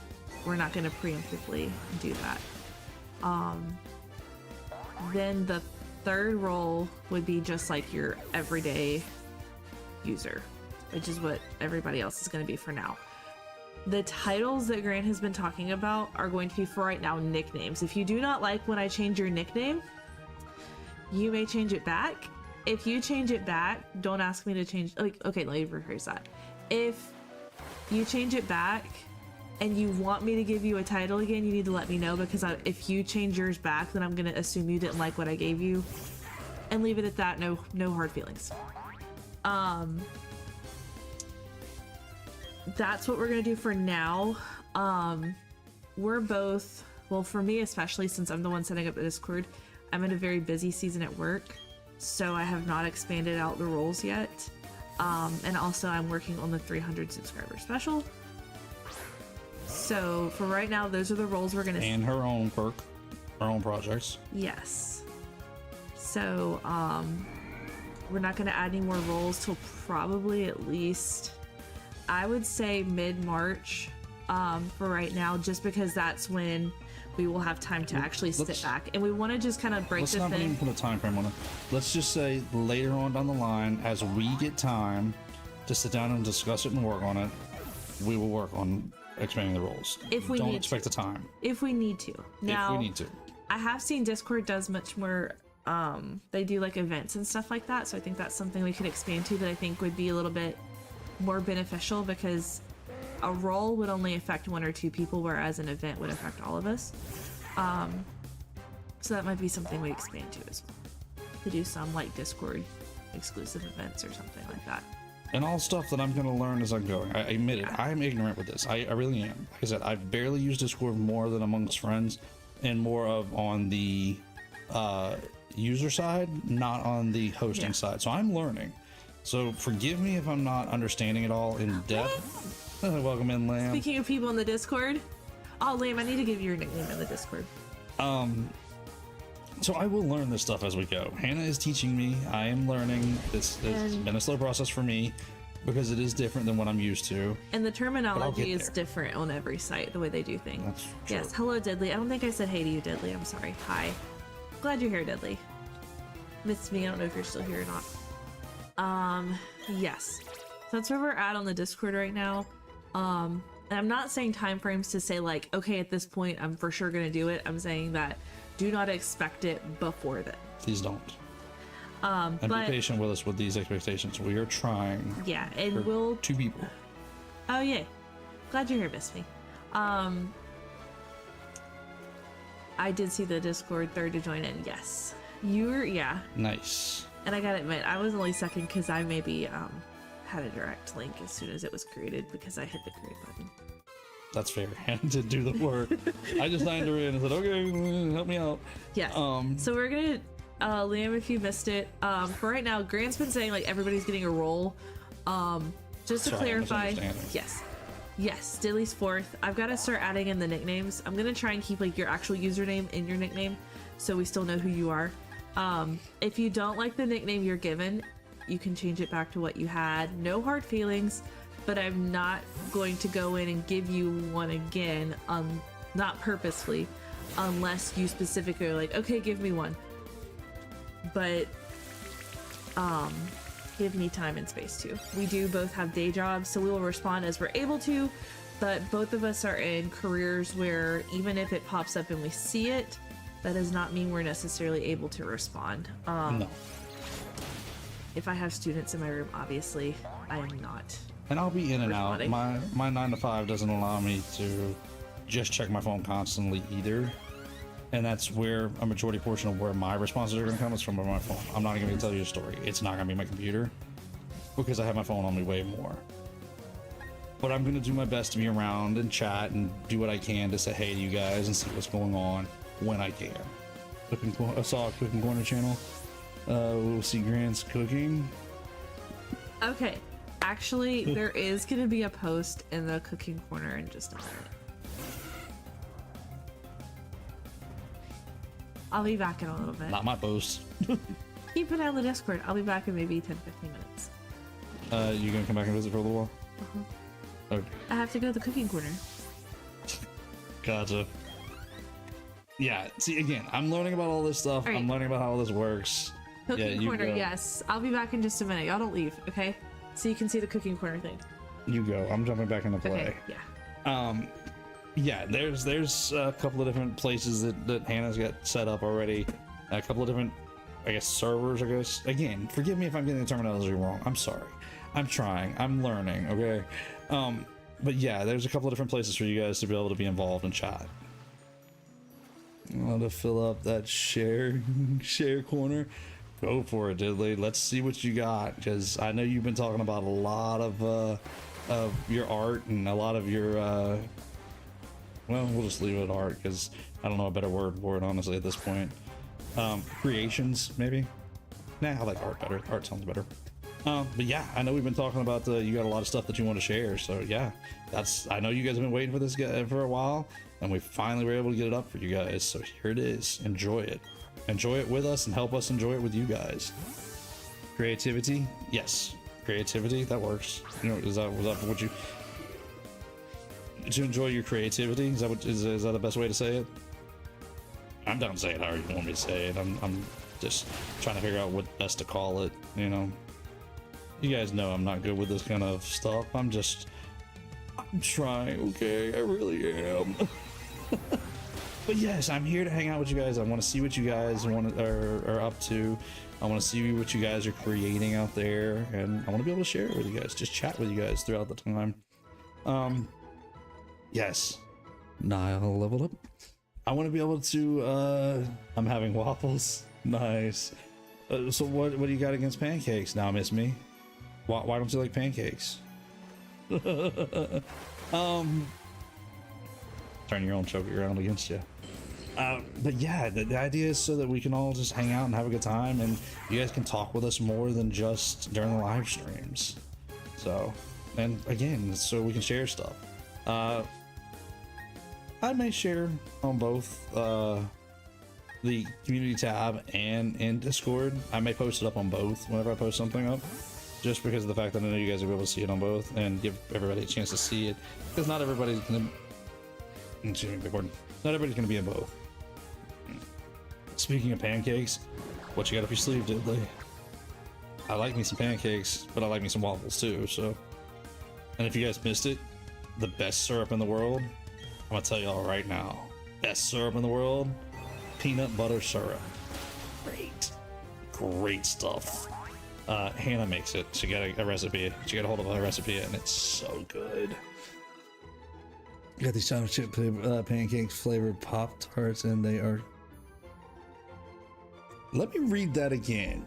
We're not going to preemptively do that. Then the third role would be just like your everyday user, which is what everybody else is going to be for now. The titles that Grant has been talking about are going to be for right now nicknames. If you do not like when I change your nickname, you may change it back. If you change it back, don't ask me to change, like, okay, let me rephrase that. If you change it back and you want me to give you a title again, you need to let me know, because if you change yours back, then I'm going to assume you didn't like what I gave you, and leave it at that. No hard feelings. That's what we're gonna do for now. We're both, well, for me especially, since I'm the one setting up the Discord, I'm in a very busy season at work, so I have not expanded out the roles yet. And also I'm working on the 300 subscriber special. So for right now, those are the roles we're gonna. And her own perk, her own projects. Yes. So we're not gonna add any more roles till probably at least, I would say mid-March for right now, just because that's when we will have time to actually sit back, and we want to just kind of break the thing. Let's not even put a time frame on it. Let's just say later on down the line, as we get time to sit down and discuss it and work on it, we will work on expanding the roles. If we don't expect the time. If we need to. Now, if we need to. I have seen Discord does much more. They do like events and stuff like that, so I think that's something we could expand to that I think would be a little bit more beneficial, because a role would only affect 1 or 2 people, whereas an event would affect all of us. So that might be something we expand to as well, to do some like Discord exclusive events or something like that. And all stuff that I'm going to learn as I'm going. I admit it, I'm ignorant with this. I really am. Like I said, I barely use Discord more than amongst friends, and more of on the user side, not on the hosting side. So I'm learning. So forgive me if I'm not understanding it all in depth. Welcome in, Lamb. Speaking of people in the Discord, oh, Lamb, I need to give you your nickname in the Discord. So I will learn this stuff as we go. Hannah is teaching me. I am learning. It's been a slow process for me, because it is different than what I'm used to. And the terminology is different on every site, the way they do things. That's true. Yes, hello, Deadly. I don't think I said hey to you, Deadly. I'm sorry. Hi. Glad you're here, Deadly. Missed me. I don't know if you're still here or not. Yes. So that's where we're at on the Discord right now. And I'm not saying time frames to say like, okay, at this point, I'm for sure going to do it. I'm saying that do not expect it before then. Please don't. And be patient with us with these expectations. We are trying. Yeah, and we'll 2 people. Oh yeah, glad you're here, Miss Me. I did see the Discord third to join in. Yes, yeah. Nice. And I gotta admit, I was only second because I maybe had a direct link as soon as it was created, because I hit the create button. That's fair. Hannah did do the work. I just signed her in and said, okay, help me out. Yeah. So we're gonna Liam, if you missed it, for right now, Grant's been saying like everybody's getting a role. Just to clarify, yes, Dilly's 4th. I've got to start adding in the nicknames. I'm gonna try and keep like your actual username in your nickname, so we still know who you are. If you don't like the nickname you're given, you can change it back to what you had. No hard feelings, but I'm not going to go in and give you one again, not purposefully, unless you specifically are like, okay, give me one. But give me time and space too. We do both have day jobs, so we will respond as we're able to, but both of us are in careers where even if it pops up and we see it, that does not mean we're necessarily able to respond. No. If I have students in my room, obviously I am not. And I'll be in and out. My 9 to 5 doesn't allow me to just check my phone constantly either. And that's where a majority portion of where my responses are going to come is from my phone. I'm not even going to tell you a story. It's not going to be my computer, because I have my phone on me way more. But I'm going to do my best to be around and chat and do what I can to say hey to you guys and see what's going on when I can. I saw a Cooking Corner channel. We'll see Grant's cooking. Okay. Actually, there is going to be a post in the Cooking Corner in just a minute. I'll be back in a little bit. Not my post. Keep it on the Discord. I'll be back in maybe 10-15 minutes. You gonna come back and visit for a little while? Okay. I have to go to the cooking corner. Gotcha. Yeah, see, again, I'm learning about all this stuff. All right. I'm learning about how all this works. Cooking you corner, go. yes. I'll be back in just a minute. Y'all don't leave, okay? So you can see the cooking corner thing. You go. I'm jumping back into play. Okay, yeah. Yeah, there's a couple of different places that Hannah's got set up already. A couple of different, I guess, servers, I guess. Again, forgive me if I'm getting the terminology wrong. I'm sorry. I'm trying. I'm learning, okay? But yeah, there's a couple of different places for you guys to be able to be involved and chat. I want to fill up that share corner. Go for it, Diddley. Let's see what you got, because I know you've been talking about a lot of your art and a lot of your well, we'll just leave it at art, because I don't know a better word for it, honestly, at this point. Creations, maybe. Nah, I like art better. Art sounds better. But yeah, I know we've been talking about you got a lot of stuff that you want to share, so yeah, I know you guys have been waiting for this for a while, and we finally were able to get it up for you guys, so here it is. Enjoy it with us and help us enjoy it with you guys. Creativity, yes, creativity, that works. You know, was that what you to enjoy your creativity? Is that the best way to say it? I'm down to say it however you want me to say it. I'm just trying to figure out what best to call it, you know. You guys know I'm not good with this kind of stuff. I'm trying, okay? I really am. But yes, I'm here to hang out with you guys. I want to see what you guys are up to. I want to see what you guys are creating out there, and I want to be able to share it with you guys. Just chat with you guys throughout the time. Yes, Niall leveled up. I want to be able to. I'm having waffles. Nice. So what do you got against pancakes now, Miss Me? Why don't you like pancakes? Turn your own choke around against you. But yeah, the idea is so that we can all just hang out and have a good time, and you guys can talk with us more than just during the live streams. So, and again, so we can share stuff. I may share on both the community tab and in Discord. I may post it up on both whenever I post something up, just because of the fact that I know you guys will be able to see it on both and give everybody a chance to see it, because not everybody's gonna not everybody's gonna be in both. Speaking of pancakes, what you got up your sleeve, Diddley? I like me some pancakes, but I like me some waffles too, so. And if you guys missed it, the best syrup in the world, I'm gonna tell y'all right now, best syrup in the world, peanut butter syrup. Great stuff. Hannah makes it. She got a recipe. She got a hold of a recipe, and it's so good. Got these chocolate chip pancakes flavored Pop-Tarts, and they are. Let me read that again.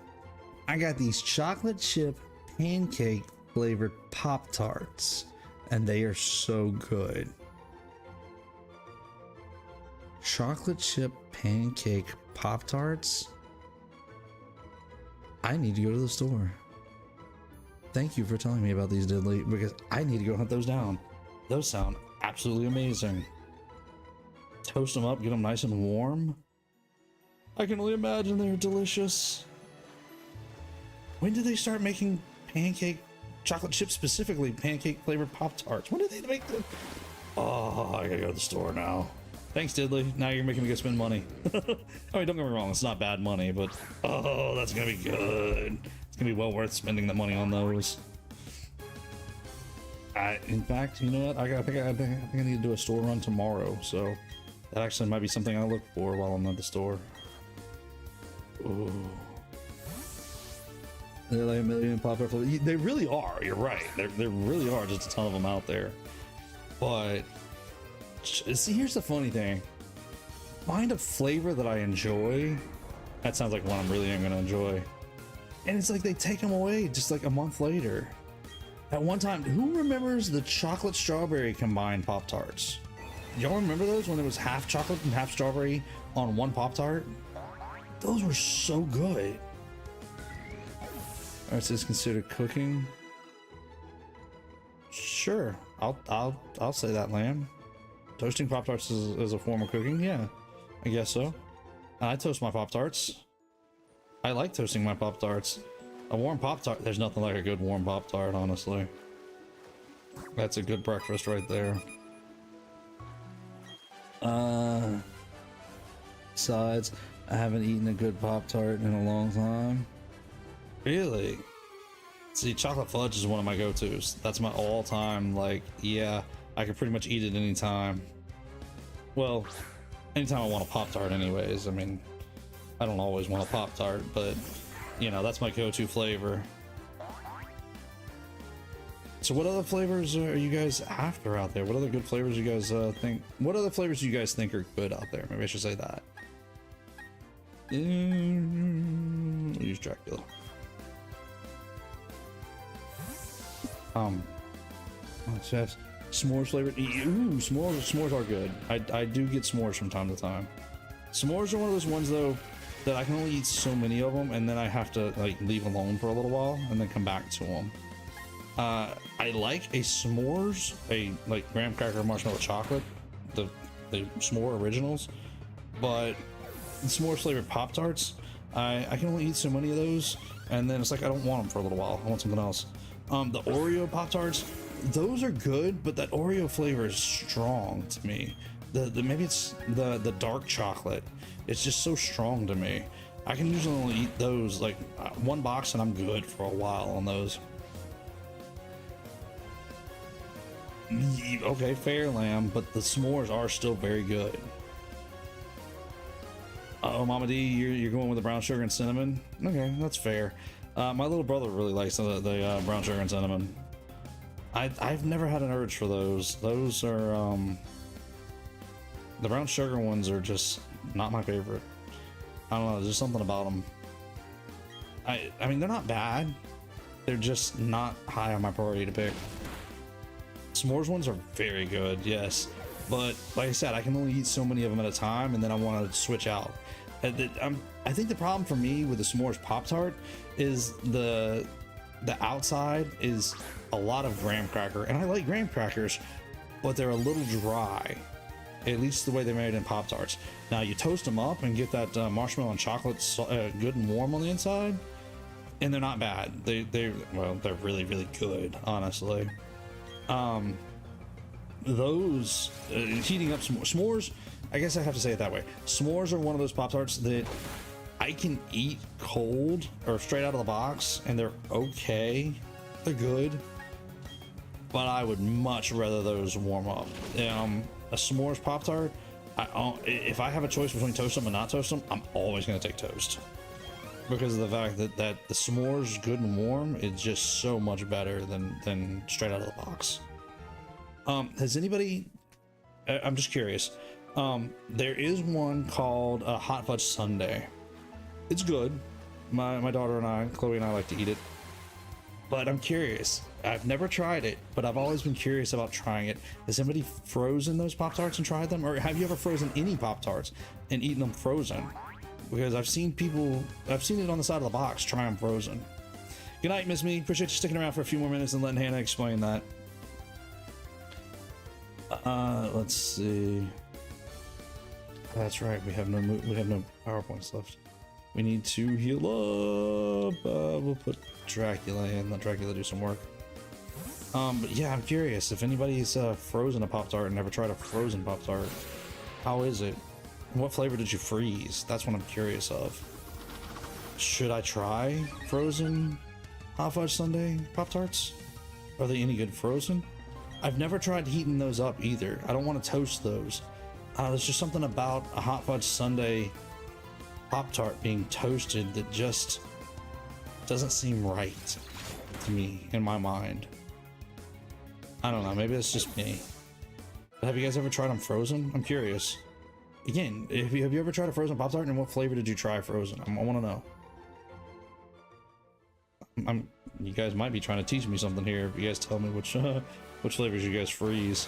I got these chocolate chip pancake flavored Pop-Tarts, and they are so good. Chocolate chip pancake Pop-Tarts. I need to go to the store. Thank you for telling me about these, Diddley, because I need to go hunt those down. Those sound absolutely amazing. Toast them up, get them nice and warm. I can only imagine they're delicious. When did they start making pancake chocolate chips, specifically pancake flavored Pop-Tarts? When did they make them? Oh, I gotta go to the store now. Thanks, Diddley. Now you're making me go spend money. I mean, don't get me wrong, it's not bad money, but oh, that's gonna be good. It's gonna be well worth spending the money on those. In fact, you know what? I think I need to do a store run tomorrow, so that actually might be something I look for while I'm at the store. Ooh. They're like a million pop-up. They really are. You're right. There really are just a ton of them out there. But see, here's the funny thing. Find a flavor that I enjoy. That sounds like one I'm really gonna enjoy. And it's like they take them away just like a month later. At one time, who remembers the chocolate strawberry combined Pop-Tarts? Y'all remember those when it was half chocolate and half strawberry on one Pop-Tart? Those were so good. Alright, so it's considered cooking. Sure, I'll say that, lamb. Toasting Pop-Tarts is a form of cooking, yeah. I guess so. I toast my Pop-Tarts. I like toasting my Pop-Tarts. A warm Pop-Tart, there's nothing like a good warm Pop-Tart, honestly. That's a good breakfast right there. Besides, I haven't eaten a good Pop-Tart in a long time. Really? See, chocolate fudge is one of my go-tos. That's my all-time, like, yeah, I could pretty much eat it anytime. Well, anytime I want a Pop-Tart anyways. I mean, I don't always want a Pop-Tart, but, you know, that's my go-to flavor. So what other flavors are you guys after out there? What other good flavors you guys think? What other flavors do you guys think are good out there? Maybe I should say that. Use Dracula. Just s'mores flavored. Ooh, s'mores are good. I do get s'mores from time to time. S'mores are one of those ones though that I can only eat so many of them, and then I have to like leave alone for a little while and then come back to them. I like a s'mores, like graham cracker marshmallow chocolate, the s'more originals, but the s'mores flavored Pop-Tarts, I can only eat so many of those, and then it's like I don't want them for a little while. I want something else. The Oreo Pop-Tarts, those are good, but that Oreo flavor is strong to me. Maybe it's the dark chocolate. It's just so strong to me. I can usually only eat those like one box and I'm good for a while on those. Okay, fair, lamb, but the s'mores are still very good. Oh, Mama D, you're going with the brown sugar and cinnamon? Okay, that's fair. My little brother really likes the brown sugar and cinnamon. I've never had an urge for those. Those are the brown sugar ones are just not my favorite. I don't know, there's something about them. I mean, they're not bad. They're just not high on my priority to pick. S'mores ones are very good, yes, but like I said, I can only eat so many of them at a time, and then I want to switch out. I think the problem for me with the s'mores Pop-Tart is the outside is a lot of graham cracker, and I like graham crackers, but they're a little dry, at least the way they made it in Pop-Tarts. Now you toast them up and get that marshmallow and chocolate good and warm on the inside, and they're not bad. They're really, really good, honestly. Those heating up s'mores, I guess I have to say it that way. S'mores are one of those Pop-Tarts that I can eat cold or straight out of the box, and they're okay. They're good, but I would much rather those warm up. A s'mores Pop-Tart, if I have a choice between toast them and not toast them, I'm always going to take toast, because of the fact that the s'mores good and warm is just so much better than straight out of the box. Has anybody, I'm just curious, there is one called a hot fudge sundae. It's good. My daughter and I, Chloe and I, like to eat it, but I'm curious. I've never tried it, but I've always been curious about trying it. Has anybody frozen those Pop-Tarts and tried them, or have you ever frozen any Pop-Tarts and eaten them frozen? Because I've seen it on the side of the box, try them frozen. Good night, Miss Me. Appreciate you sticking around for a few more minutes and letting Hannah explain that. Let's see. That's right. We have no PowerPoints left. We need to heal up. We'll put Dracula in. Let Dracula do some work. But yeah, I'm curious if anybody's frozen a Pop-Tart and never tried a frozen Pop-Tart. How is it? What flavor did you freeze? That's what I'm curious of. Should I try frozen hot fudge sundae Pop-Tarts? Are they any good frozen? I've never tried heating those up either. I don't want to toast those. There's just something about a hot fudge sundae Pop-Tart being toasted that just doesn't seem right to me in my mind. I don't know, maybe it's just me. But have you guys ever tried them frozen? I'm curious. Again, have you ever tried a frozen Pop-Tart, and what flavor did you try frozen? I want to know. You guys might be trying to teach me something here if you guys tell me which flavors you guys freeze.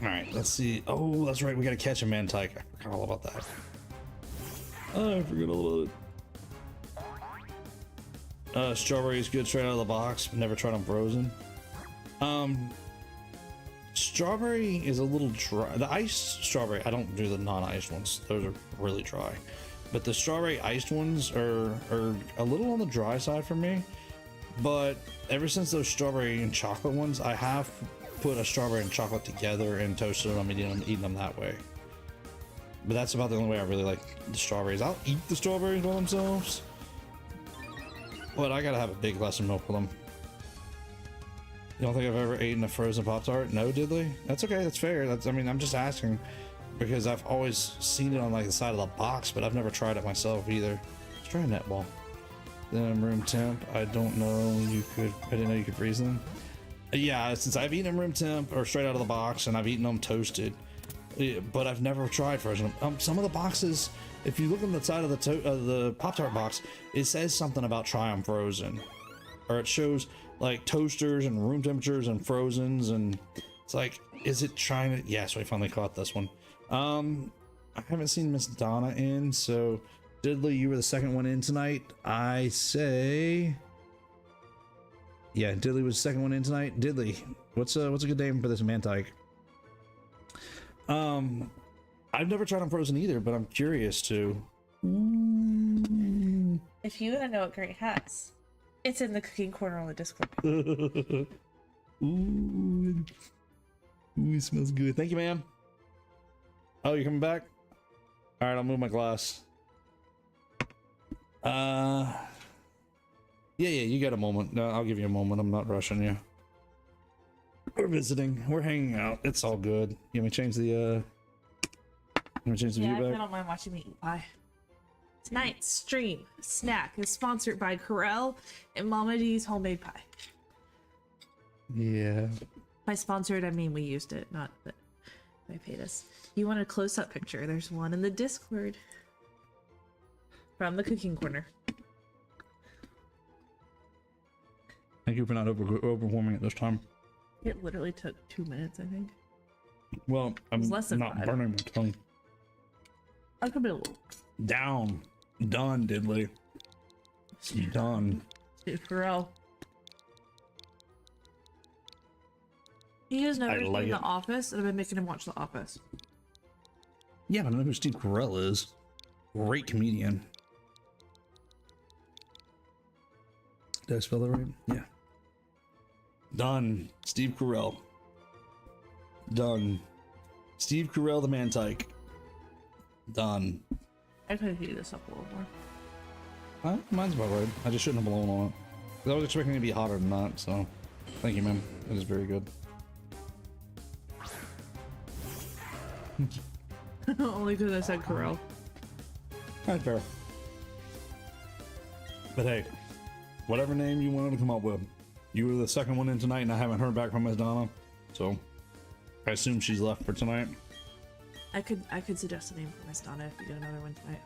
All right, let's see. Oh, that's right, we gotta catch a Mantike. I forgot all about that. I forgot all about it. Strawberry is good straight out of the box. Never tried them frozen. strawberry is a little dry. The iced strawberry, I don't do the non-iced ones. Those are really dry. But the strawberry iced ones are a little on the dry side for me. But ever since those strawberry and chocolate ones, I have put a strawberry and chocolate together and toasted them and eating them that way. But that's about the only way I really like the strawberries. I'll eat the strawberries by themselves, but I gotta have a big glass of milk with them. You don't think I've ever eaten a frozen Pop-Tart? No, Diddley? That's okay, that's fair. I mean, I'm just asking because I've always seen it on like the side of the box, but I've never tried it myself either. Let's try a netball. Then room temp, I don't know I didn't know you could freeze them. Yeah, since I've eaten them room temp or straight out of the box, and I've eaten them toasted, but I've never tried frozen. Some of the boxes, if you look on the side of the Pop-Tart box, it says something about try them frozen, or it shows like toasters and room temperatures and frozens, and it's like, is it trying to? Yes, we finally caught this one. I haven't seen Miss Donna in, so Diddley, you were the second one in tonight. I say, yeah, Diddley was the second one in tonight. Diddley, what's a good name for this Mantike? I've never tried them frozen either, but I'm curious to. If you want to know what Great has, it's in the cooking corner on the Discord. Ooh, it smells good. Thank you, ma'am. Oh, you're coming back? All right, I'll move my glass. Yeah, you got a moment. No, I'll give you a moment. I'm not rushing you. We're visiting. We're hanging out. It's all good. You want me to change the view I back? don't mind watching me eat pie. Tonight's stream snack is sponsored by Corel and Mama D's homemade pie. Yeah. By sponsored, I mean we used it, not that they paid us. You want a close-up picture? There's one in the Discord from the cooking corner. Thank you for not overwarming it this time. It literally took 2 minutes, I think. Well, I'm less than not 5. burning my tongue. I could be a little. Down. Done, Diddley. Done. Dude, Corel. He has never like seen it. The Office, and I've been making him watch The Office. Yeah, but I know who Steve Carell is. Great comedian. Did I spell that right? Yeah. Done. Steve Carell. Done. Steve Carell, the Mantike. Done. I could heat this up a little more. Mine's about right. I just shouldn't have blown on it. 'Cause I was expecting it to be hotter than that, so thank you, ma'am. It is very good. Only because I said Corel. That's fair. But hey, whatever name you wanted to come up with, you were the second one in tonight, and I haven't heard back from Miss Donna, so I assume she's left for tonight. I could suggest a name for Miss Donna if you get another one tonight.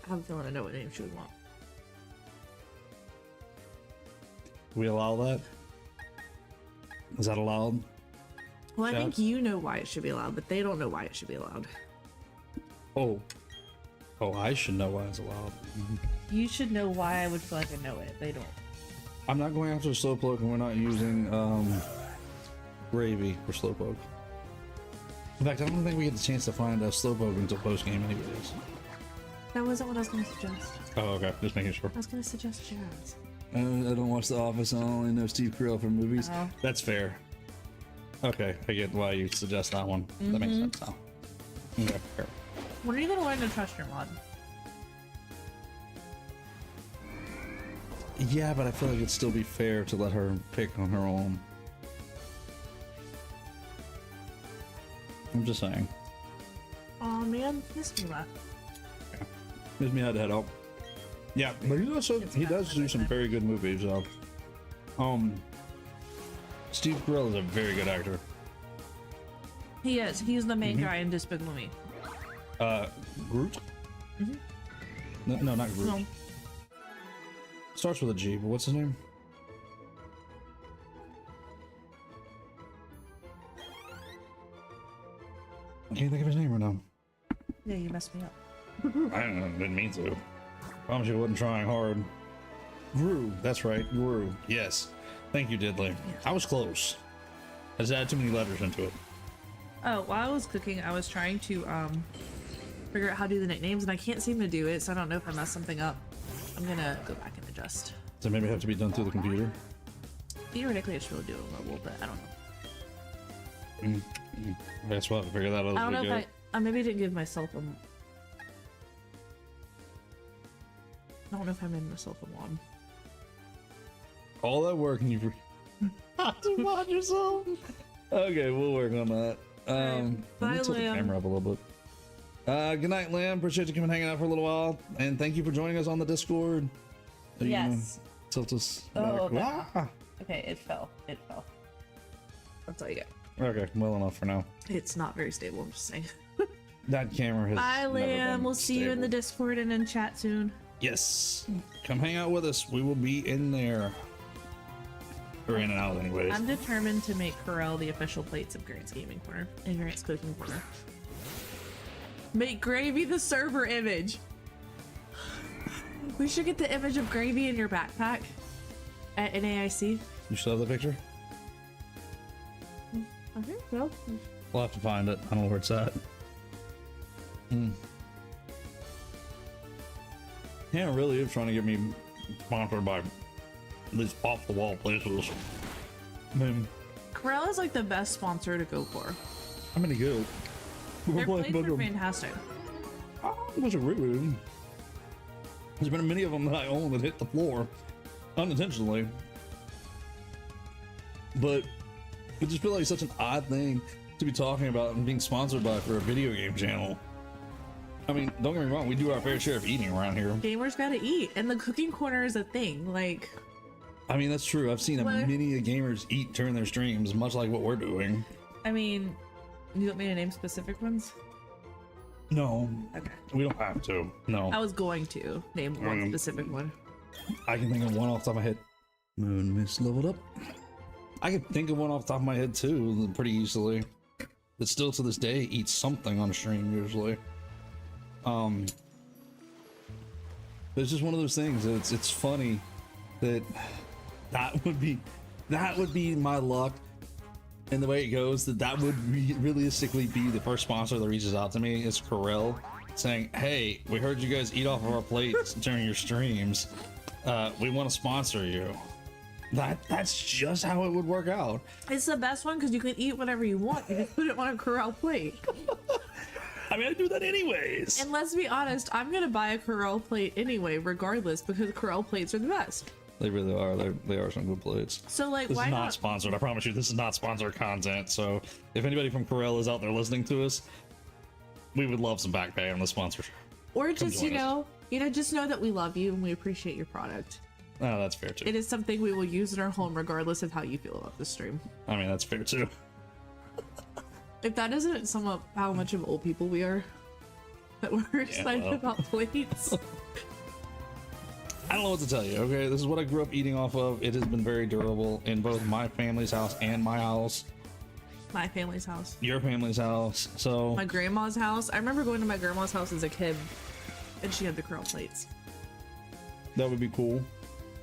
I have a feeling I know what name she would want. We allow that? Is that allowed? Well, I Yeah. think you know why it should be allowed, but they don't know why it should be allowed. Oh, I should know why it's allowed. You should know why I would feel like I know it. They don't. I'm not going after Slowpoke, and we're not using gravy for Slowpoke. In fact, I don't think we get the chance to find a Slowpoke until post game, anyways. That wasn't what I was going to suggest. Oh, okay. Just making sure. I was going to suggest Jazz. I don't watch The Office. I only know Steve Carell from movies. Oh. That's fair. Okay, I get why you suggest that one. That makes sense now. Okay, fair. When are you going to learn to trust your mod? Yeah, but I feel like it'd still be fair to let her pick on her own. I'm just saying. Oh man, this me left. Gives me had to head out. Yeah, but he does do some very good movies. Steve Carell is a very good actor. He is. He's the main guy in this big movie. Groot? No, not Groot. No. Starts with a G, but what's his name? I can't think of his name right now. Yeah, you messed me up. I didn't mean to. Promise you I wasn't trying hard. Gru, that's right, Gru. Yes. Thank you, Diddley. Yes. I was close. I just added too many letters into it. Oh, while I was cooking, I was trying to figure out how to do the nicknames, and I can't seem to do it, so I don't know if I messed something up. I'm gonna go back and adjust. Does it maybe have to be done through the computer? Theoretically, I should be able to do it on mobile, but I don't know. I guess we'll have to figure that out I as don't we know go. if I maybe didn't give myself a. I don't know if I made myself a one. All that work and you have to watch yourself. Okay, we'll work on that. Let Bye, me tilt the Lamb. camera up a little bit. Good night, Lamb. Appreciate you coming hanging out for a little while, and thank you for joining us on the Discord. Are you gonna Yes. tilt us. Oh, back? okay. Okay, it fell. It fell. That's all you get. Okay, well enough for now. It's not very stable. I'm just saying. That camera has. Bye, never Lamb. been We'll see you in the stable. Discord and in chat soon. Yes, come hang out with us. We will be in there. Or in and out, anyways. I'm determined to make Corel the official plates of Grant's Gaming Corner and Grant's Cooking Corner. Make Gravy the server image. We should get the image of Gravy in your backpack at NAIC. You still have the picture? Okay, well, We'll have to find it. I don't know where it's at. Yeah, really is trying to get me sponsored by these off the wall places. I mean, Corel is like the best sponsor to go for. how many good? Their plates are fantastic. I don't disagree with you. There's been many of them that I own that hit the floor unintentionally. But it just feels like such an odd thing to be talking about and being sponsored by for a video game channel. I mean, don't get me wrong, we do our fair share of eating around here. Gamers gotta eat, and the cooking corner is a thing. Like, I mean, that's true. I've seen What? many gamers eat during their streams, much like what we're doing. I mean, you want me to name specific ones? No, Okay. we don't have to. No, I was going to name one specific one. I can think of one off the top of my head. Moon Mist leveled up. I can think of one off the top of my head too, pretty easily. That still to this day eats something on stream usually. It's just one of those things. It's funny that that would be my luck, and the way it goes, that would realistically be the first sponsor that reaches out to me is Corel, saying, "Hey, we heard you guys eat off of our plates during your streams. We want to sponsor you." That's just how it would work out. It's the best one because you can eat whatever you want. You just put it on a Corel plate. I mean, I do that anyways. And let's be honest, I'm gonna buy a Corel plate anyway, regardless, because Corel plates are the best. They really are. They are some good plates. So like, This why is not not? sponsored. I promise you, this is not sponsored content. So if anybody from Corel is out there listening to us, we would love some back pay on the sponsorship. Or just join us. just know that we love you and we appreciate your product. Oh, that's fair too. It is something we will use in our home, regardless of how you feel about this stream. I mean, that's fair too. If that isn't sum up how much of old people we are, that we're excited well. about plates. I don't know what to tell you. Okay, this is what I grew up eating off of. It has been very durable in both my family's house and my house, My family's house. your family's house. So My grandma's house. I remember going to my grandma's house as a kid, and she had the Corel plates. that would be cool.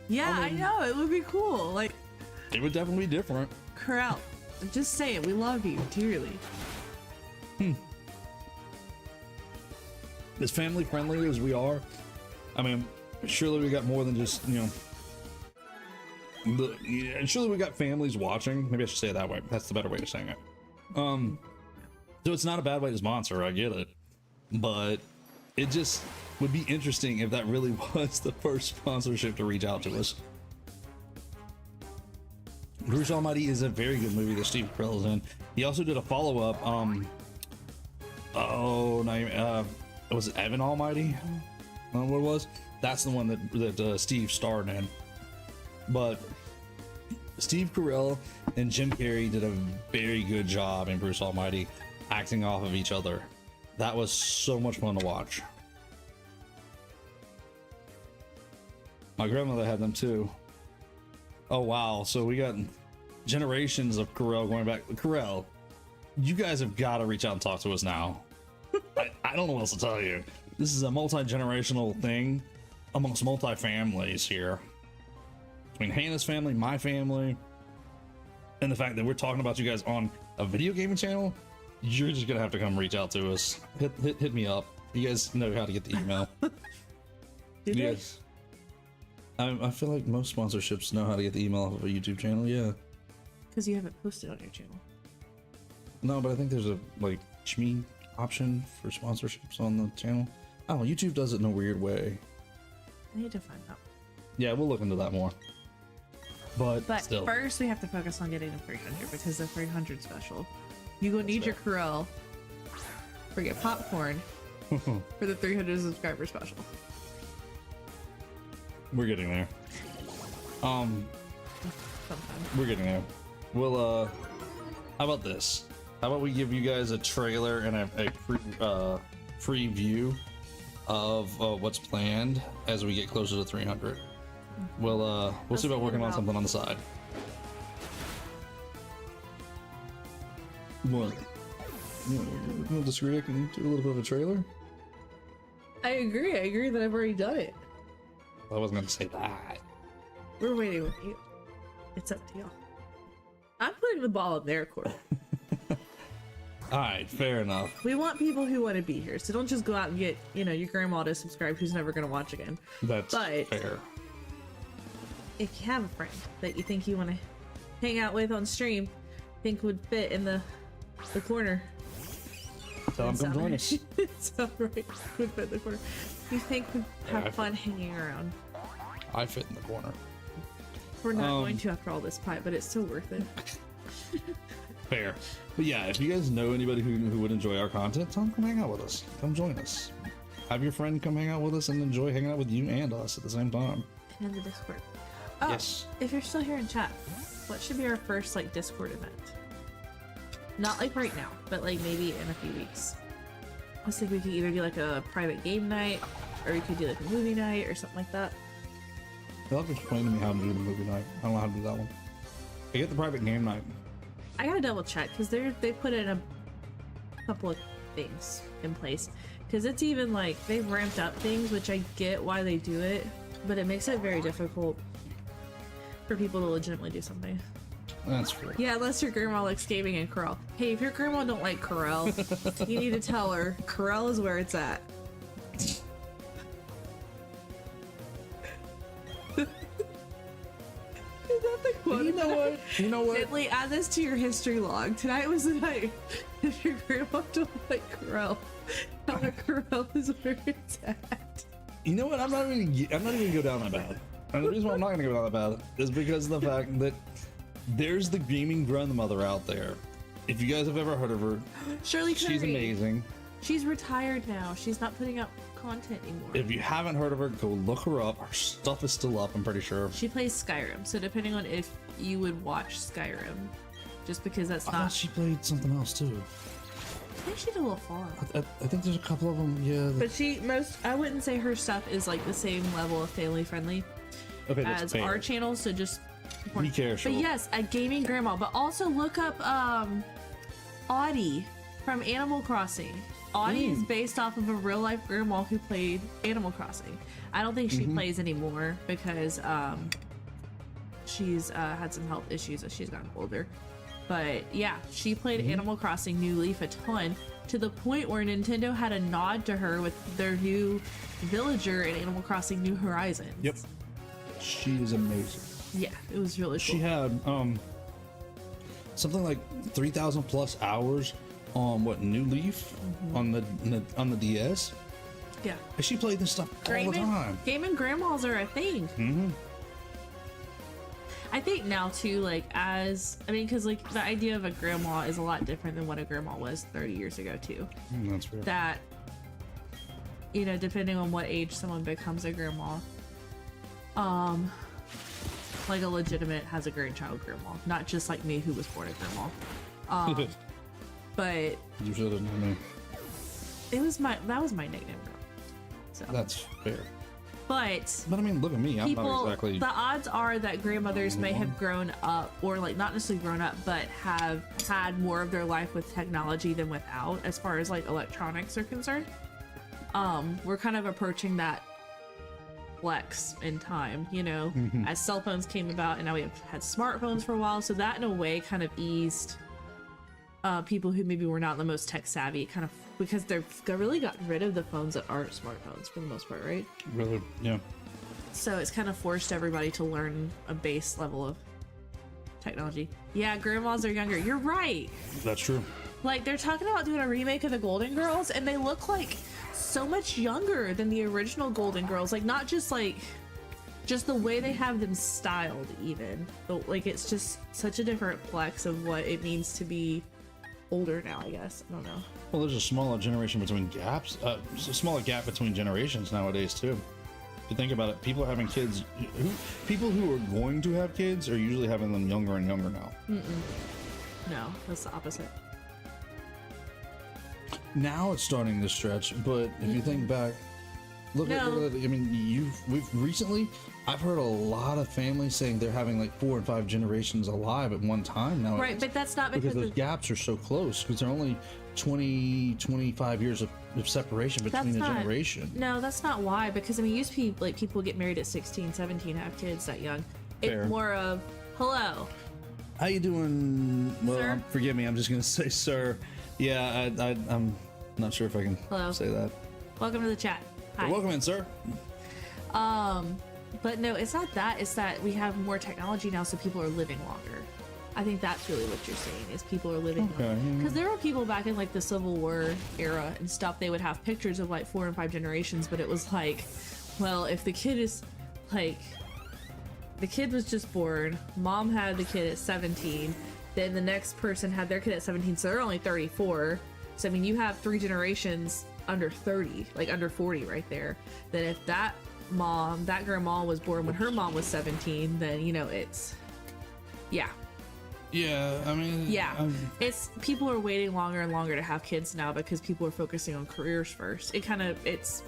Yeah, I know. It would be cool. Like, It would definitely be different. Corel, just say it. We love you dearly. As family friendly as we are, I mean, surely we got more than just, surely we got families watching. Maybe I should say it that way. That's the better way of saying it. So it's not a bad way to sponsor. I get it, but it just would be interesting if that really was the first sponsorship to reach out to us. Bruce Almighty is a very good movie that Steve Carell is in. He also did a follow-up. Was it Evan Almighty? I don't know what it was. That's the one that Steve starred in. But Steve Carell and Jim Carrey did a very good job in Bruce Almighty, acting off of each other. That was so much fun to watch. My grandmother had them too. Oh wow, so we got generations of Carell going back. Carell, you guys have got to reach out and talk to us now. I don't know what else to tell you. This is a multi-generational thing amongst multi-families here. Between Hannah's family, my family, and the fact that we're talking about you guys on a video gaming channel, you're just gonna have to come reach out to us. Hit me up. You guys know how to get the email. Yes. I feel like most sponsorships know how to get the email off of a YouTube channel. Yeah. Because you haven't posted on your channel. No, but I think there's a like Shmee option for sponsorships on the channel. Oh, YouTube does it in a weird way. I need to find out. Yeah, we'll look into that more. But still. First, we have to focus on getting the 300 because the 300 special. You gonna need your Corel for your popcorn for the 300 subscriber special. We're getting there. Sometime. We're getting there. We'll how about this? How about we give you guys a trailer and a free view of what's planned as we get closer to 300. We'll see about working on something on the side. What? You don't disagree? I can do a little bit of a trailer. I agree that I've already done it. I wasn't gonna say that. We're waiting with you. It's up to y'all. I'm putting the ball in their court. All right, fair enough. We want people who want to be here, so don't just go out and get, your grandma to subscribe who's never going to watch again. That's fair. If you have a friend that you think you want to hang out with on stream, think would fit in the corner. Tell them come join us. Sound right. Would fit in the corner. You think would have fun hanging around. I fit in the corner. We're not going to after all this pie, but it's still worth it. Fair. But yeah, if you guys know anybody who would enjoy our content, tell them come hang out with us. Come join us. Have your friend come hang out with us and enjoy hanging out with you and us at the same time. And the Discord. Oh, yes. If you're still here in chat, what should be our first Discord event? Not right now, but maybe in a few weeks. I was thinking we could either do a private game night, or we could do a movie night or something like that. They'll have to explain to me how to do the movie night. I don't know how to do that one. I get the private game night. I gotta double check because they put in a couple of things in place, because it's even they've ramped up things, which I get why they do it, but it makes it very difficult for people to legitimately do something. That's fair. Yeah, unless your grandma likes gaming and Corel. Hey, if your grandma don't like Corel, you need to tell her Corel is where it's at. Is that the quote? You know what? Italy, add this to your history log. Tonight was the night. If your grandma don't like Corel, tell her Corel is where it's at. You know what? I'm not even gonna go down that bad. And the reason why I'm not gonna go down that bad is because of the fact that there's the gaming grandmother out there. If you guys have ever heard of her, Shirley Curry. She's amazing. She's retired now. She's not putting out content anymore. If you haven't heard of her, go look her up. Her stuff is still up, I'm pretty sure. She plays Skyrim, so depending on if you would watch Skyrim, just because that's I not. thought she played something else too. I think she did a little far. I think there's a couple of them, yeah. But I wouldn't say her stuff is the same level of family friendly as our channel, so just be careful. But yes, a gaming grandma. But also look up Audie from Animal Crossing. Audie is based off of a real life grandma who played Animal Crossing. I don't think she plays anymore because she's had some health issues as she's gotten older. But yeah, she played Animal Crossing New Leaf a ton, to the point where Nintendo had a nod to her with their new villager in Animal Crossing New Horizons. Yep. She is amazing. Yeah, it was really cool. She had something like 3,000 plus hours on New Leaf on the DS. Yeah. And she played this stuff all the time. Gaming grandmas are a thing. I think now too, because the idea of a grandma is a lot different than what a grandma was 30 years ago too. That's fair. That, depending on what age someone becomes a grandma, a legitimate has a grandchild grandma, not just like me who was born a grandma. But you should have known me. That was my nickname, girl. So that's fair. But I mean, look at me. I'm not exactly. The odds are that grandmothers may have grown up, or not necessarily grown up, but have had more of their life with technology than without, as far as electronics are concerned. We're kind of approaching that flex in time, you know, as cell phones came about, and now we have had smartphones for a while. So that in a way kind of eased people who maybe were not the most tech savvy, kind of, because they've really gotten rid of the phones that aren't smartphones for the most part, right? Really, yeah. So it's kind of forced everybody to learn a base level of technology. Yeah, grandmas are younger. You're right. That's true. Like, they're talking about doing a remake of the Golden Girls, and they look like so much younger than the original Golden Girls. Like, not just like, just the way they have them styled, even. But, like, it's just such a different flex of what it means to be older now, I guess. I don't know. Well, there's a smaller generation between gaps, a smaller gap between generations nowadays too. If you think about it, people are having kids. People who are going to have kids are usually having them younger and younger now. No, that's the opposite. Now it's starting to stretch, but if you think back, look at, I mean, we've recently, I've heard a lot of families saying they're having like 4 and 5 generations alive at one time now. Right, but that's not because those gaps are so close, because they're only 20-25 years of separation between the generation. No, that's not why, because I mean, used to be like people get married at 16, 17, have kids that young. Fair. It's more of, hello. How you doing? Well, Sir? Forgive me, I'm just gonna say sir. Yeah, I'm not sure if I can Hello. say that. Welcome to the chat. Hi. Welcome in, sir. But no, it's not that. It's that we have more technology now, so people are living longer. I think that's really what you're saying, is people are living longer. Because there were people back in like the Civil War era and stuff, they would have pictures of like 4 and 5 generations, but it was like, well, if the kid is like, the kid was just born, mom had the kid at 17, then the next person had their kid at 17, so they're only 34. So I mean, you have 3 generations under 30, like under 40 right there. Then if that grandma was born when her mom was 17, then, you know, it's, yeah. Yeah, I mean, yeah, it's, people are waiting longer and longer to have kids now because people are focusing on careers first. It kind of, it's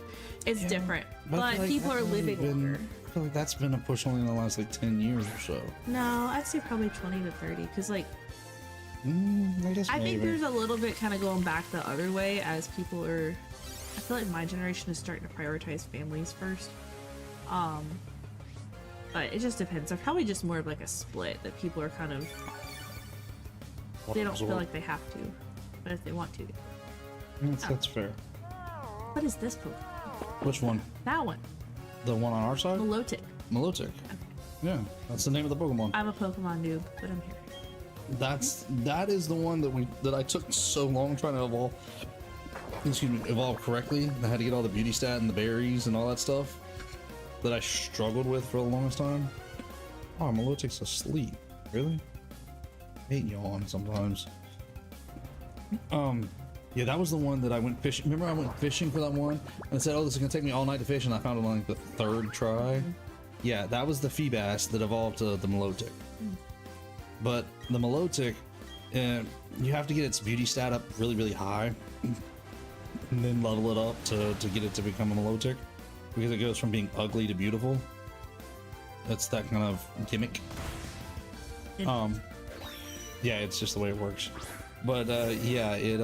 different, but like people are living longer. I feel like that's been a push only in the last like 10 years or so. No, I'd say probably 20 to 30, because like, I think there's a little bit kind of going back the other way as people are, I feel like my generation is starting to prioritize families first. But it just depends. They're probably just more of like a split, that people are kind of, they don't feel like they have to, but if they want to. That's fair. What is this Pokemon? Which one? That one. The one on our side? Milotic. Milotic. Yeah, that's the name of the Pokemon. I'm a Pokemon noob, but I'm here. That is the one that I took so long trying to evolve. Excuse me, evolve correctly. I had to get all the beauty stat and the berries and all that stuff that I struggled with for the longest time. Oh, Milotic's asleep. Really? I hate yawn sometimes. Yeah, that was the one that I went fishing. Remember, I went fishing for that one and said, "Oh, this is gonna take me all night to fish," and I found it on like the 3rd try. Yeah, that was the Feebas that evolved to the Milotic. But the Milotic, you have to get its beauty stat up really, really high, and then level it up to get it to become a Milotic, because it goes from being ugly to beautiful. That's that kind of gimmick. Yeah, it's just the way it works. But yeah, it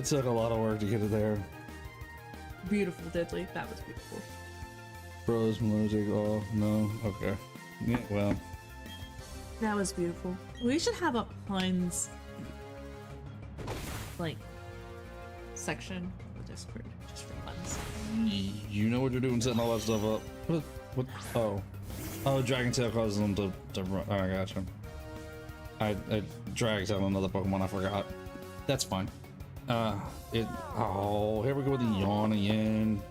took a lot of work to get it there. Beautiful, Diddley. That was beautiful. Bros, Milotic. Oh no. Okay. Yeah. Well. That was beautiful. We should have a puns like section of the Discord just for puns. You know what you're doing, setting all that stuff up. What? Oh, Dragon Tail causes them to run. Oh, I gotcha. I dragged out another Pokemon. I forgot. That's fine. Oh, here we go with the yawn again.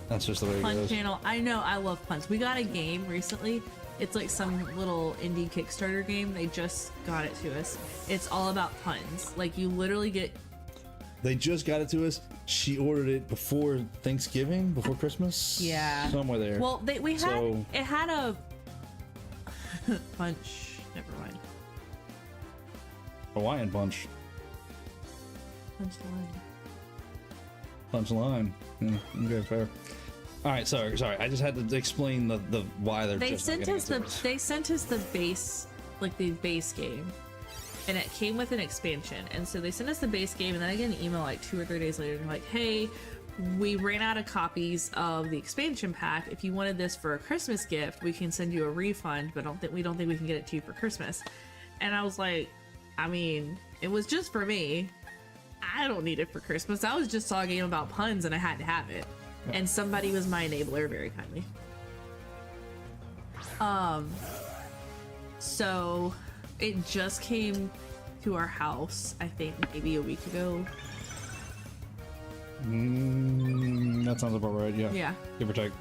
That's just the way it Pun goes. channel. I know, I love puns. We got a game recently. It's like some little indie Kickstarter game. They just got it to us. It's all about puns. Like, you literally get. They just got it to us. She ordered it before Thanksgiving, before Christmas. Yeah. Somewhere there. Well, it had a punch. Never mind. Hawaiian punch. Punch the line. Punch line. Yeah, okay, fair. All right, sorry. I just had to explain the why they're. They sent us the base, like the base game, and it came with an expansion. And so they sent us the base game, and then I get an email like 2 or 3 days later, and they're like, "Hey, we ran out of copies of the expansion pack. If you wanted this for a Christmas gift, we can send you a refund, but we don't think we can get it to you for Christmas. And I was like, I mean, it was just for me. I don't need it for Christmas. I was just talking about puns and I had to have it. Yeah. And somebody was my enabler very kindly. So it just came to our house, I think maybe a week ago. That sounds about right, yeah. Yeah. Give or take.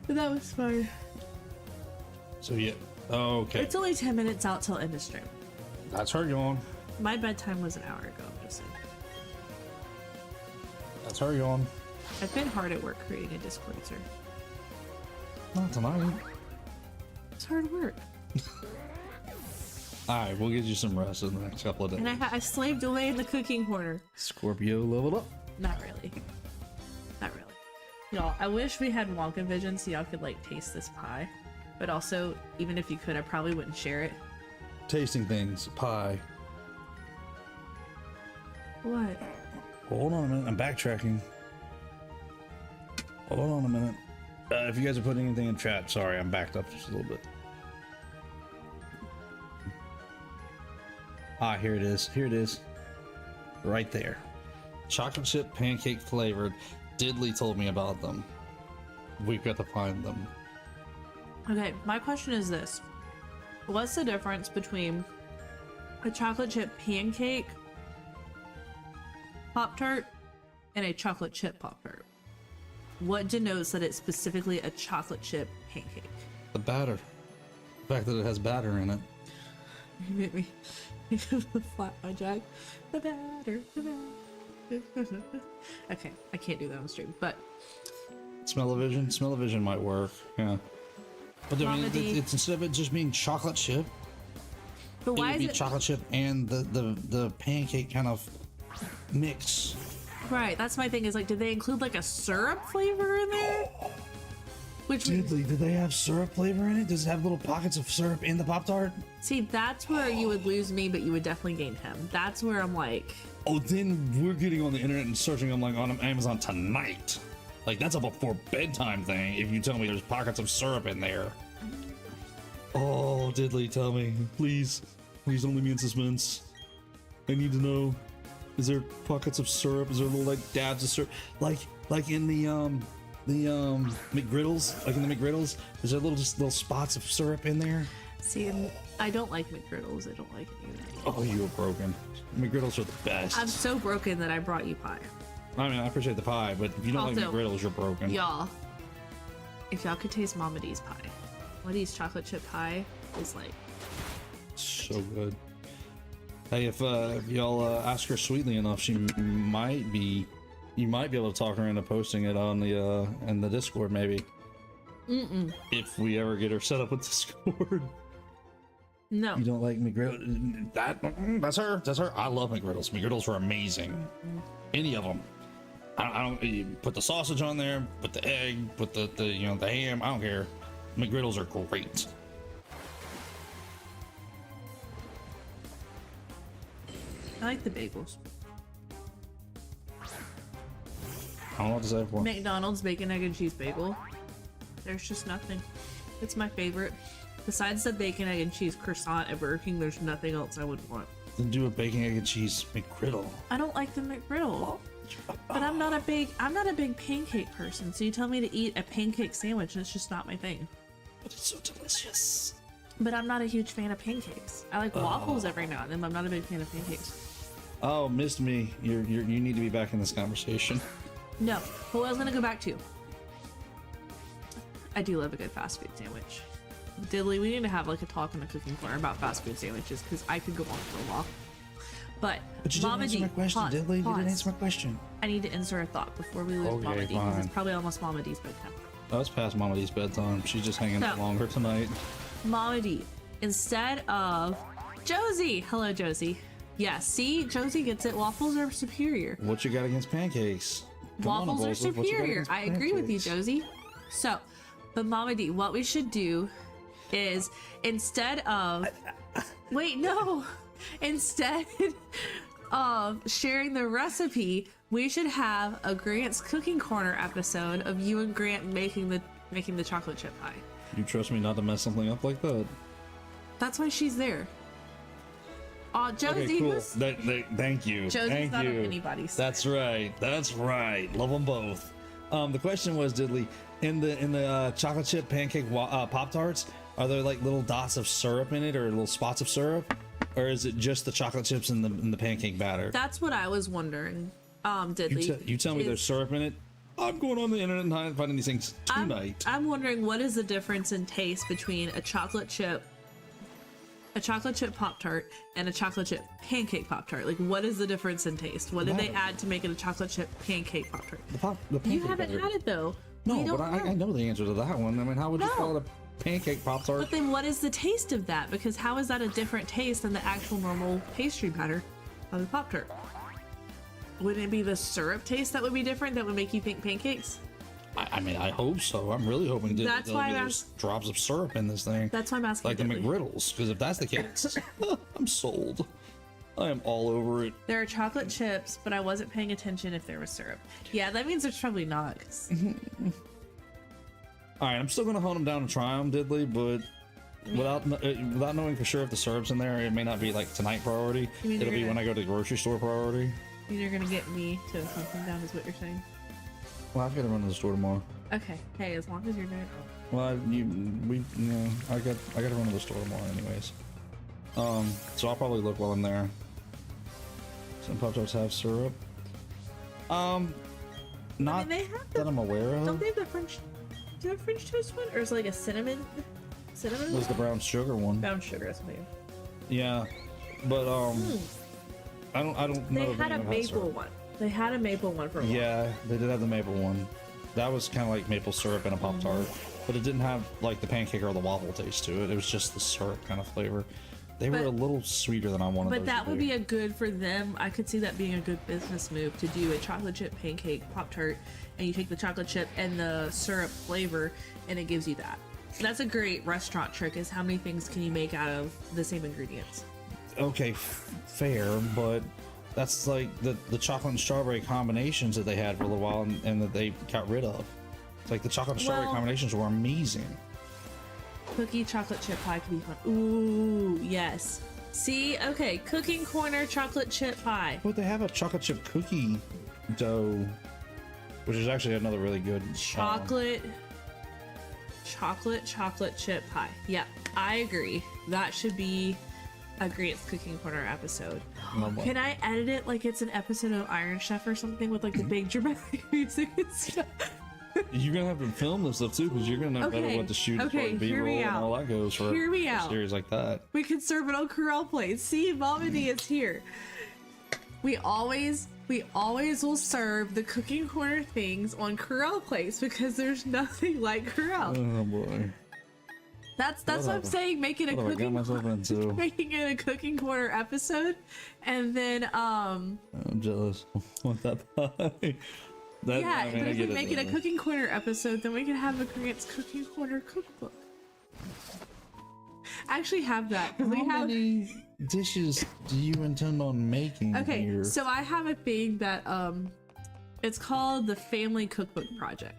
But that was fine. So yeah. Oh, okay. It's only 10 minutes out till end of stream. That's her yawn. My bedtime was an hour ago, I'm just saying. That's her yawn. I've been hard at work creating a Discord, sir. Not tonight. It's hard work. Alright, we'll get you some rest in the next couple of days. And I slaved away in the cooking corner. Scorpio leveled up. Not really. Not really. Y'all, I wish we had Wonka vision so y'all could like taste this pie. But also, even if you could, I probably wouldn't share it. Tasting things, pie. What? Hold on a minute, I'm backtracking. Hold on a minute. If you guys are putting anything in chat, sorry, I'm backed up just a little bit. Ah, here it is. Here it is. Right there. Chocolate chip pancake flavored. Diddley told me about them. We've got to find them. Okay, my question is this. What's the difference between a chocolate chip pancake Pop-Tart and a chocolate chip Pop-Tart? What denotes that it's specifically a chocolate chip pancake? The batter. The fact that it has batter in it. You made me flap my jack. The batter, the batter. Okay, I can't do that on stream, but Smell-o-vision? Smell-o-vision might work, yeah. But I mean, it's instead of it just being chocolate chip, but why it would is be it chocolate chip and the pancake kind of mix. right? That's my thing. Is like, did they include like a syrup flavor in there? Which Diddley, do they have syrup flavor in it? Does it have little pockets of syrup in the Pop-Tart? see, that's where you would lose me, but you would definitely gain him. That's where I'm like, Oh, then we're getting on the internet and searching them like on Amazon tonight. Like that's a before bedtime thing. If you tell me there's pockets of syrup in there. Oh, Diddley, tell me, please, please don't leave me in suspense. I need to know. Is there pockets of syrup? Is there little like dabs of syrup, like in the McGriddles? Like in the McGriddles, is there just little spots of syrup in there? see, I don't like McGriddles. I don't like any of that. Oh, you are broken. McGriddles are the best. I'm so broken that I brought you pie. I mean, I appreciate the pie, but if you don't like Also, McGriddles, you're broken. Y'all, if y'all could taste Mama D's pie, Mama D's chocolate chip pie is like So good. Hey, if y'all ask her sweetly enough, she might be. You might be able to talk her into posting it on the in the Discord, maybe. If we ever get her set up with Discord. no. You don't like McGriddles? That's her. That's her. I love McGriddles. McGriddles are amazing. Any of them. I don't. You put the sausage on there. Put the egg. Put the the ham. I don't care. McGriddles are great. I like the bagels. I don't know what to say for. McDonald's bacon, egg, and cheese bagel. There's just nothing. It's my favorite. Besides the bacon, egg, and cheese croissant at Burger King, there's nothing else I would want. Then do a bacon, egg, and cheese McGriddle. I don't like the McGriddle. But I'm not a big pancake person. So you tell me to eat a pancake sandwich, and it's just not my thing. But it's so delicious. But I'm not a huge fan of pancakes. I like waffles every now and then, but I'm not a big fan of pancakes. Oh, missed me. You need to be back in this conversation. No. But what I was gonna go back to. I do love a good fast food sandwich. Diddley, we need to have like a talk in the cooking corner about fast food sandwiches because I could go on for a while. But you didn't answer my question, Diddley. You didn't answer my question. I need to insert a thought before we lose Okay, Mama D because it's fine. probably almost Mama D's bedtime. Oh, it's past Mama D's bedtime. She's just hanging out So- longer tonight. Mama D, instead of Josie. Hello, Josie. Yeah, see, Josie gets it. Waffles are superior. What you got against pancakes? Come on, Waffles are Impulsive. What you got superior. against I agree with you, pancakes? Josie. So, but Mama D, what we should do is instead of wait, no, instead of sharing the recipe, we should have a Grant's Cooking Corner episode of you and Grant making the chocolate chip pie. You trust me not to mess something up like that? That's why she's there. Josie Okay, cool. was... Thank you. Josie's Thank not you. on anybody's side. That's right. That's right. Love them both. The question was, Diddley, in the chocolate chip pancake Pop Tarts, are there like little dots of syrup in it or little spots of syrup, or is it just the chocolate chips in the pancake batter? That's what I was wondering. Diddley, You tell me there's syrup in it. I'm going on the internet and finding these things tonight. I'm wondering what is the difference in taste between a chocolate chip Pop-Tart and a chocolate chip pancake Pop-Tart. Like, what is the difference in taste? What did they add to make it a chocolate chip pancake Pop-Tart? The pancake You haven't batter. had it though. No, We don't but I know the answer to that one. I mean, how would you No. call it a pancake Pop-Tart? But then what is the taste of that? Because how is that a different taste than the actual normal pastry batter of the Pop-Tart? Wouldn't it be the syrup taste that would be different that would make you think pancakes? I mean, I hope so. I'm really hoping that That's there'll why be I'm those drops of syrup in this thing. That's why I'm asking. Like the Diddley. McGriddles, because if that's the case, I'm sold. I am all over it. There are chocolate chips, but I wasn't paying attention if there was syrup. Yeah, that means there's probably not. All right, I'm still gonna hunt them down and try them, Diddley, but without knowing for sure if the syrup's in there, it may not be like tonight priority. You mean It'll you're be when gonna- I go to the grocery store priority. You're gonna get me to hunt them down, is what you're saying? Well, I've got to run to the store tomorrow. Okay. Hey, as long as you're doing it. Well, I got to run to the store tomorrow anyways. So I'll probably look while I'm there. Some Pop-Tarts have syrup. Not they have that I'm aware of. Don't they have the French? Do you have French toast one, or is it like a cinnamon? Cinnamon? Was the brown sugar one? Brown sugar, that's what I mean. Yeah, but I don't know. They if had a anyone has maple syrup. one. They had a maple one for a while. Yeah, they did have the maple one. That was kind of like maple syrup in a Pop Tart, but it didn't have like the pancake or the waffle taste to it. It was just the syrup kind of flavor. They were But- a little sweeter than I wanted. But those that to would be. be a good for them. I could see that being a good business move to do a chocolate chip pancake Pop-Tart, and you take the chocolate chip and the syrup flavor, and it gives you that. That's a great restaurant trick, is how many things can you make out of the same ingredients? Okay, fair, but that's like the chocolate and strawberry combinations that they had for a little while and that they got rid of. It's like the chocolate and strawberry Well- combinations were amazing. Cookie chocolate chip pie could be fun. Ooh, yes. See, okay, cooking corner chocolate chip pie. But they have a chocolate chip cookie dough, which is actually another really good Chocolate chip pie. Yep, I agree. That should be a Grant's Cooking Corner episode. Can I edit it like it's an episode of Iron Chef or something with like the big dramatic music and stuff? You're gonna have to film this stuff too, because you're gonna know better Okay, what to shoot okay, for hear B-roll me and out. all that goes for Hear me a out. series like that. We can serve it on Corral plates. See, Mama D is here. We always will serve the Cooking Corner things on Corral plates because there's nothing like Corral. Oh boy, That's what I'm Whatever. saying. Making a what have I got cooking myself into? making it a Cooking Corner episode, and then I'm jealous. I want that pie. That, yeah, I mean, but I if get we make it a though. Cooking Corner episode, then we can have a Grant's Cooking Corner cookbook. I actually have that because we How have. many dishes do you intend on making Okay, here? so I have a thing that it's called the Family Cookbook Project.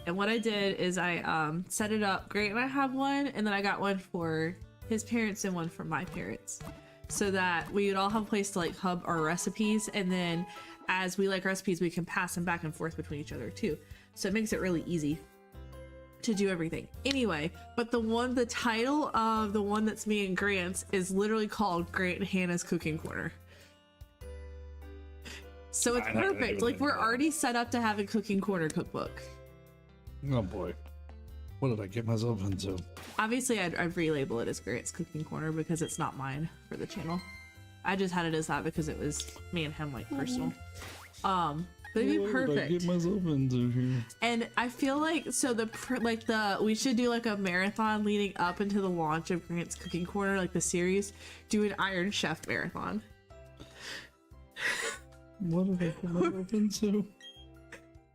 And what I did is I set it up. Grant and I have one, and then I got one for his parents and one for my parents, so that we would all have a place to like hub our recipes, and then as we like recipes, we can pass them back and forth between each other too. So it makes it really easy to do everything. Anyway, but the title of the one that's me and Grant's is literally called Grant and Hannah's Cooking Corner. So it's I never perfect. even Like, think we're of that. already set up to have a Cooking Corner cookbook. Oh boy, what did I get myself into? Obviously, I'd relabel it as Grant's Cooking Corner because it's not mine for the channel. I just had it as that because it was me and him, like, personal. But it'd be What did I perfect. get myself into here? And I feel like we should do like a marathon leading up into the launch of Grant's Cooking Corner, like the series. Do an Iron Chef marathon. What did I get myself into?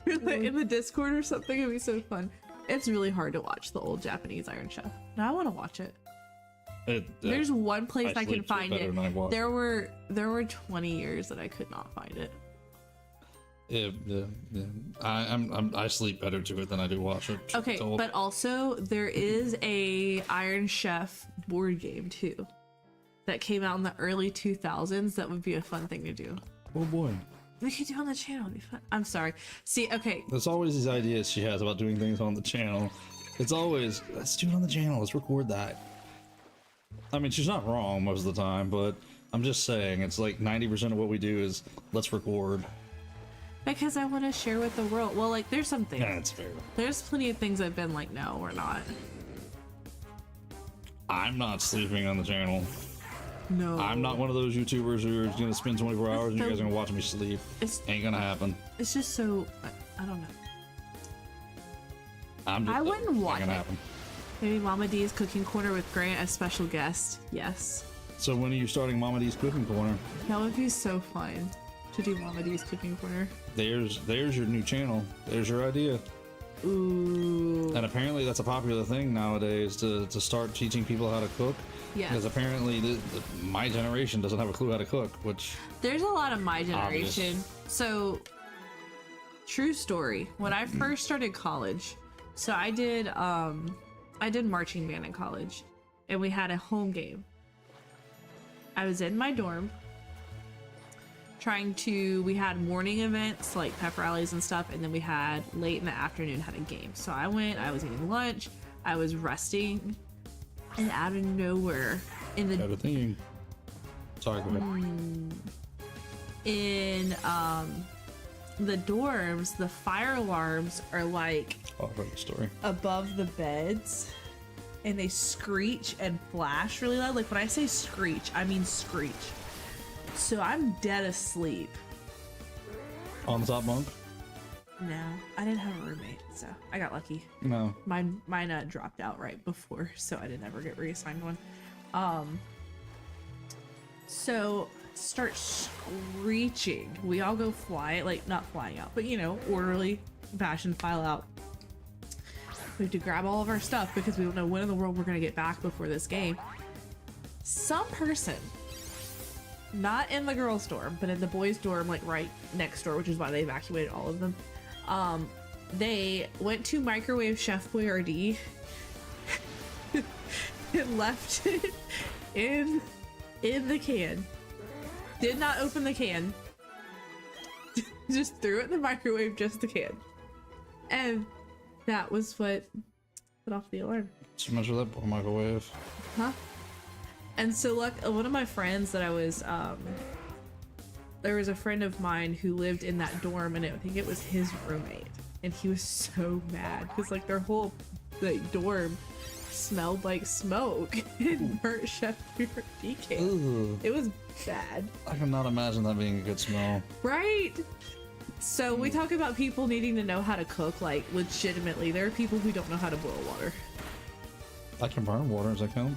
Like in the Discord or something. It'd be so fun. It's really hard to watch the old Japanese Iron Chef. Now I want to watch it. There's one place I can sleep find better it. than I watch. There were 20 years that I could not find it. Yeah. I sleep better to it than I do watch it. Okay, but also there is a Iron Chef board game too that came out in the early 2000s. That would be a fun thing to do. Oh boy. We could do on the channel. It'd be fun. I'm sorry. See, okay. There's always these ideas she has about doing things on the channel. It's always, let's do it on the channel. Let's record that. I mean, she's not wrong most of the time, but I'm just saying, it's like 90% of what we do is let's record. Because I want to share with the world. Well, like, there's something. Yeah, that's fair. There's plenty of things I've been like, no, we're not. I'm not sleeping on the channel. No. I'm not one of those YouTubers who are gonna spend 24 hours and you guys are gonna watch me sleep. Ain't gonna happen. It's just so, I don't know. I wouldn't watch it. Happen. Maybe Mama D's Cooking Corner with Grant as special guest. Yes. So when are you starting Mama D's Cooking Corner? That would be so fun to do Mama D's Cooking Corner. There's your new channel. There's your idea. Ooh. And apparently that's a popular thing nowadays to start teaching people how to cook. Yeah. Because apparently my generation doesn't have a clue how to cook, which... There's a lot of my generation. Obvious. So, true story. When I first started college, so I did marching band in college, and we had a home game. I was in my dorm we had morning events like pep rallies and stuff, and then we had late in the afternoon had a game. So I was eating lunch, I was resting, and out of nowhere in the Everything. Sorry, go ahead. in the dorms, the fire alarms are like I've heard the story. above the beds, and they screech and flash really loud. Like when I say screech, I mean screech. So I'm dead asleep. On the top bunk? No, I didn't have a roommate, so I got lucky. No. Mine dropped out right before, so I didn't ever get reassigned one. So start screeching. We all go fly, like not flying out, but you know, orderly fashion, file out. We have to grab all of our stuff because we don't know when in the world we're gonna get back before this game. Some person, not in the girls' dorm, but in the boys' dorm, like right next door, which is why they evacuated all of them. They went to microwave Chef Boyardee and left it in the can. Did not open the can. Just threw it in the microwave, just the can. And that was what put off the alarm. So much for that poor microwave. Huh? And so one of my friends that I was, there was a friend of mine who lived in that dorm, and I think it was his roommate. And he was so mad because like their whole dorm smelled like smoke and burnt Chef Boyardee can. It was bad. I cannot imagine that being a good smell. Right? So we talk about people needing to know how to cook, like legitimately. There are people who don't know how to boil water. I can burn water, does that count?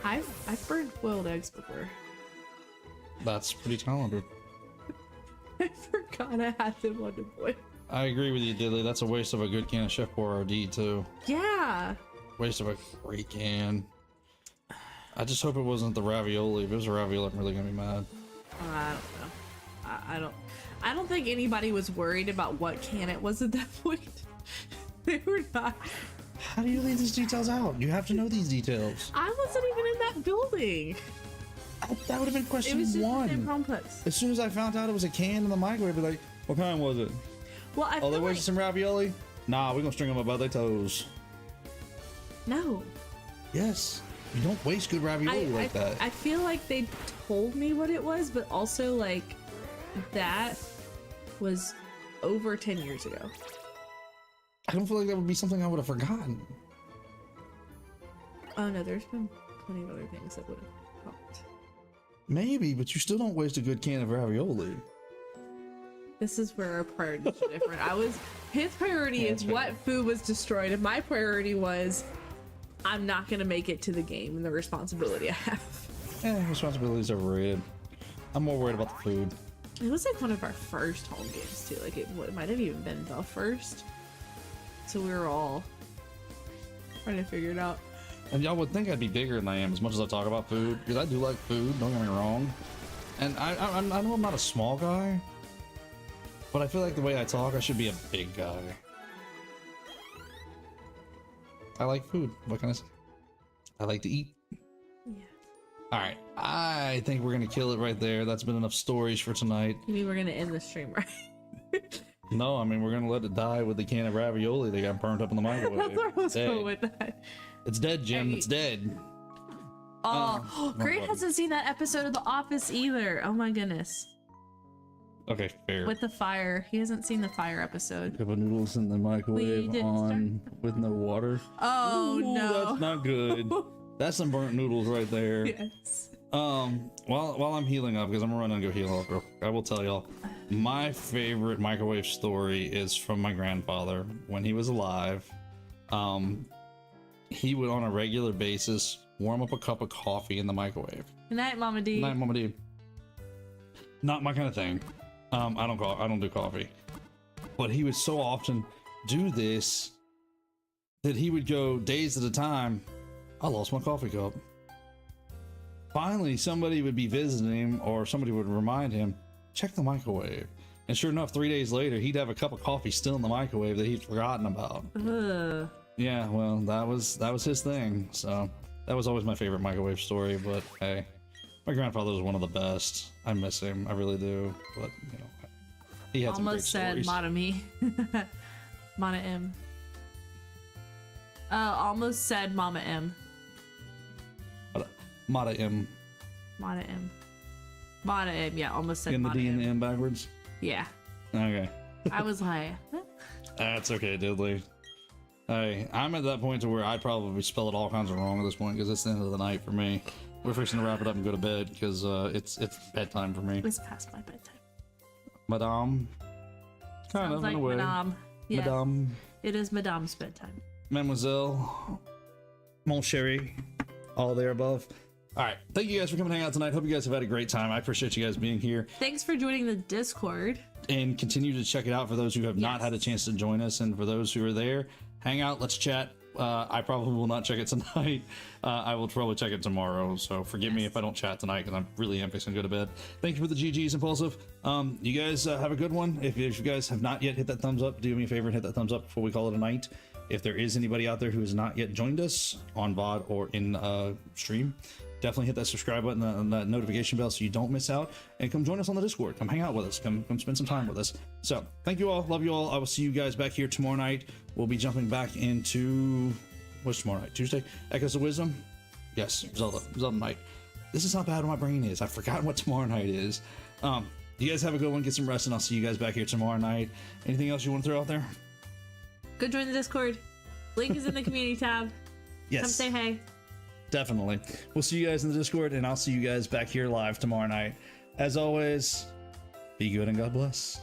I've burned boiled eggs before. That's pretty talented. I forgot I had them on the boil. I agree with you, Dilly. That's a waste of a good can of Chef Boyardee, too. Yeah. Waste of a great can. I just hope it wasn't the ravioli. If it was a ravioli, I'm really gonna be mad. I don't know. I don't think anybody was worried about what can it was at that point. They were not. How do you leave these details out? You have to know these details. I wasn't even in that building. That would have been question It was just one. the same complex. As soon as I found out it was a can in the microwave, I'd be like, what kind was it? Well, I Oh, feel they like wasted some ravioli? Nah, we're gonna string them up by their toes. no. Yes. You don't waste good ravioli like that. I feel like they told me what it was, but also like that was over 10 years ago. I don't feel like that would be something I would have forgotten. Oh no, there's been plenty of other things that would have helped. Maybe, but you still don't waste a good can of ravioli. This is where our priorities are different. His priority is what food was destroyed, and my priority was I'm not gonna make it to the game and the responsibility I have. Responsibility is overrated. I'm more worried about the food. It was like one of our first home games too. Like it might have even been the first. So we were all trying to figure it out. And y'all would think I'd be bigger than I am as much as I talk about food, because I do like food, don't get me wrong. And I know I'm not a small guy, but I feel like the way I talk, I should be a big guy. I like food. What can I say? I like to eat. Yeah. All right. I think we're going to kill it right there. That's been enough stories for tonight. You mean we're going to end the stream, right? No, I mean, we're going to let it die with the can of ravioli that got burnt up in the microwave. That's where I was Dead. going with that. It's dead, Jim. It's dead. Oh, Gray hasn't seen that episode of The Office either. Oh my goodness. Okay, fair. With the fire. He hasn't seen the fire episode. Cup of noodles in the microwave on with no water. Oh, Ooh, no. That's not good. That's some burnt noodles right there. Yes. While I'm healing up, because I'm gonna run and go heal up real quick, I will tell y'all my favorite microwave story is from my grandfather when he was alive. He would on a regular basis warm up a cup of coffee in the microwave. Good night, Mama D. Good night, Mama D. Not my kind of thing. I don't do coffee, but he would so often do this that he would go days at a time. I lost my coffee cup. Finally, somebody would be visiting him, or somebody would remind him, check the microwave. And sure enough, 3 days later, he'd have a cup of coffee still in the microwave that he'd forgotten about. Ugh. Yeah, well, that was his thing. So that was always my favorite microwave story. But hey, my grandfather was one of the best. I miss him, I really do. But you know, he had Almost some great said stories. Mata me. Mata M. Almost said Mama M. Mata M. Mata M. Mata M. Yeah, almost said In the Mata D and the M. M backwards. Yeah. Okay. I was like, huh? That's okay, Diddley. Hey, I'm at that point to where I'd probably spell it all kinds of wrong at this point because it's the end of the night for me. We're fixing to wrap it up and go to bed because it's bedtime for me. It's past my bedtime. Madame. Kind Sounds of, like in a way. Madame. Yeah, Madame. it is Madame's bedtime. Mademoiselle. Mon chéri. All there above. All right. Thank you guys for coming hang out tonight. Hope you guys have had a great time. I appreciate you guys being here. Thanks for joining the Discord. And continue to check it out for those who have not Yes. had a chance to join us. And for those who are there, hang out. Let's chat. I probably will not check it tonight. I will probably check it tomorrow. So forgive me if I don't chat tonight because I'm really am fixing to go to bed. Thank you for the GGs, Impulsive. You guys have a good one. If you guys have not yet hit that thumbs up, do me a favor and hit that thumbs up before we call it a night. If there is anybody out there who has not yet joined us on VOD or in stream, definitely hit that subscribe button and that notification bell so you don't miss out. And come join us on the Discord. Come hang out with us. Come spend some time with us. So thank you all. Love you all. I will see you guys back here tomorrow night. We'll be jumping back into what's tomorrow night? Tuesday? Echoes of Wisdom? Yes, Zelda night. This is how bad my brain is. I've forgotten what tomorrow night is. You guys have a good one. Get some rest, and I'll see you guys back here tomorrow night. Anything else you want to throw out there? Go join the Discord. Link is in the community tab. Yes. Come say hey. Definitely. We'll see you guys in the Discord, and I'll see you guys back here live tomorrow night. As always, be good and God bless.